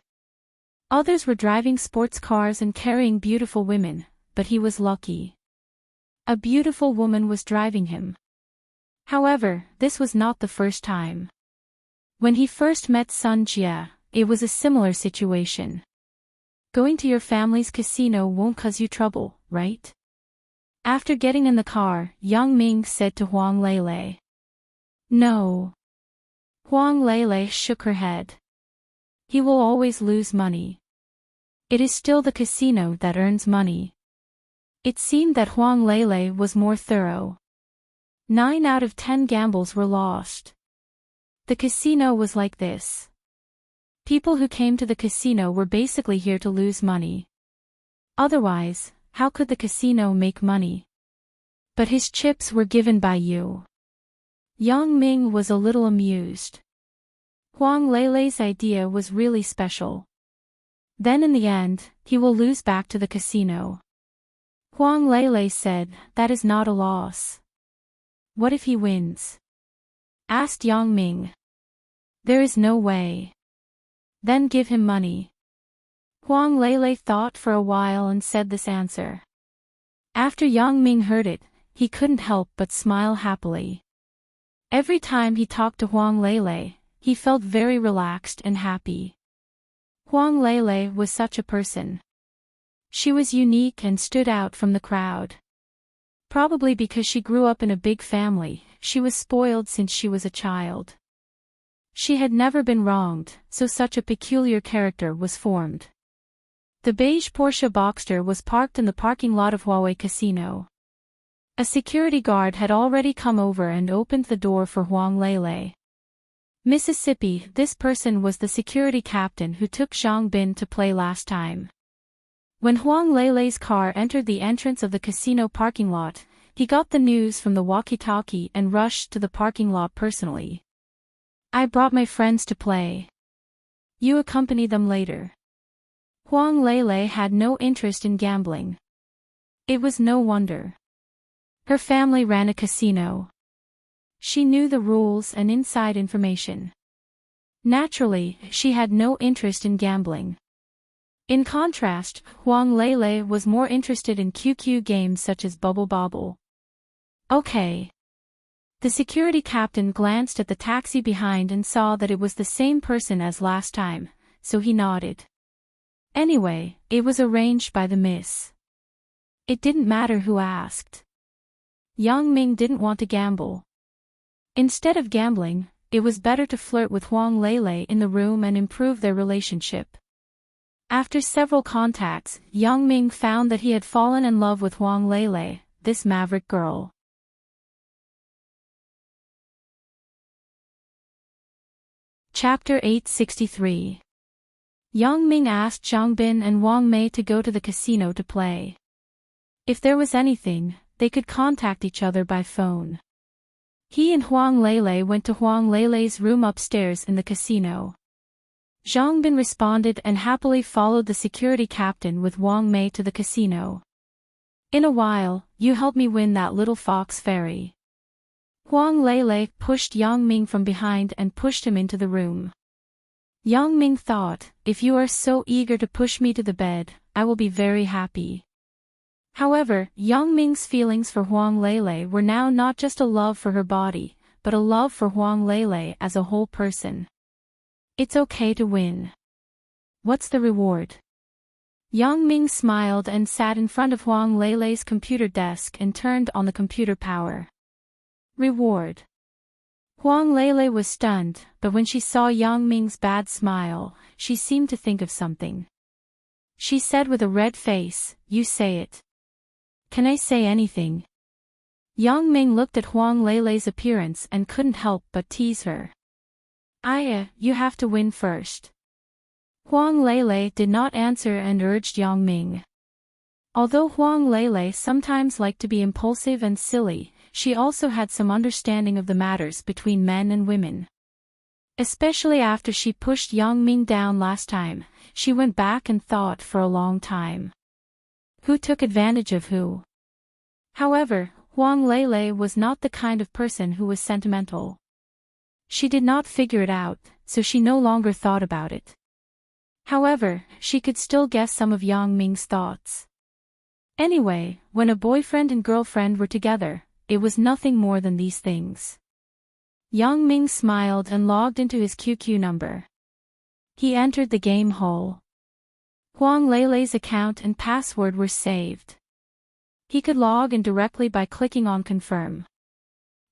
Others were driving sports cars and carrying beautiful women, but he was lucky. A beautiful woman was driving him. However, this was not the first time. When he first met Sun Jie, it was a similar situation. Going to your family's casino won't cause you trouble, right? After getting in the car, Yang Ming said to Huang Lele. No. Huang Lele shook her head. He will always lose money. It is still the casino that earns money. It seemed that Huang Lele was more thorough. 9 out of 10 gambles were lost. The casino was like this. People who came to the casino were basically here to lose money. Otherwise, how could the casino make money? But his chips were given by you. Yang Ming was a little amused. Huang Lele's idea was really special. Then in the end, he will lose back to the casino. Huang Lele said, that is not a loss. What if he wins? Asked Yang Ming. There is no way. Then give him money. Huang Lele thought for a while and said this answer. After Yang Ming heard it, he couldn't help but smile happily. Every time he talked to Huang Lele, he felt very relaxed and happy. Huang Lele was such a person. She was unique and stood out from the crowd. Probably because she grew up in a big family, she was spoiled since she was a child. She had never been wronged, so such a peculiar character was formed. The beige Porsche Boxster was parked in the parking lot of Huawei Casino. A security guard had already come over and opened the door for Huang Lele. Mississippi, this person was the security captain who took Zhang Bin to play last time. When Huang Lele's car entered the entrance of the casino parking lot, he got the news from the walkie-talkie and rushed to the parking lot personally. I brought my friends to play. You accompany them later. Huang Lele had no interest in gambling. It was no wonder. Her family ran a casino. She knew the rules and inside information. Naturally, she had no interest in gambling. In contrast, Huang Lele was more interested in QQ games such as Bubble Bobble. Okay. The security captain glanced at the taxi behind and saw that it was the same person as last time, so he nodded. Anyway, it was arranged by the miss. It didn't matter who asked. Yang Ming didn't want to gamble. Instead of gambling, it was better to flirt with Huang Lele in the room and improve their relationship. After several contacts, Yang Ming found that he had fallen in love with Huang Lele, this maverick girl. Chapter 863. Yang Ming asked Zhang Bin and Wang Mei to go to the casino to play. If there was anything, they could contact each other by phone. He and Huang Lele went to Huang Lele's room upstairs in the casino. Zhang Bin responded and happily followed the security captain with Wang Mei to the casino. In a while, you help me win that little fox fairy. Huang Lele pushed Yang Ming from behind and pushed him into the room. Yang Ming thought, if you are so eager to push me to the bed, I will be very happy. However, Yang Ming's feelings for Huang Lele were now not just a love for her body, but a love for Huang Lele as a whole person. It's okay to win. What's the reward? Yang Ming smiled and sat in front of Huang Lele's computer desk and turned on the computer power. Reward. Huang Lele was stunned, but when she saw Yang Ming's bad smile, she seemed to think of something. She said with a red face, "You say it." "Can I say anything?" Yang Ming looked at Huang Lele's appearance and couldn't help but tease her. You have to win first." Huang Lele did not answer and urged Yang Ming. Although Huang Lele sometimes liked to be impulsive and silly, she also had some understanding of the matters between men and women. Especially after she pushed Yang Ming down last time, she went back and thought for a long time. Who took advantage of who? However, Huang Lele was not the kind of person who was sentimental. She did not figure it out, so she no longer thought about it. However, she could still guess some of Yang Ming's thoughts. Anyway, when a boyfriend and girlfriend were together, it was nothing more than these things. Yang Ming smiled and logged into his QQ number. He entered the game hall. Huang Lele's account and password were saved. He could log in directly by clicking on confirm.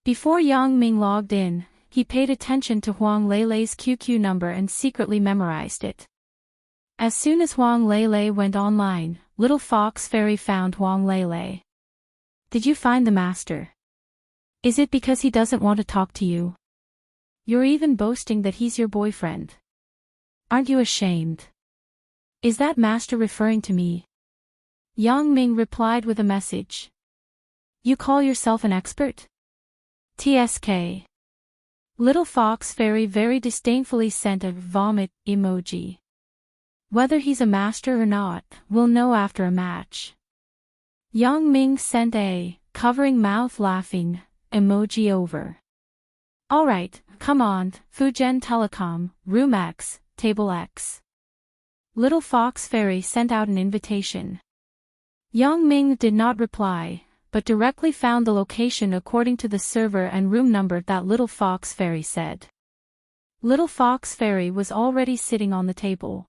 Before Yang Ming logged in, he paid attention to Huang Lele's QQ number and secretly memorized it. As soon as Huang Lele went online, Little Fox Fairy found Huang Lele. "Did you find the master? Is it because he doesn't want to talk to you? You're even boasting that he's your boyfriend. Aren't you ashamed? Is that master referring to me?" Yang Ming replied with a message. "You call yourself an expert? TSK. Little Fox Fairy very disdainfully sent a vomit emoji. "Whether he's a master or not, we'll know after a match." Yang Ming sent a covering mouth laughing emoji over. "Alright, come on, Fujian Telecom, Room X, Table X." Little Fox Fairy sent out an invitation. Yang Ming did not reply, but directly found the location according to the server and room number that Little Fox Fairy said. Little Fox Fairy was already sitting on the table.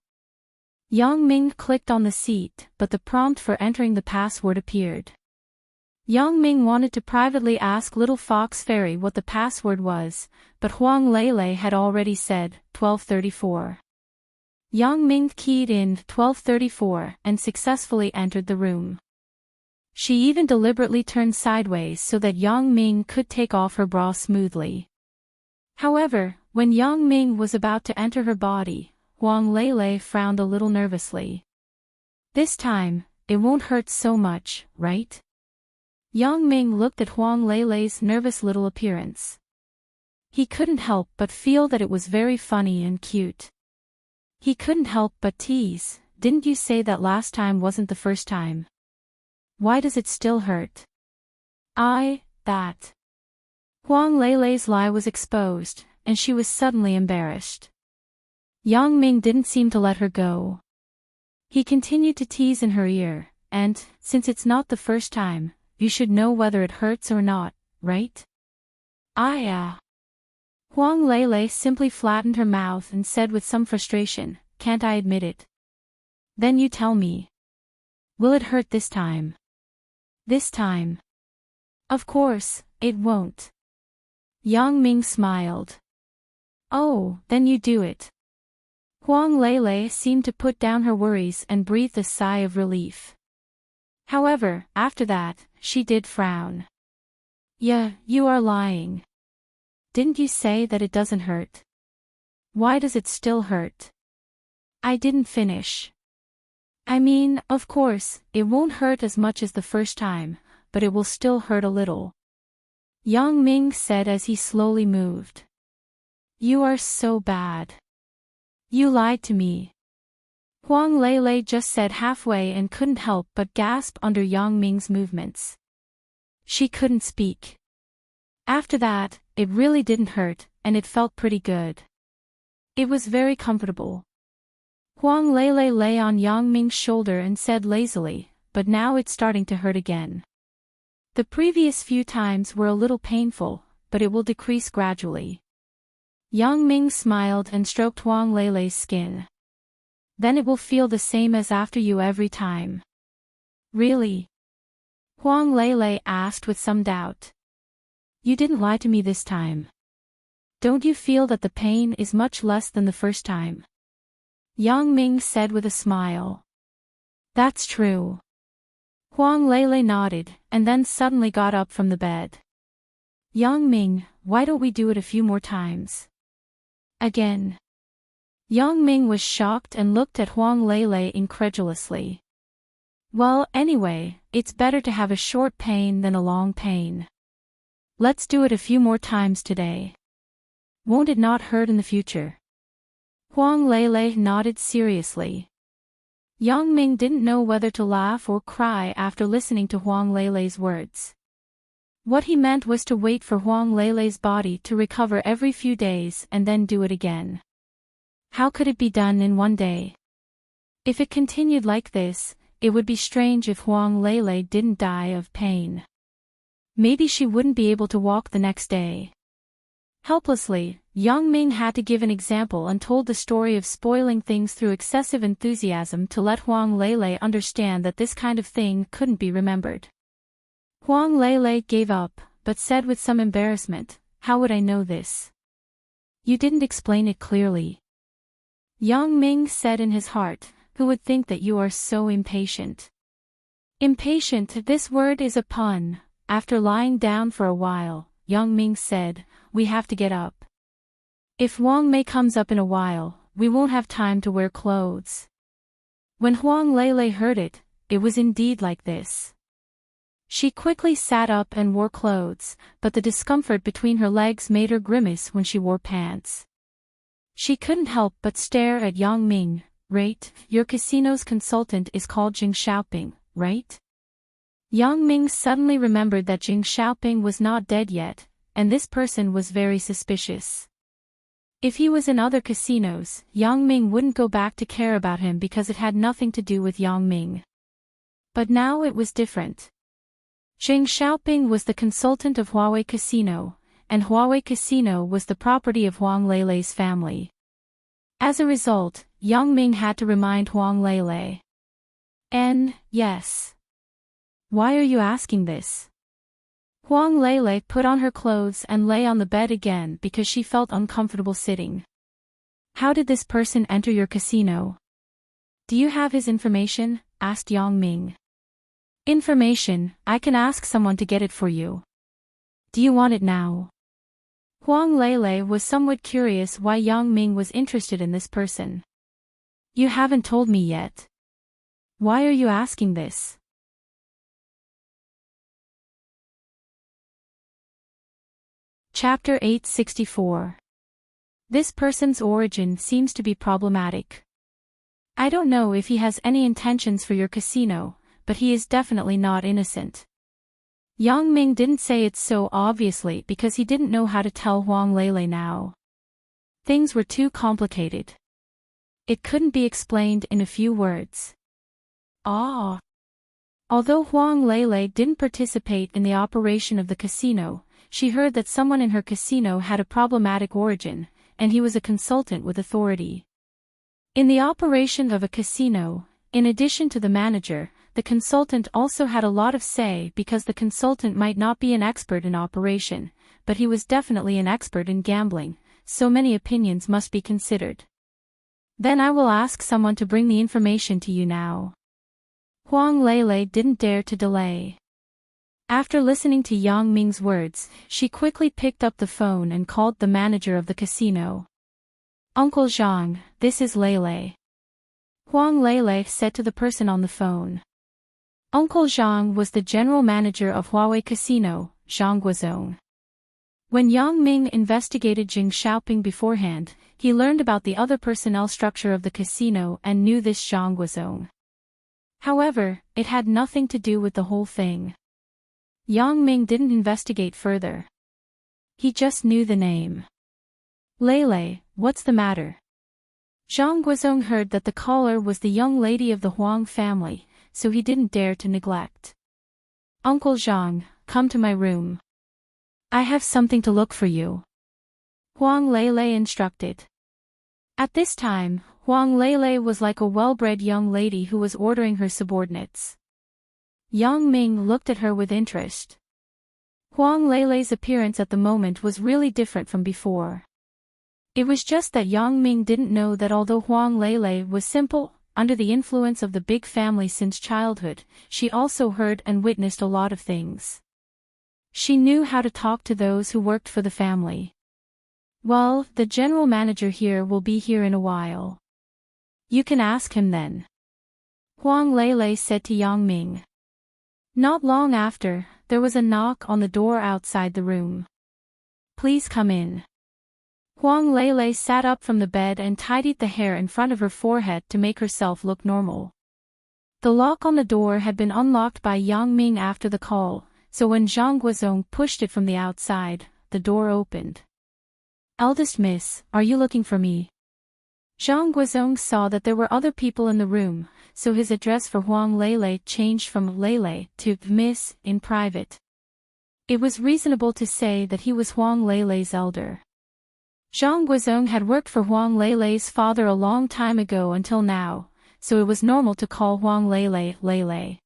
Yang Ming clicked on the seat, but the prompt for entering the password appeared. Yang Ming wanted to privately ask Little Fox Fairy what the password was, but Huang Lele had already said 1234. Yang Ming keyed in 1234 and successfully entered the room. She even deliberately turned sideways so that Yang Ming could take off her bra smoothly. However, when Yang Ming was about to enter her body, Huang Lele frowned a little nervously. "This time, it won't hurt so much, right?" Yang Ming looked at Huang Lele's nervous little appearance. He couldn't help but feel that it was very funny and cute. He couldn't help but tease, "Didn't you say that last time wasn't the first time? Why does it still hurt?" That. Huang Lele's lie was exposed, and she was suddenly embarrassed. Yang Ming didn't seem to let her go. He continued to tease in her ear, "And, since it's not the first time, you should know whether it hurts or not, right?" Huang Lele simply flattened her mouth and said with some frustration, "Can't I admit it?" "Then you tell me. Will it hurt this time?" "This time? Of course, it won't." Yang Ming smiled. "Oh, then you do it." Huang Lele seemed to put down her worries and breathed a sigh of relief. However, after that, she did frown. "Yeah, you are lying. Didn't you say that it doesn't hurt? Why does it still hurt?" "I didn't finish. I mean, of course, it won't hurt as much as the first time, but it will still hurt a little," Yang Ming said as he slowly moved. "You are so bad. You lied to me." Huang Lei just said halfway and couldn't help but gasp under Yang Ming's movements. She couldn't speak. After that, it really didn't hurt, and it felt pretty good. It was very comfortable. Huang Lei lay on Yang Ming's shoulder and said lazily, but now it's starting to hurt again. The previous few times were a little painful, but it will decrease gradually. Yang Ming smiled and stroked Huang Lei's skin. Then it will feel the same as after you every time. Really? Huang Lei asked with some doubt. You didn't lie to me this time. Don't you feel that the pain is much less than the first time? Yang Ming said with a smile. That's true. Huang Lei nodded, and then suddenly got up from the bed. Yang Ming, why don't we do it a few more times? Again. Yang Ming was shocked and looked at Huang Lei incredulously. Well, anyway, it's better to have a short pain than a long pain. Let's do it a few more times today. Won't it not hurt in the future? Huang Lei nodded seriously. Yang Ming didn't know whether to laugh or cry after listening to Huang Lei's words. What he meant was to wait for Huang Lei's body to recover every few days and then do it again. How could it be done in one day? If it continued like this, it would be strange if Huang Lei didn't die of pain. Maybe she wouldn't be able to walk the next day. Helplessly, Yang Ming had to give an example and told the story of spoiling things through excessive enthusiasm to let Huang Lei understand that this kind of thing couldn't be remembered. Huang Lei gave up, but said with some embarrassment, "How would I know this? You didn't explain it clearly." Yang Ming said in his heart, "Who would think that you are so impatient?" Impatient, this word is a pun. After lying down for a while, Yang Ming said, "We have to get up. If Huang Mei comes up in a while, we won't have time to wear clothes." When Huang Lei heard it, it was indeed like this. She quickly sat up and wore clothes, but the discomfort between her legs made her grimace when she wore pants. She couldn't help but stare at Yang Ming. "Right, your casino's consultant is called Jing Xiaoping, right?" Yang Ming suddenly remembered that Jing Xiaoping was not dead yet, and this person was very suspicious. If he was in other casinos, Yang Ming wouldn't go back to care about him because it had nothing to do with Yang Ming. But now it was different. Jing Xiaoping was the consultant of Huawei Casino, and Huawei Casino was the property of Huang Lei's family. As a result, Yang Ming had to remind Huang Lei. Yes. Why are you asking this? Huang Lei put on her clothes and lay on the bed again because she felt uncomfortable sitting. How did this person enter your casino? Do you have his information? Asked Yang Ming. Information, I can ask someone to get it for you. Do you want it now? Huang Lei was somewhat curious why Yang Ming was interested in this person. You haven't told me yet. Why are you asking this? Chapter 864. This person's origin seems to be problematic. I don't know if he has any intentions for your casino, but he is definitely not innocent. Yang Ming didn't say it so obviously because he didn't know how to tell Huang Lei now. Things were too complicated. It couldn't be explained in a few words. Although Huang Lei didn't participate in the operation of the casino, she heard that someone in her casino had a problematic origin, and he was a consultant with authority. In the operation of a casino, in addition to the manager, the consultant also had a lot of say because the consultant might not be an expert in operation, but he was definitely an expert in gambling, so many opinions must be considered. Then I will ask someone to bring the information to you now. Huang Lei didn't dare to delay. After listening to Yang Ming's words, she quickly picked up the phone and called the manager of the casino. Uncle Zhang, this is Lei. Huang Lei said to the person on the phone. Uncle Zhang was the general manager of Huawei Casino, Zhang Guozong. When Yang Ming investigated Jing Xiaoping beforehand, he learned about the other personnel structure of the casino and knew this Zhang Guozong. However, it had nothing to do with the whole thing. Yang Ming didn't investigate further. He just knew the name. Lei, what's the matter? Zhang Guozong heard that the caller was the young lady of the Huang family, so he didn't dare to neglect. Uncle Zhang, come to my room. I have something to look for you. Huang Lei instructed. At this time, Huang Lei was like a well-bred young lady who was ordering her subordinates. Yang Ming looked at her with interest. Huang Lei's appearance at the moment was really different from before. It was just that Yang Ming didn't know that although Huang Lei was simple, under the influence of the big family since childhood, she also heard and witnessed a lot of things. She knew how to talk to those who worked for the family. Well, the general manager here will be here in a while. You can ask him then. Huang Lei said to Yang Ming. Not long after, there was a knock on the door outside the room. Please come in. Huang Lei sat up from the bed and tidied the hair in front of her forehead to make herself look normal. The lock on the door had been unlocked by Yang Ming after the call, so when Zhang Guozong pushed it from the outside, the door opened. Eldest miss, are you looking for me? Zhang Guozong saw that there were other people in the room, so his address for Huang Lei changed from Lei to Miss in private. It was reasonable to say that he was Huang Lei's elder. Zhang Guozong had worked for Huang Lei's father a long time ago until now, so it was normal to call Huang Lei.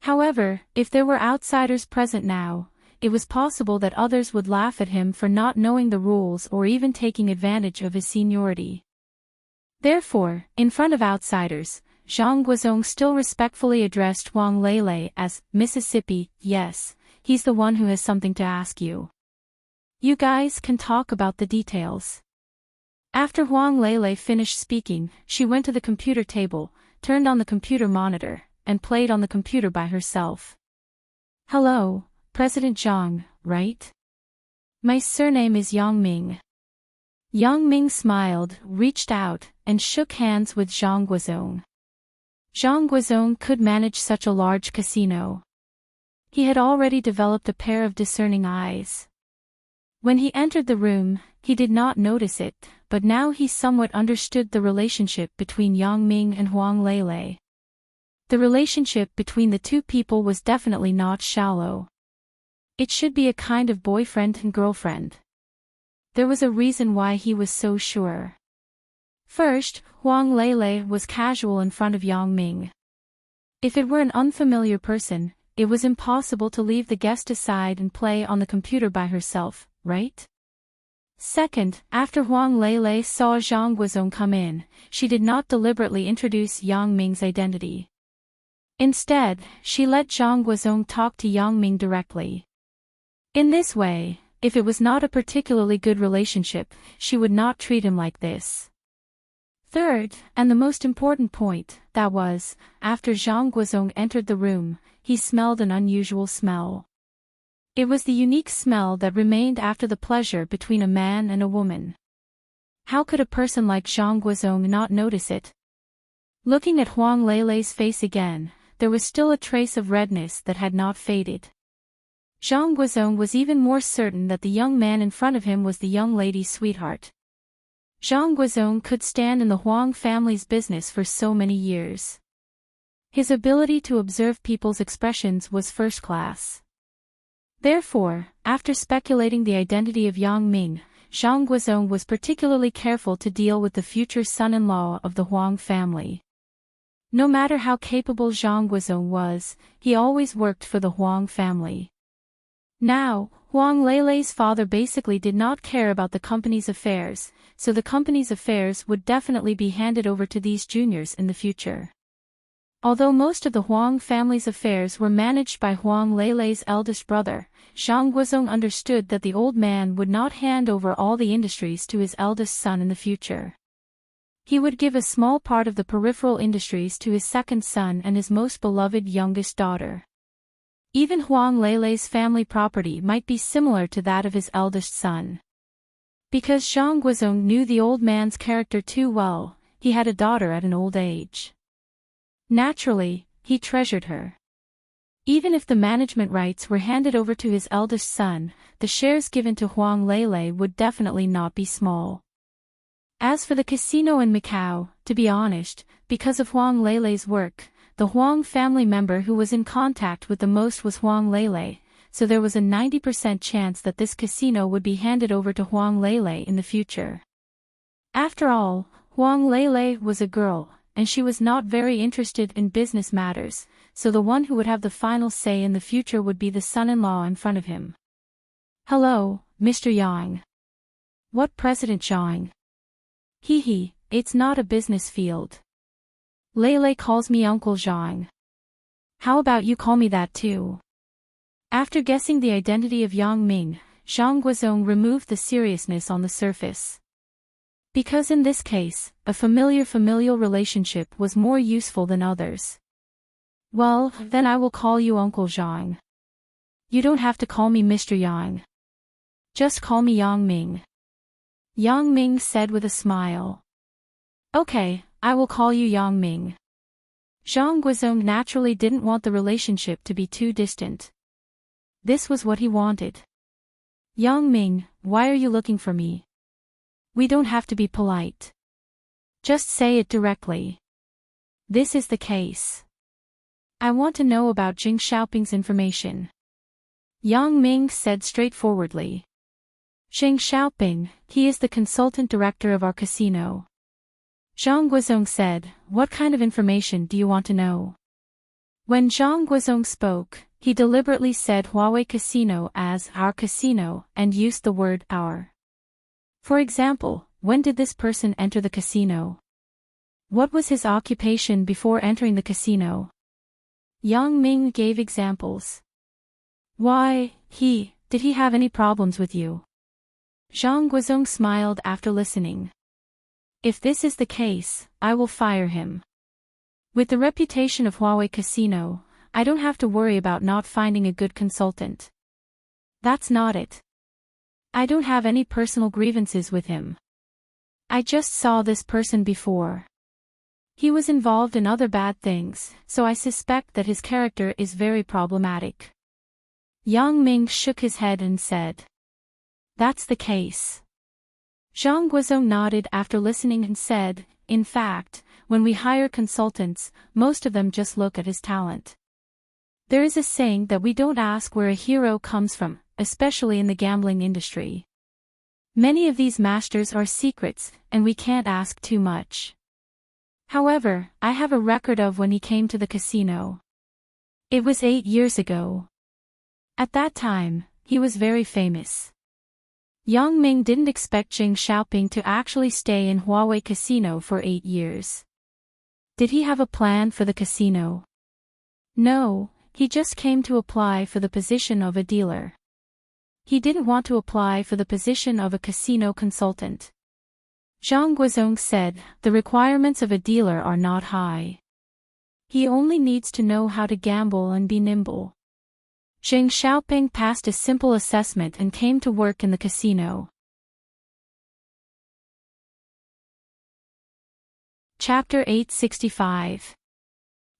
However, if there were outsiders present now, it was possible that others would laugh at him for not knowing the rules or even taking advantage of his seniority. Therefore, in front of outsiders, Zhang Guozong still respectfully addressed Huang Lei as Mississippi. Yes, he's the one who has something to ask you. You guys can talk about the details. After Huang Lei finished speaking, she went to the computer table, turned on the computer monitor, and played on the computer by herself. Hello, President Zhang, right? My surname is Yang Ming. Yang Ming smiled, reached out, and shook hands with Zhang Guozong. Zhang Guozong could manage such a large casino. He had already developed a pair of discerning eyes. When he entered the room, he did not notice it, but now he somewhat understood the relationship between Yang Ming and Huang Lei. The relationship between the two people was definitely not shallow. It should be a kind of boyfriend and girlfriend. There was a reason why he was so sure. First, Huang Lei was casual in front of Yang Ming. If it were an unfamiliar person, it was impossible to leave the guest aside and play on the computer by herself, right? Second, after Huang Lei saw Zhang Guozong come in, she did not deliberately introduce Yang Ming's identity. Instead, she let Zhang Guozong talk to Yang Ming directly. In this way, if it was not a particularly good relationship, she would not treat him like this. Third, and the most important point, that was, after Zhang Guozong entered the room, he smelled an unusual smell. It was the unique smell that remained after the pleasure between a man and a woman. How could a person like Zhang Guozong not notice it? Looking at Huang Lei's face again, there was still a trace of redness that had not faded. Zhang Guozong was even more certain that the young man in front of him was the young lady's sweetheart. Zhang Guozong could stand in the Huang family's business for so many years. His ability to observe people's expressions was first class. Therefore, after speculating the identity of Yang Ming, Zhang Guozong was particularly careful to deal with the future son-in-law of the Huang family. No matter how capable Zhang Guozong was, he always worked for the Huang family. Now, Huang Lei's father basically did not care about the company's affairs, so the company's affairs would definitely be handed over to these juniors in the future. Although most of the Huang family's affairs were managed by Huang Lei's eldest brother, Zhang Guozong understood that the old man would not hand over all the industries to his eldest son in the future. He would give a small part of the peripheral industries to his second son and his most beloved youngest daughter. Even Huang Leilei's family property might be similar to that of his eldest son. Because Zhang Guozong knew the old man's character too well, he had a daughter at an old age. Naturally, he treasured her. Even if the management rights were handed over to his eldest son, the shares given to Huang Leilei would definitely not be small. As for the casino in Macau, to be honest, because of Huang Leilei's work, the Huang family member who was in contact with the most was Huang Leilei, so there was a 90% chance that this casino would be handed over to Huang Leilei in the future. After all, Huang Leilei was a girl, and she was not very interested in business matters, so the one who would have the final say in the future would be the son-in-law in front of him. Hello, Mr. Yang. What President Zhang? Hee, it's not a business field. Leilei calls me Uncle Zhang. How about you call me that too? After guessing the identity of Yang Ming, Zhang Guozong removed the seriousness on the surface. Because in this case, a familial relationship was more useful than others. Well, then I will call you Uncle Zhang. You don't have to call me Mr. Yang. Just call me Yang Ming. Yang Ming said with a smile. Okay, I will call you Yang Ming. Zhang Guozong naturally didn't want the relationship to be too distant. This was what he wanted. Yang Ming, why are you looking for me? We don't have to be polite. Just say it directly. This is the case. I want to know about Jing Xiaoping's information. Yang Ming said straightforwardly. Jing Xiaoping, he is the consultant director of our casino. Zhang Guozong said, what kind of information do you want to know? When Zhang Guozong spoke, he deliberately said Huawei Casino as our casino and used the word our. For example, when did this person enter the casino? What was his occupation before entering the casino? Yang Ming gave examples. Why, did he have any problems with you? Zhang Guozong smiled after listening. If this is the case, I will fire him. With the reputation of Huawei Casino, I don't have to worry about not finding a good consultant. That's not it. I don't have any personal grievances with him. I just saw this person before. He was involved in other bad things, so I suspect that his character is very problematic. Yang Ming shook his head and said. That's the case. Zhang Guozong nodded after listening and said, in fact, when we hire consultants, most of them just look at his talent. There is a saying that we don't ask where a hero comes from, especially in the gambling industry. Many of these masters are secrets, and we can't ask too much. However, I have a record of when he came to the casino. It was 8 years ago. At that time, he was very famous. Yang Ming didn't expect Jing Xiaoping to actually stay in Huawei Casino for 8 years. Did he have a plan for the casino? No, he just came to apply for the position of a dealer. He didn't want to apply for the position of a casino consultant. Zhang Guozong said, the requirements of a dealer are not high. He only needs to know how to gamble and be nimble. Jing Xiaoping passed a simple assessment and came to work in the casino. Chapter 865.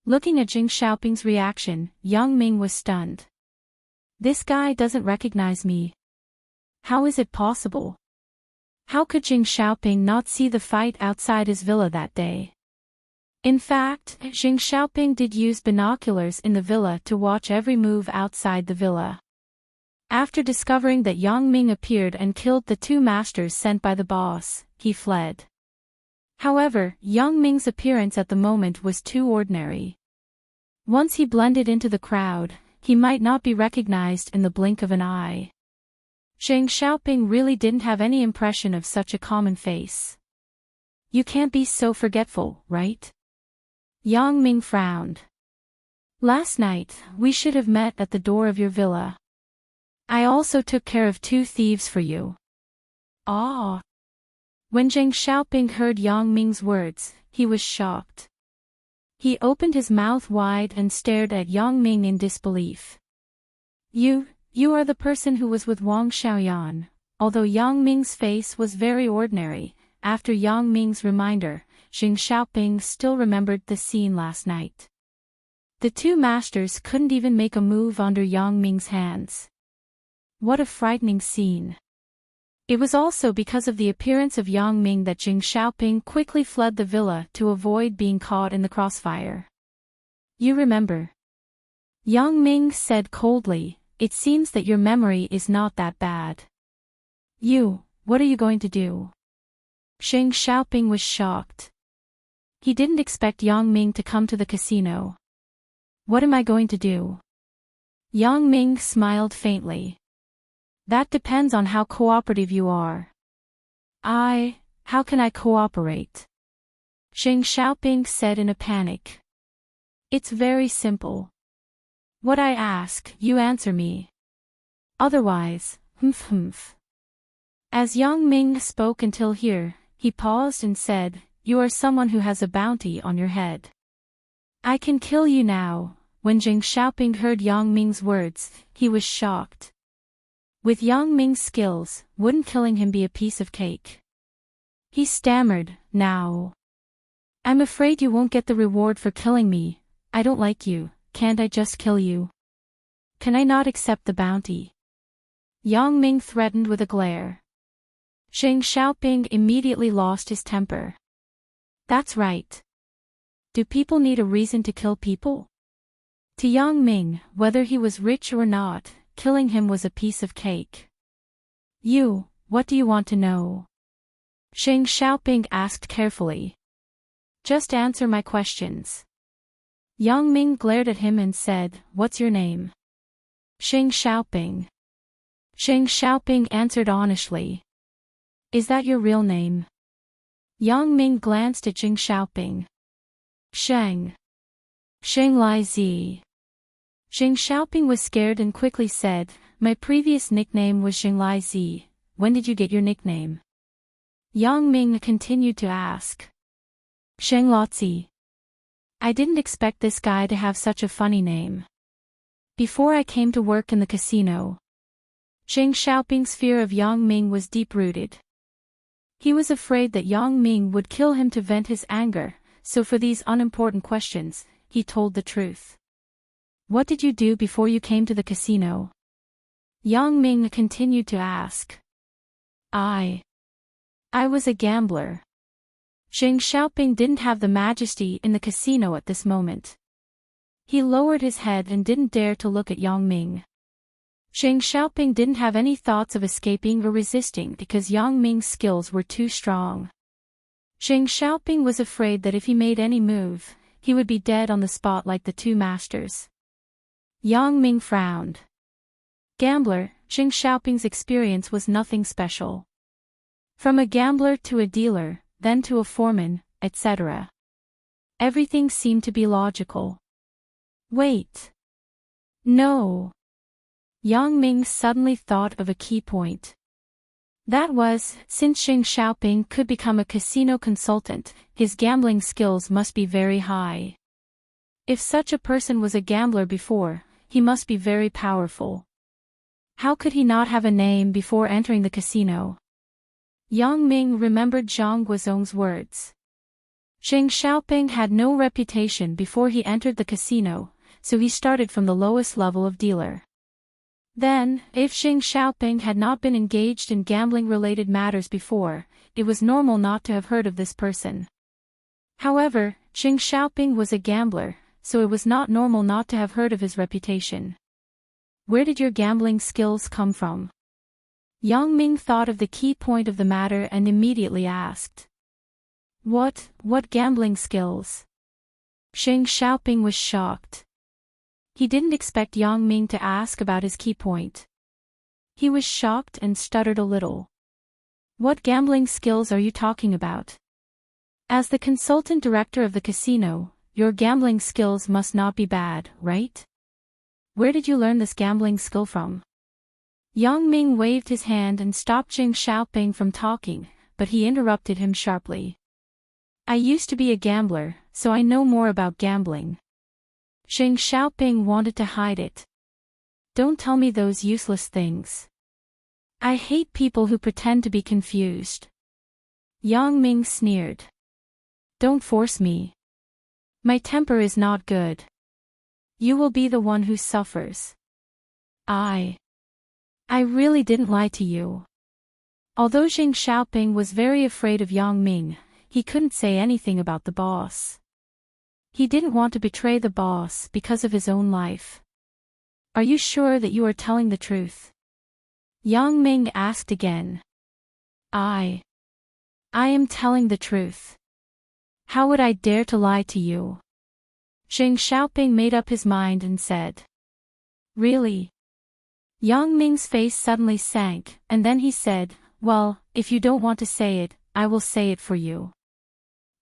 Looking at Jing Xiaoping's reaction, Yang Ming was stunned. This guy doesn't recognize me. How is it possible? How could Jing Xiaoping not see the fight outside his villa that day? In fact, Jing Xiaoping did use binoculars in the villa to watch every move outside the villa. After discovering that Yang Ming appeared and killed the 2 masters sent by the boss, he fled. However, Yang Ming's appearance at the moment was too ordinary. Once he blended into the crowd, he might not be recognized in the blink of an eye. Jing Xiaoping really didn't have any impression of such a common face. You can't be so forgetful, right? Yang Ming frowned. Last night, we should have met at the door of your villa. I also took care of 2 thieves for you. Ah! When Jing Xiaoping heard Yang Ming's words, he was shocked. He opened his mouth wide and stared at Yang Ming in disbelief. You are the person who was with Wang Xiaoyan." Although Yang Ming's face was very ordinary, after Yang Ming's reminder, Xing Xiaoping still remembered the scene last night. The two masters couldn't even make a move under Yang Ming's hands. What a frightening scene. It was also because of the appearance of Yang Ming that Xing Xiaoping quickly fled the villa to avoid being caught in the crossfire. "You remember?" Yang Ming said coldly, "It seems that your memory is not that bad." What are you going to do?" Xing Xiaoping was shocked. He didn't expect Yang Ming to come to the casino. "What am I going to do?" Yang Ming smiled faintly. "That depends on how cooperative you are." How can I cooperate?" Xing Xiaoping said in a panic. "It's very simple. What I ask, you answer me. Otherwise, humph. As Yang Ming spoke until here, he paused and said, "You are someone who has a bounty on your head. I can kill you now." When Xing Xiaoping heard Yang Ming's words, he was shocked. With Yang Ming's skills, wouldn't killing him be a piece of cake? He stammered, "Now. I'm afraid you won't get the reward for killing me. I don't like you. Can't I just kill you? Can I not accept the bounty?" Yang Ming threatened with a glare. Xing Xiaoping immediately lost his temper. "That's right. Do people need a reason to kill people?" To Yang Ming, whether he was rich or not, killing him was a piece of cake. What do you want to know?" Xing Xiaoping asked carefully. "Just answer my questions." Yang Ming glared at him and said, "What's your name?" "Xing Xiaoping." Xing Xiaoping answered honestly. "Is that your real name?" Yang Ming glanced at Xing Xiaoping. Sheng Lai Zi." Xing Xiaoping was scared and quickly said, "My previous nickname was Xing Lai Zi. When did you get your nickname?" Yang Ming continued to ask. "Sheng Lotzi. I didn't expect this guy to have such a funny name. Before I came to work in the casino." Xing Xiaoping's fear of Yang Ming was deep-rooted. He was afraid that Yang Ming would kill him to vent his anger, so for these unimportant questions, he told the truth. "What did you do before you came to the casino?" Yang Ming continued to ask. I was a gambler." Xing Xiaoping didn't have the majesty in the casino at this moment. He lowered his head and didn't dare to look at Yang Ming. Xing Xiaoping didn't have any thoughts of escaping or resisting because Yang Ming's skills were too strong. Xing Xiaoping was afraid that if he made any move, he would be dead on the spot like the two masters. Yang Ming frowned. Gambler, Xing Xiaoping's experience was nothing special. From a gambler to a dealer, then to a foreman, etc. Everything seemed to be logical. Wait. No. Yang Ming suddenly thought of a key point. That was, since Xing Xiaoping could become a casino consultant, his gambling skills must be very high. If such a person was a gambler before, he must be very powerful. How could he not have a name before entering the casino? Yang Ming remembered Zhang Guozong's words. Xing Xiaoping had no reputation before he entered the casino, so he started from the lowest level of dealer. Then, if Xing Xiaoping had not been engaged in gambling-related matters before, it was normal not to have heard of this person. However, Xing Xiaoping was a gambler, so it was not normal not to have heard of his reputation. Where did your gambling skills come from? Yang Ming thought of the key point of the matter and immediately asked. What gambling skills? Xing Xiaoping was shocked. He didn't expect Yang Ming to ask about his key point. He was shocked and stuttered a little. What gambling skills are you talking about? As the consultant director of the casino, your gambling skills must not be bad, right? Where did you learn this gambling skill from? Yang Ming waved his hand and stopped Xing Xiaoping from talking, but he interrupted him sharply. I used to be a gambler, so I know more about gambling. Xing Xiaoping wanted to hide it. Don't tell me those useless things. I hate people who pretend to be confused. Yang Ming sneered. Don't force me. My temper is not good. You will be the one who suffers. I really didn't lie to you. Although Jing Xiaoping was very afraid of Yang Ming, he couldn't say anything about the boss. He didn't want to betray the boss because of his own life. Are you sure that you are telling the truth? Yang Ming asked again. I am telling the truth. How would I dare to lie to you? Jing Xiaoping made up his mind and said. Really? Yang Ming's face suddenly sank, and then he said, well, if you don't want to say it, I will say it for you.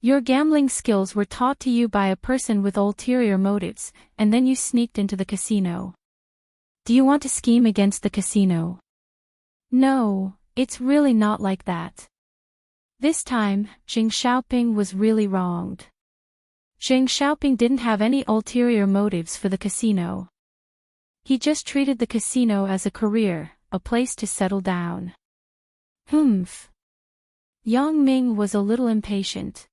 Your gambling skills were taught to you by a person with ulterior motives, and then you sneaked into the casino. Do you want to scheme against the casino? No, it's really not like that. This time, Jing Xiaoping was really wronged. Jing Xiaoping didn't have any ulterior motives for the casino. He just treated the casino as a career, a place to settle down. Humph. Yang Ming was a little impatient.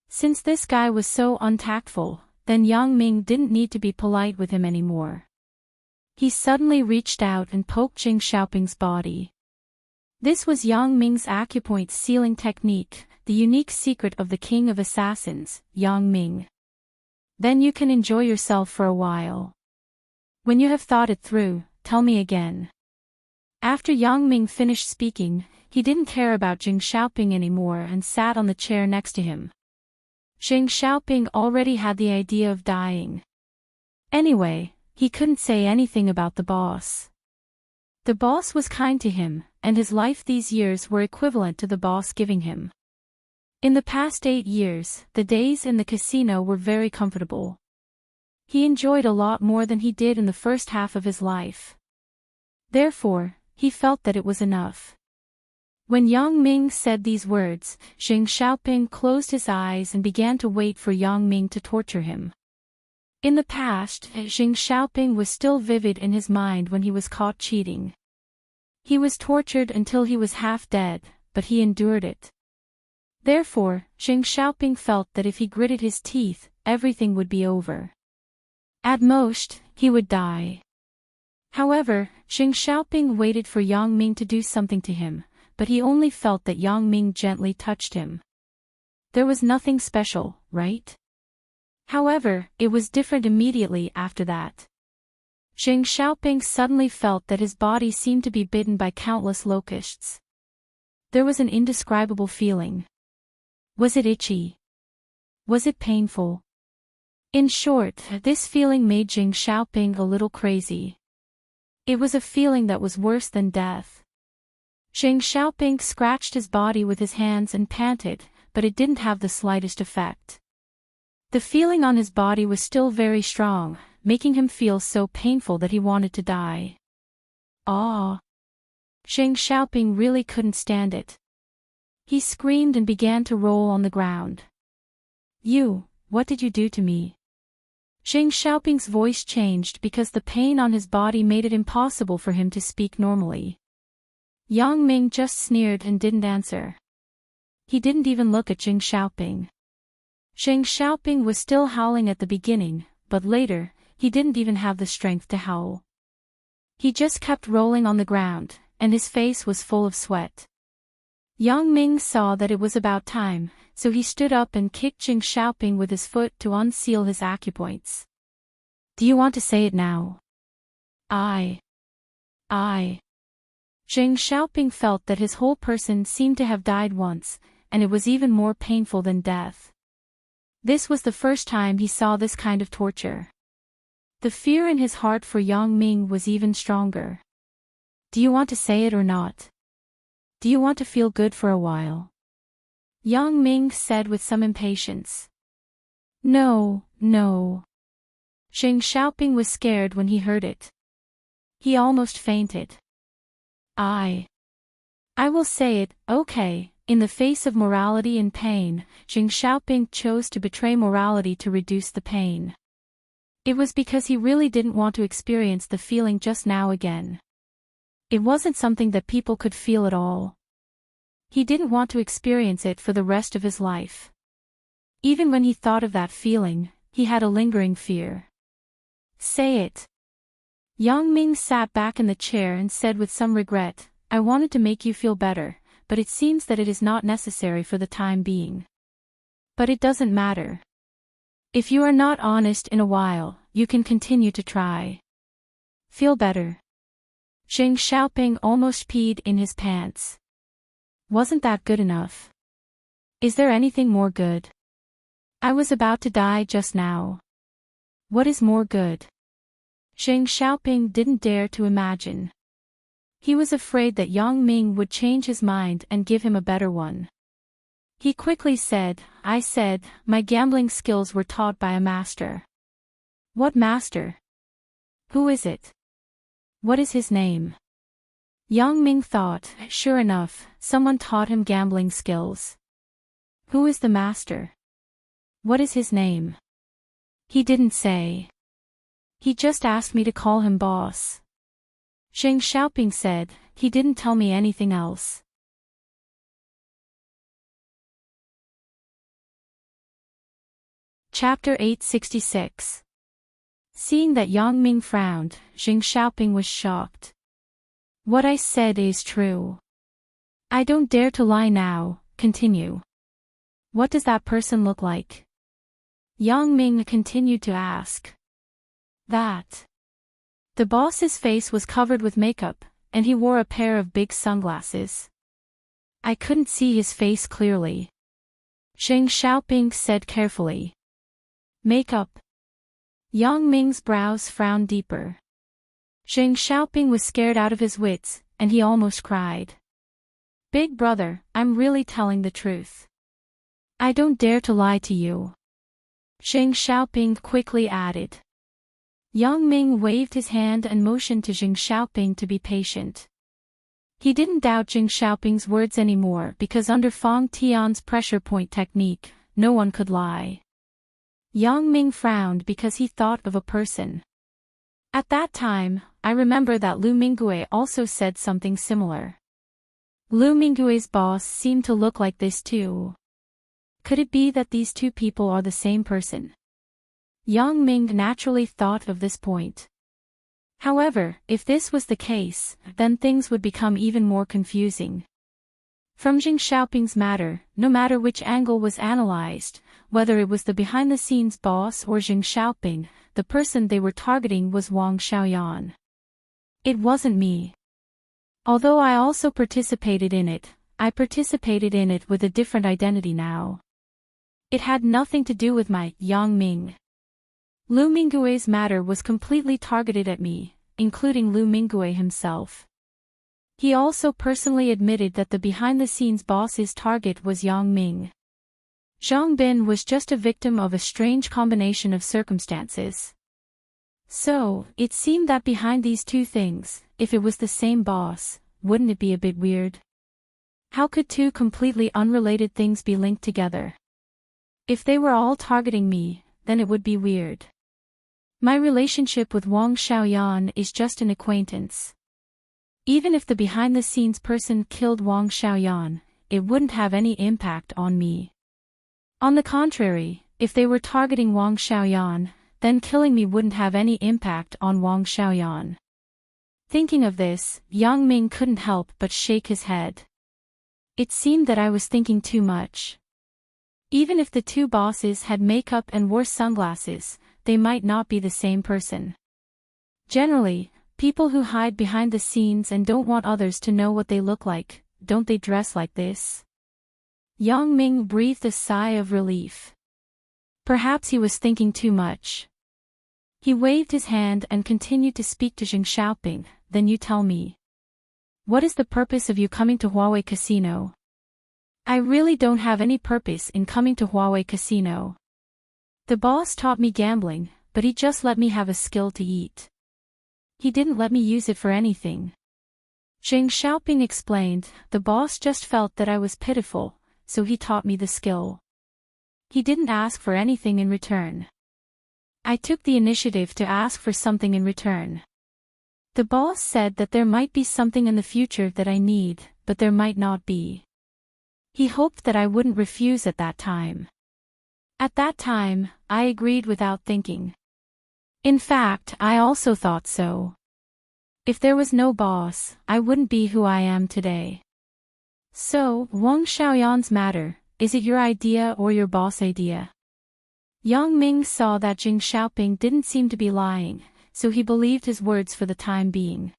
Since this guy was so untactful, then Yang Ming didn't need to be polite with him anymore. He suddenly reached out and poked Jing Xiaoping's body. This was Yang Ming's acupoint sealing technique, the unique secret of the king of assassins, Yang Ming. Then you can enjoy yourself for a while. When you have thought it through, tell me again. After Yang Ming finished speaking, he didn't care about Jing Xiaoping anymore and sat on the chair next to him. Jing Xiaoping already had the idea of dying. Anyway, he couldn't say anything about the boss. The boss was kind to him, and his life these years were equivalent to the boss giving him. In the past 8 years, the days in the casino were very comfortable. He enjoyed a lot more than he did in the first half of his life. Therefore, he felt that it was enough. When Yang Ming said these words, Jing Xiaoping closed his eyes and began to wait for Yang Ming to torture him. In the past, Jing Xiaoping was still vivid in his mind when he was caught cheating. He was tortured until he was half dead, but he endured it. Therefore, Jing Xiaoping felt that if he gritted his teeth, everything would be over. At most, he would die. However, Jing Xiaoping waited for Yang Ming to do something to him, but he only felt that Yang Ming gently touched him. There was nothing special, right? However, it was different immediately after that. Jing Xiaoping suddenly felt that his body seemed to be bitten by countless locusts. There was an indescribable feeling. Was it itchy? Was it painful? In short, this feeling made Jing Xiaoping a little crazy. It was a feeling that was worse than death. Jing Xiaoping scratched his body with his hands and panted, but it didn't have the slightest effect. The feeling on his body was still very strong, making him feel so painful that he wanted to die. Ah! Jing Xiaoping really couldn't stand it. He screamed and began to roll on the ground. What did you do to me? Jing Xiaoping's voice changed because the pain on his body made it impossible for him to speak normally. Yang Ming just sneered and didn't answer. He didn't even look at Jing Xiaoping. Jing Xiaoping was still howling at the beginning, but later, he didn't even have the strength to howl. He just kept rolling on the ground, and his face was full of sweat. Yang Ming saw that it was about time, so he stood up and kicked Jing Xiaoping with his foot to unseal his acupoints. Do you want to say it now? I. Jing Xiaoping felt that his whole person seemed to have died once, and it was even more painful than death. This was the first time he saw this kind of torture. The fear in his heart for Yang Ming was even stronger. Do you want to say it or not? Do you want to feel good for a while? Yang Ming said with some impatience. No. Jing Xiaoping was scared when he heard it. He almost fainted. I will say it, okay. In the face of morality and pain, Jing Xiaoping chose to betray morality to reduce the pain. It was because he really didn't want to experience the feeling just now again. It wasn't something that people could feel at all. He didn't want to experience it for the rest of his life. Even when he thought of that feeling, he had a lingering fear. Say it. Yang Ming sat back in the chair and said with some regret, I wanted to make you feel better, but it seems that it is not necessary for the time being. But it doesn't matter. If you are not honest in a while, you can continue to try. Feel better. Zheng Xiaoping almost peed in his pants. Wasn't that good enough? Is there anything more good? I was about to die just now. What is more good? Zheng Xiaoping didn't dare to imagine. He was afraid that Yang Ming would change his mind and give him a better one. He quickly said, my gambling skills were taught by a master. What master? Who is it? What is his name? Yang Ming thought, sure enough, someone taught him gambling skills. Who is the master? What is his name? He didn't say. He just asked me to call him boss. Zheng Xiaoping said, he didn't tell me anything else. Chapter 866. Seeing that Yang Ming frowned, Zheng Xiaoping was shocked. What I said is true. I don't dare to lie now, continue. What does that person look like? Yang Ming continued to ask. That. The boss's face was covered with makeup, and he wore a pair of big sunglasses. I couldn't see his face clearly. Zheng Xiaoping said carefully. Makeup. Yang Ming's brows frowned deeper. Zheng Xiaoping was scared out of his wits, and he almost cried. Big brother, I'm really telling the truth. I don't dare to lie to you. Zheng Xiaoping quickly added. Yang Ming waved his hand and motioned to Zheng Xiaoping to be patient. He didn't doubt Zheng Xiaoping's words anymore because under Fang Tian's pressure point technique, no one could lie. Yang Ming frowned because he thought of a person. At that time, I remember that Lu Minggui also said something similar. Lu Minggui's boss seemed to look like this too. Could it be that these two people are the same person? Yang Ming naturally thought of this point. However, if this was the case, then things would become even more confusing. From Zheng Xiaoping's matter, no matter which angle was analyzed, whether it was the behind-the-scenes boss or Zheng Xiaoping, the person they were targeting was Wang Xiaoyan. It wasn't me. Although I also participated in it, I participated in it with a different identity now. It had nothing to do with my Yang Ming. Lu Minggui's matter was completely targeted at me, including Lu Minggui himself. He also personally admitted that the behind-the-scenes boss's target was Yang Ming. Zhang Bin was just a victim of a strange combination of circumstances. So, it seemed that behind these two things, if it was the same boss, wouldn't it be a bit weird? How could two completely unrelated things be linked together? If they were all targeting me, then it would be weird. My relationship with Wang Xiaoyan is just an acquaintance. Even if the behind-the-scenes person killed Wang Xiaoyan, it wouldn't have any impact on me. On the contrary, if they were targeting Wang Xiaoyan, then killing me wouldn't have any impact on Wang Xiaoyan. Thinking of this, Yang Ming couldn't help but shake his head. It seemed that I was thinking too much. Even if the two bosses had makeup and wore sunglasses, they might not be the same person. Generally, people who hide behind the scenes and don't want others to know what they look like, don't they dress like this? Yang Ming breathed a sigh of relief. Perhaps he was thinking too much. He waved his hand and continued to speak to Zheng Xiaoping. Then you tell me. What is the purpose of you coming to Huawei Casino? I really don't have any purpose in coming to Huawei Casino. The boss taught me gambling, but he just let me have a skill to eat. He didn't let me use it for anything. Zheng Xiaoping explained, the boss just felt that I was pitiful, so he taught me the skill. He didn't ask for anything in return. I took the initiative to ask for something in return. The boss said that there might be something in the future that I need, but there might not be. He hoped that I wouldn't refuse at that time. At that time, I agreed without thinking. In fact, I also thought so. If there was no boss, I wouldn't be who I am today. So, Wang Xiaoyan's matter, is it your idea or your boss' idea? Yang Ming saw that Jing Xiaoping didn't seem to be lying, so he believed his words for the time being.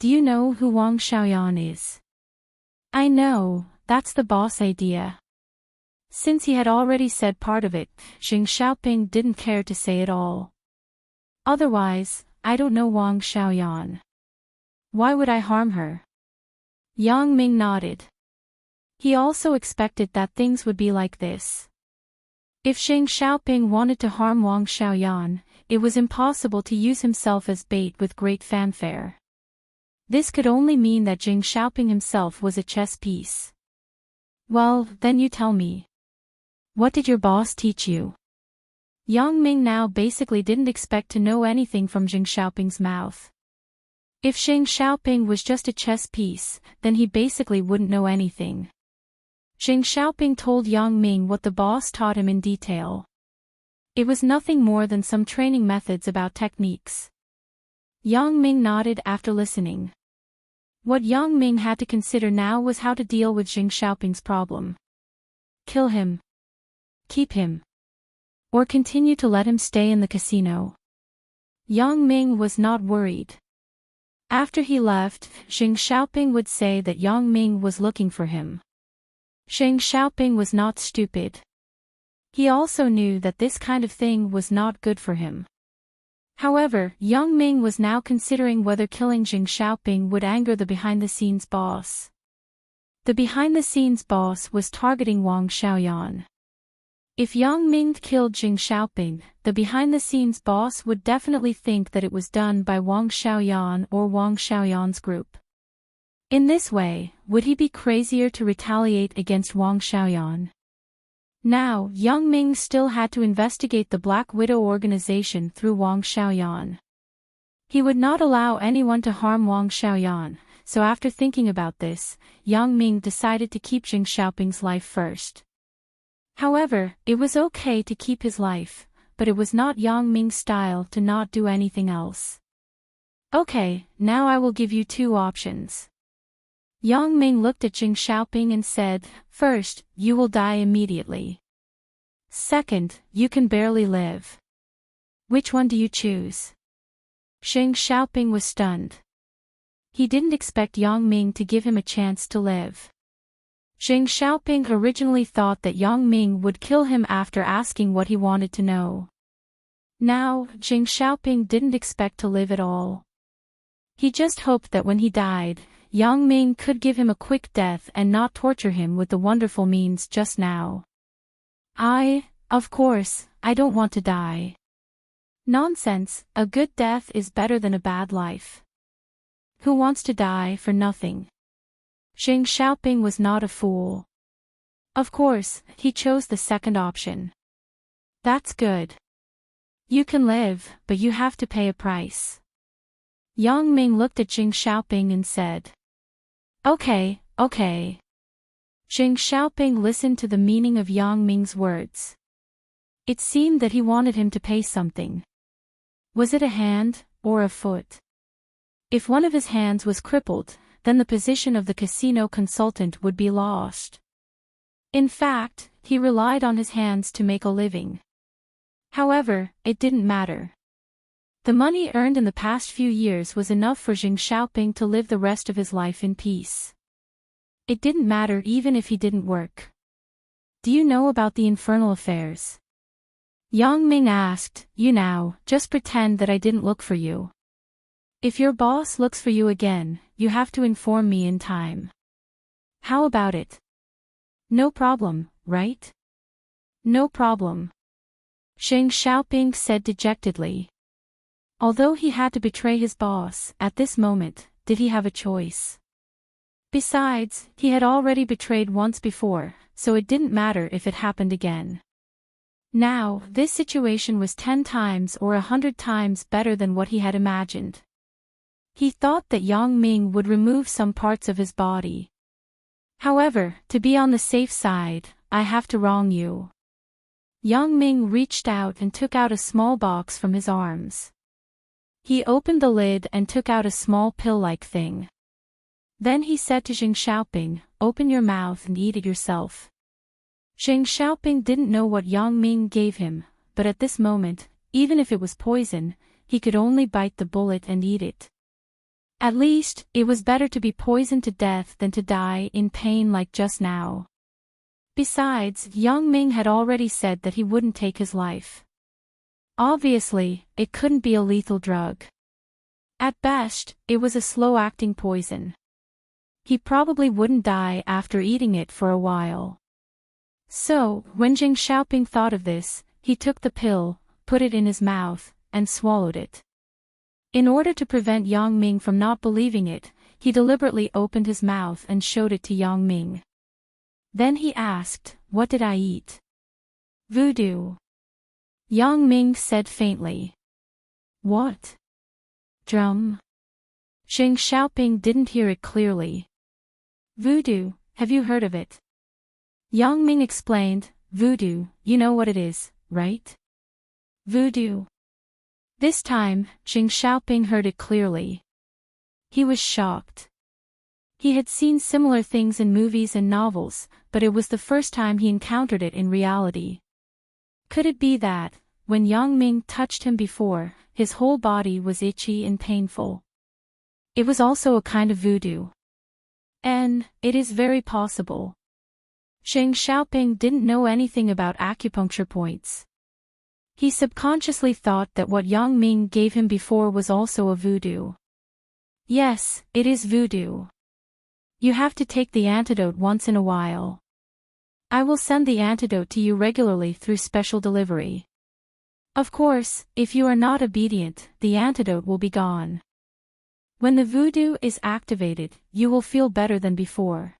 Do you know who Wang Xiaoyan is? I know, that's the boss' idea. Since he had already said part of it, Jing Xiaoping didn't care to say it all. Otherwise, I don't know Wang Xiaoyan. Why would I harm her? Yang Ming nodded. He also expected that things would be like this. If Jing Xiaoping wanted to harm Wang Xiaoyan, it was impossible to use himself as bait with great fanfare. This could only mean that Jing Xiaoping himself was a chess piece. Well, then you tell me. What did your boss teach you? Yang Ming now basically didn't expect to know anything from Jing Xiaoping's mouth. If Jing Xiaoping was just a chess piece, then he basically wouldn't know anything. Jing Xiaoping told Yang Ming what the boss taught him in detail. It was nothing more than some training methods about techniques. Yang Ming nodded after listening. What Yang Ming had to consider now was how to deal with Jing Xiaoping's problem. Kill him. Keep him. Or continue to let him stay in the casino. Yang Ming was not worried. After he left, Jing Xiaoping would say that Yang Ming was looking for him. Jing Xiaoping was not stupid. He also knew that this kind of thing was not good for him. However, Yang Ming was now considering whether killing Jing Xiaoping would anger the behind-the-scenes boss. The behind-the-scenes boss was targeting Wang Xiaoyan. If Yang Ming killed Jing Xiaoping, the behind-the-scenes boss would definitely think that it was done by Wang Xiaoyan or Wang Xiaoyan's group. In this way, would he be crazier to retaliate against Wang Xiaoyan? Now, Yang Ming still had to investigate the Black Widow organization through Wang Xiaoyan. He would not allow anyone to harm Wang Xiaoyan, so after thinking about this, Yang Ming decided to keep Jing Xiaoping's life first. However, it was okay to keep his life, but it was not Yang Ming's style to not do anything else. Okay, now I will give you two options. Yang Ming looked at Jing Xiaoping and said, first, you will die immediately. Second, you can barely live. Which one do you choose? Jing Xiaoping was stunned. He didn't expect Yang Ming to give him a chance to live. Jing Xiaoping originally thought that Yang Ming would kill him after asking what he wanted to know. Now, Jing Xiaoping didn't expect to live at all. He just hoped that when he died, Yang Ming could give him a quick death and not torture him with the wonderful means just now. Of course, I don't want to die. Nonsense, a good death is better than a bad life. Who wants to die for nothing? Jing Xiaoping was not a fool. Of course, he chose the second option. That's good. You can live, but you have to pay a price. Yang Ming looked at Jing Xiaoping and said, Okay. Jing Xiaoping listened to the meaning of Yang Ming's words. It seemed that he wanted him to pay something. Was it a hand, or a foot? If one of his hands was crippled, then the position of the casino consultant would be lost. In fact, he relied on his hands to make a living. However, it didn't matter. The money earned in the past few years was enough for Jing Xiaoping to live the rest of his life in peace. It didn't matter even if he didn't work. Do you know about the infernal affairs? Yang Ming asked. You now, just pretend that I didn't look for you. If your boss looks for you again, you have to inform me in time. How about it? No problem, right? No problem. Jing Xiaoping said dejectedly. Although he had to betray his boss, at this moment, did he have a choice? Besides, he had already betrayed once before, so it didn't matter if it happened again. Now, this situation was 10 times or 100 times better than what he had imagined. He thought that Yang Ming would remove some parts of his body. However, to be on the safe side, I have to wrong you. Yang Ming reached out and took out a small box from his arms. He opened the lid and took out a small pill-like thing. Then he said to Jing Xiaoping, "Open your mouth and eat it yourself." Jing Xiaoping didn't know what Yang Ming gave him, but at this moment, even if it was poison, he could only bite the bullet and eat it. At least, it was better to be poisoned to death than to die in pain like just now. Besides, Yang Ming had already said that he wouldn't take his life. Obviously, it couldn't be a lethal drug. At best, it was a slow-acting poison. He probably wouldn't die after eating it for a while. So, when Jing Xiaoping thought of this, he took the pill, put it in his mouth, and swallowed it. In order to prevent Yang Ming from not believing it, he deliberately opened his mouth and showed it to Yang Ming. Then he asked, "What did I eat?" "Voodoo." Yang Ming said faintly. "What?" "Drum." Jing Xiaoping didn't hear it clearly. "Voodoo, have you heard of it?" Yang Ming explained, "Voodoo, you know what it is, right?" "Voodoo." This time, Jing Xiaoping heard it clearly. He was shocked. He had seen similar things in movies and novels, but it was the first time he encountered it in reality. Could it be that, when Yang Ming touched him before, his whole body was itchy and painful? It was also a kind of voodoo. And, it is very possible. Jing Xiaoping didn't know anything about acupuncture points. He subconsciously thought that what Yang Ming gave him before was also a voodoo. Yes, it is voodoo. You have to take the antidote once in a while. I will send the antidote to you regularly through special delivery. Of course, if you are not obedient, the antidote will be gone. When the voodoo is activated, you will feel better than before.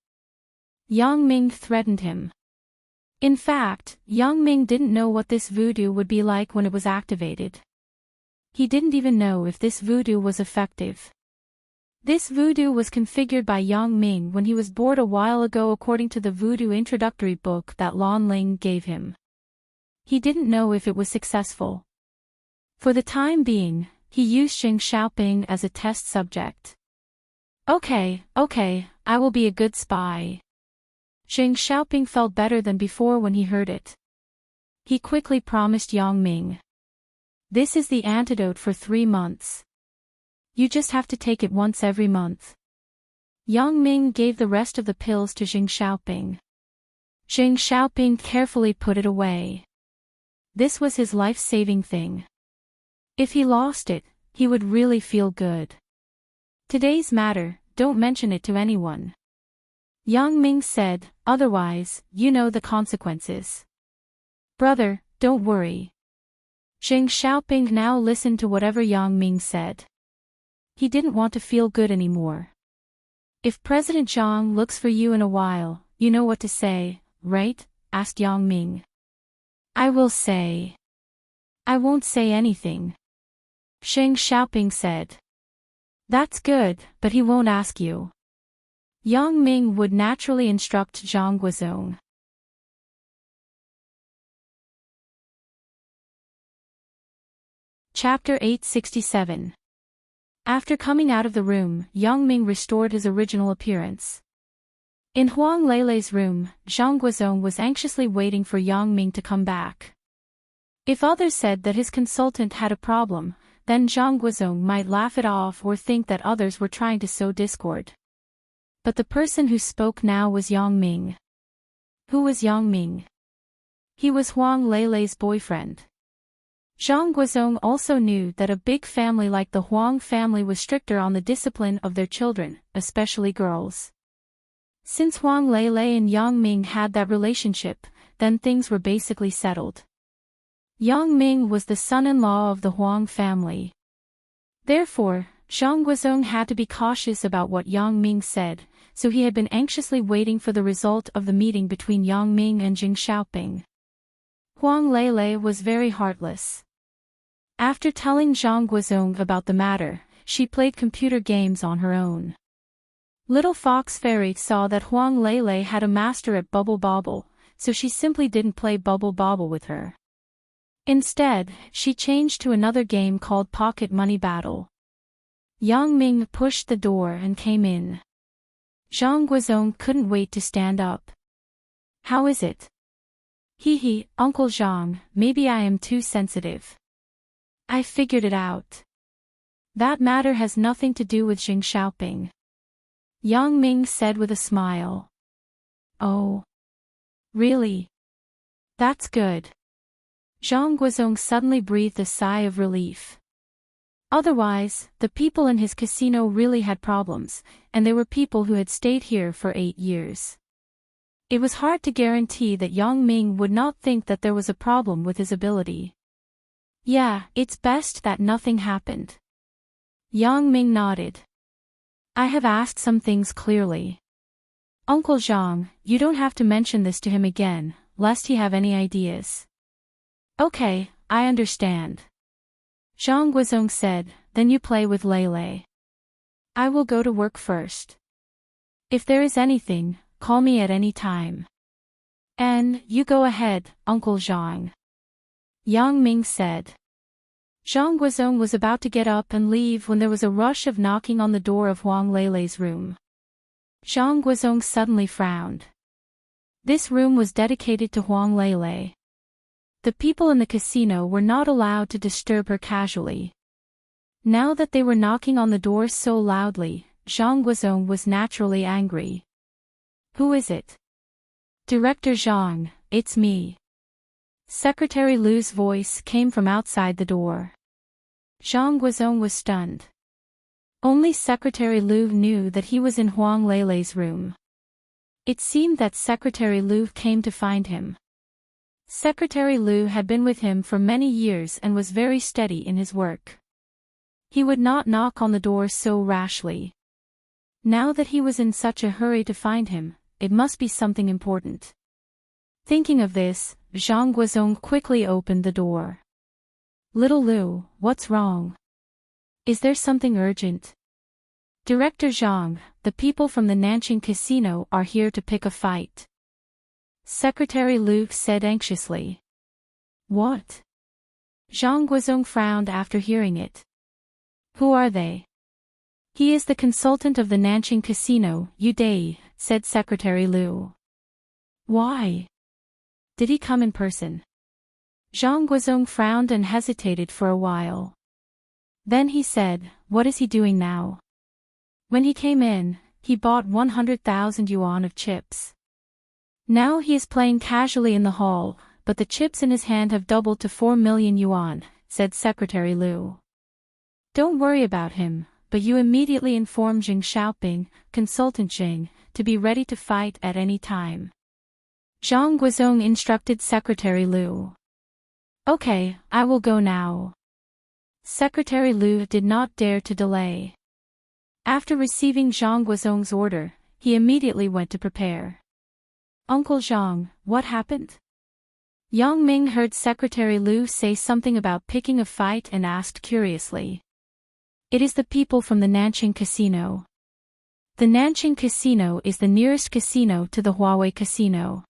Yang Ming threatened him. In fact, Yang Ming didn't know what this voodoo would be like when it was activated. He didn't even know if this voodoo was effective. This voodoo was configured by Yang Ming when he was bored a while ago according to the voodoo introductory book that Lan Ling gave him. He didn't know if it was successful. For the time being, he used Jing Xiaoping as a test subject. Okay, I will be a good spy. Jing Xiaoping felt better than before when he heard it. He quickly promised Yang Ming. This is the antidote for 3 months. You just have to take it once every month. Yang Ming gave the rest of the pills to Jing Xiaoping. Jing Xiaoping carefully put it away. This was his life-saving thing. If he lost it, he would really feel good. Today's matter, don't mention it to anyone. Yang Ming said, otherwise, you know the consequences. Brother, don't worry. Jing Xiaoping now listened to whatever Yang Ming said. He didn't want to feel good anymore. If President Zhang looks for you in a while, you know what to say, right? Asked Yang Ming. I will say. I won't say anything. Jing Xiaoping said. That's good, but he won't ask you. Yang Ming would naturally instruct Zhang Guozong. Chapter 867. After coming out of the room, Yang Ming restored his original appearance. In Huang Leilei's room, Zhang Guozong was anxiously waiting for Yang Ming to come back. If others said that his consultant had a problem, then Zhang Guozong might laugh it off or think that others were trying to sow discord. But the person who spoke now was Yang Ming. Who was Yang Ming? He was Huang Leilei's boyfriend. Zhang Guozong also knew that a big family like the Huang family was stricter on the discipline of their children, especially girls. Since Huang Leilei and Yang Ming had that relationship, then things were basically settled. Yang Ming was the son-in-law of the Huang family. Therefore, Zhang Guozong had to be cautious about what Yang Ming said, so he had been anxiously waiting for the result of the meeting between Yang Ming and Jing Xiaoping. Huang Lele was very heartless. After telling Zhang Guozong about the matter, she played computer games on her own. Little Fox Fairy saw that Huang Lele had a master at Bubble Bobble, so she simply didn't play Bubble Bobble with her. Instead, she changed to another game called Pocket Money Battle. Yang Ming pushed the door and came in. Zhang Guozong couldn't wait to stand up. How is it? Hee, Uncle Zhang, maybe I am too sensitive. I figured it out. That matter has nothing to do with Xing Xiaoping. Yang Ming said with a smile. Oh. Really? That's good. Zhang Guozong suddenly breathed a sigh of relief. Otherwise, the people in his casino really had problems, and they were people who had stayed here for 8 years. It was hard to guarantee that Yang Ming would not think that there was a problem with his ability. Yeah, it's best that nothing happened. Yang Ming nodded. I have asked some things clearly. Uncle Zhang, you don't have to mention this to him again, lest he have any ideas. Okay, I understand. Zhang Guozong said, then you play with Lele. I will go to work first. If there is anything, call me at any time. And you go ahead, Uncle Zhang. Yang Ming said. Zhang Guozong was about to get up and leave when there was a rush of knocking on the door of Huang Lele's room. Zhang Guozong suddenly frowned. This room was dedicated to Huang Lele. The people in the casino were not allowed to disturb her casually. Now that they were knocking on the door so loudly, Zhang Guozong was naturally angry. Who is it? Director Zhang, it's me. Secretary Lu's voice came from outside the door. Zhang Guozong was stunned. Only Secretary Lu knew that he was in Huang Lele's room. It seemed that Secretary Lu came to find him. Secretary Lu had been with him for many years and was very steady in his work. He would not knock on the door so rashly. Now that he was in such a hurry to find him, it must be something important. Thinking of this, Zhang Guozong quickly opened the door. Little Lu, what's wrong? Is there something urgent? Director Zhang, the people from the Nanqing casino are here to pick a fight. Secretary Lu said anxiously. What? Zhang Guozong frowned after hearing it. Who are they? He is the consultant of the Nanqing casino, Yu Dai, said Secretary Lu. Why? Did he come in person? Zhang Guozong frowned and hesitated for a while. Then he said, what is he doing now? When he came in, he bought 100,000 yuan of chips. Now he is playing casually in the hall, but the chips in his hand have doubled to 4 million yuan, said Secretary Lu. Don't worry about him, but you immediately inform Xing Xiaoping, Consultant Xing, to be ready to fight at any time. Zhang Guozong instructed Secretary Lu. Okay, I will go now. Secretary Lu did not dare to delay. After receiving Zhang Guozong's order, he immediately went to prepare. Uncle Zhang, what happened? Yang Ming heard Secretary Lu say something about picking a fight and asked curiously. It is the people from the Nanqing casino. The Nanqing casino is the nearest casino to the Huawei casino.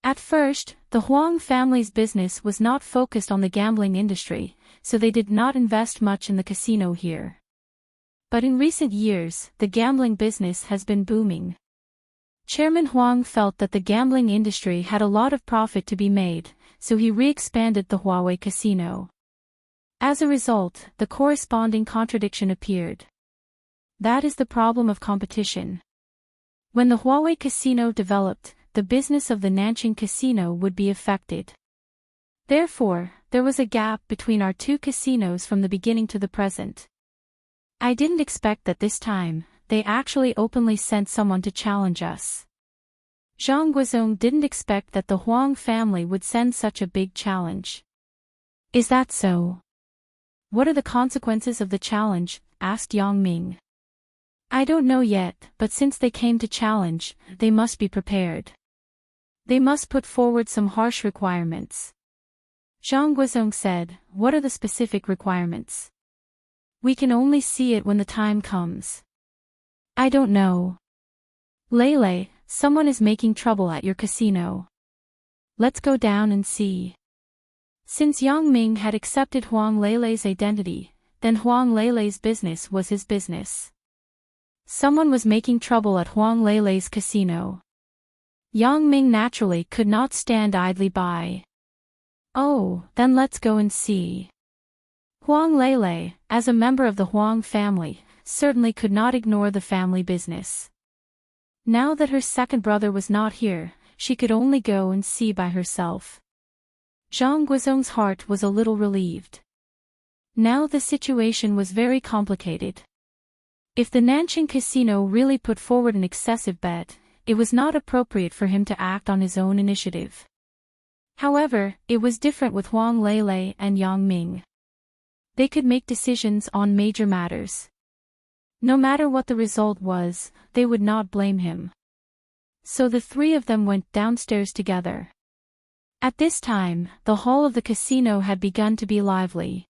At first, the Huang family's business was not focused on the gambling industry, so they did not invest much in the casino here. But in recent years, the gambling business has been booming. Chairman Huang felt that the gambling industry had a lot of profit to be made, so he re-expanded the Huawei casino. As a result, the corresponding contradiction appeared. That is the problem of competition. When the Huawei casino developed, the business of the Nanqing casino would be affected. Therefore, there was a gap between our two casinos from the beginning to the present. I didn't expect that this time, they actually openly sent someone to challenge us. Zhang Guozong didn't expect that the Huang family would send such a big challenge. Is that so? What are the consequences of the challenge? Asked Yang Ming. I don't know yet, but since they came to challenge, they must be prepared. They must put forward some harsh requirements. Zhang Guizhong said, "What are the specific requirements? We can only see it when the time comes." "I don't know. Lele, someone is making trouble at your casino. Let's go down and see." Since Yang Ming had accepted Huang Lele's identity, then Huang Lele's business was his business. Someone was making trouble at Huang Lele's casino. Yang Ming naturally could not stand idly by. "Oh, then let's go and see." Huang Lele, as a member of the Huang family, certainly could not ignore the family business. Now that her second brother was not here, she could only go and see by herself. Zhang Guizhong's heart was a little relieved. Now the situation was very complicated. If the Nanqing casino really put forward an excessive bet, it was not appropriate for him to act on his own initiative. However, it was different with Huang Lele and Yang Ming. They could make decisions on major matters. No matter what the result was, they would not blame him. So the three of them went downstairs together. At this time, the hall of the casino had begun to be lively.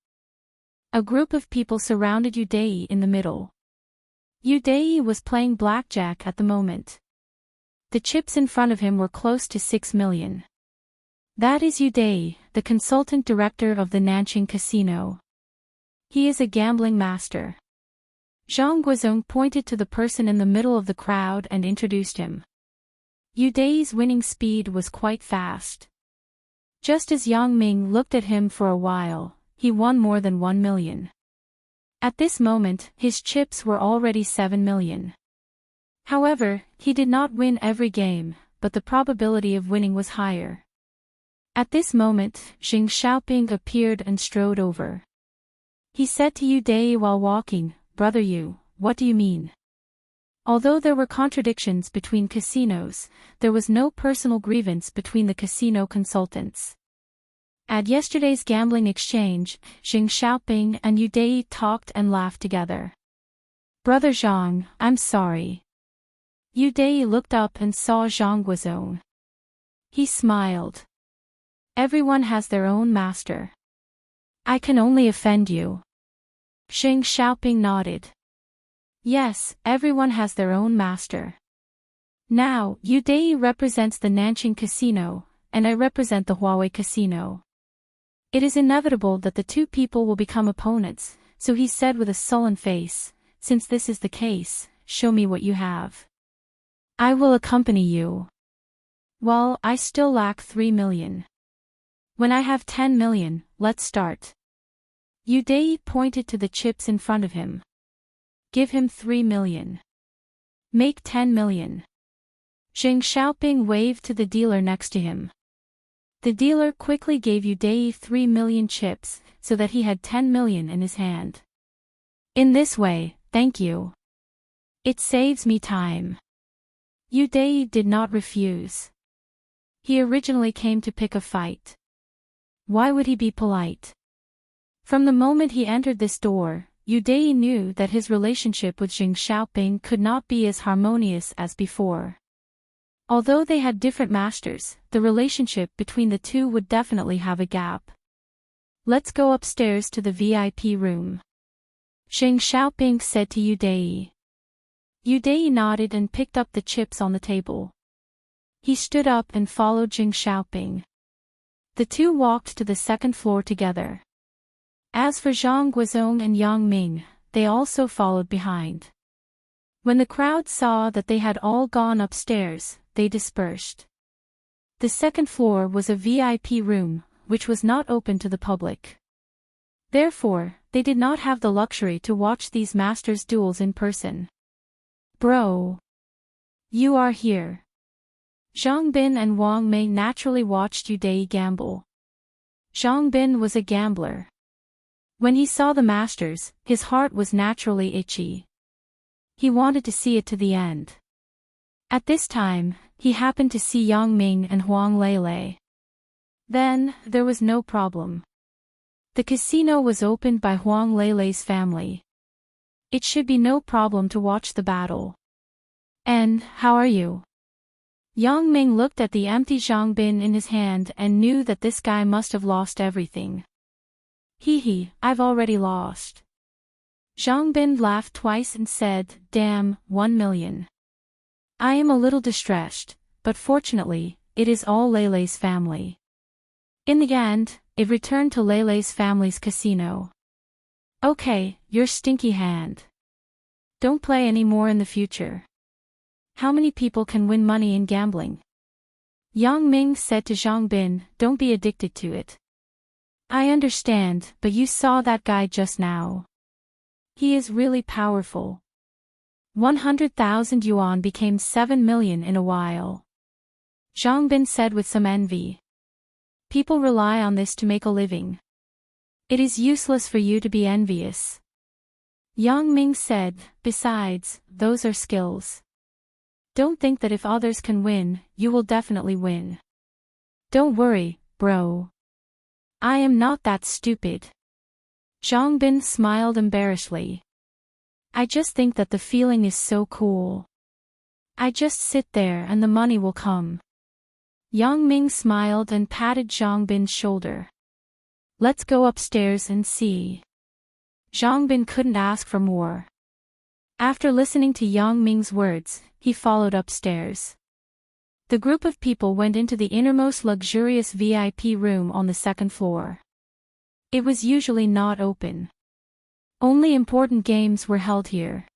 A group of people surrounded Yu Dai in the middle. Yu Dai was playing blackjack at the moment. The chips in front of him were close to 6 million. That is Yu Dai, the consultant director of the Nanqing casino. He is a gambling master. Zhang Guizhong pointed to the person in the middle of the crowd and introduced him. Yu Dai's winning speed was quite fast. Just as Yang Ming looked at him for a while, he won more than 1 million. At this moment, his chips were already 7 million. However, he did not win every game, but the probability of winning was higher. At this moment, Xing Xiaoping appeared and strode over. He said to Yu Dai while walking, "Brother Yu, what do you mean?" Although there were contradictions between casinos, there was no personal grievance between the casino consultants. At yesterday's gambling exchange, Xing Xiaoping and Yu Dai talked and laughed together. "Brother Zhang, I'm sorry." Yu Dai looked up and saw Zhang Guizhong. He smiled. "Everyone has their own master. I can only offend you." Xing Xiaoping nodded. "Yes, everyone has their own master. Now, Yu Dai represents the Nanqing casino, and I represent the Huawei casino. It is inevitable that the two people will become opponents," so he said with a sullen face, "Since this is the case, show me what you have. I will accompany you." "Well, I still lack 3 million. When I have 10 million, let's start." Yu Dai pointed to the chips in front of him. "Give him 3 million. Make 10 million. Xing Xiaoping waved to the dealer next to him. The dealer quickly gave Yu Dai 3 million chips, so that he had 10 million in his hand. "In this way, thank you. It saves me time." Yu Dai did not refuse. He originally came to pick a fight. Why would he be polite? From the moment he entered this door, Yu Dai knew that his relationship with Xing Xiaoping could not be as harmonious as before. Although they had different masters, the relationship between the two would definitely have a gap. "Let's go upstairs to the VIP room," Xing Xiaoping said to Yu Dai. Yu Dai nodded and picked up the chips on the table. He stood up and followed Xing Xiaoping. The two walked to the second floor together. As for Zhang Guizhong and Yang Ming, they also followed behind. When the crowd saw that they had all gone upstairs, they dispersed. The second floor was a VIP room, which was not open to the public. Therefore, they did not have the luxury to watch these masters' duels in person. "Bro. You are here." Zhang Bin and Wang Mei naturally watched Yu Dai gamble. Zhang Bin was a gambler. When he saw the masters, his heart was naturally itchy. He wanted to see it to the end. At this time, he happened to see Yang Ming and Huang Lele. Then, there was no problem. The casino was opened by Huang Lele's family. It should be no problem to watch the battle. "And, how are you?" Yang Ming looked at the empty Zhangbin in his hand and knew that this guy must have lost everything. Hee, I've already lost. Zhangbin laughed twice and said, damn, 1 million. I am a little distressed, but fortunately, it is all Lele's family. In the end, it returned to Lele's family's casino. Okay, your stinky hand. Don't play any more in the future. How many people can win money in gambling? Yang Ming said to Zhangbin, don't be addicted to it. I understand, but you saw that guy just now. He is really powerful. 100,000 yuan became 7 million in a while. Zhangbin said with some envy. People rely on this to make a living. It is useless for you to be envious. Yang Ming said, besides, those are skills. Don't think that if others can win, you will definitely win. Don't worry, bro. I am not that stupid. Zhangbin smiled embarrassedly. I just think that the feeling is so cool. I just sit there and the money will come. Yang Ming smiled and patted Zhangbin's shoulder. Let's go upstairs and see. Zhangbin couldn't ask for more. After listening to Yang Ming's words, he followed upstairs. The group of people went into the innermost luxurious VIP room on the second floor. It was usually not open. Only important games were held here.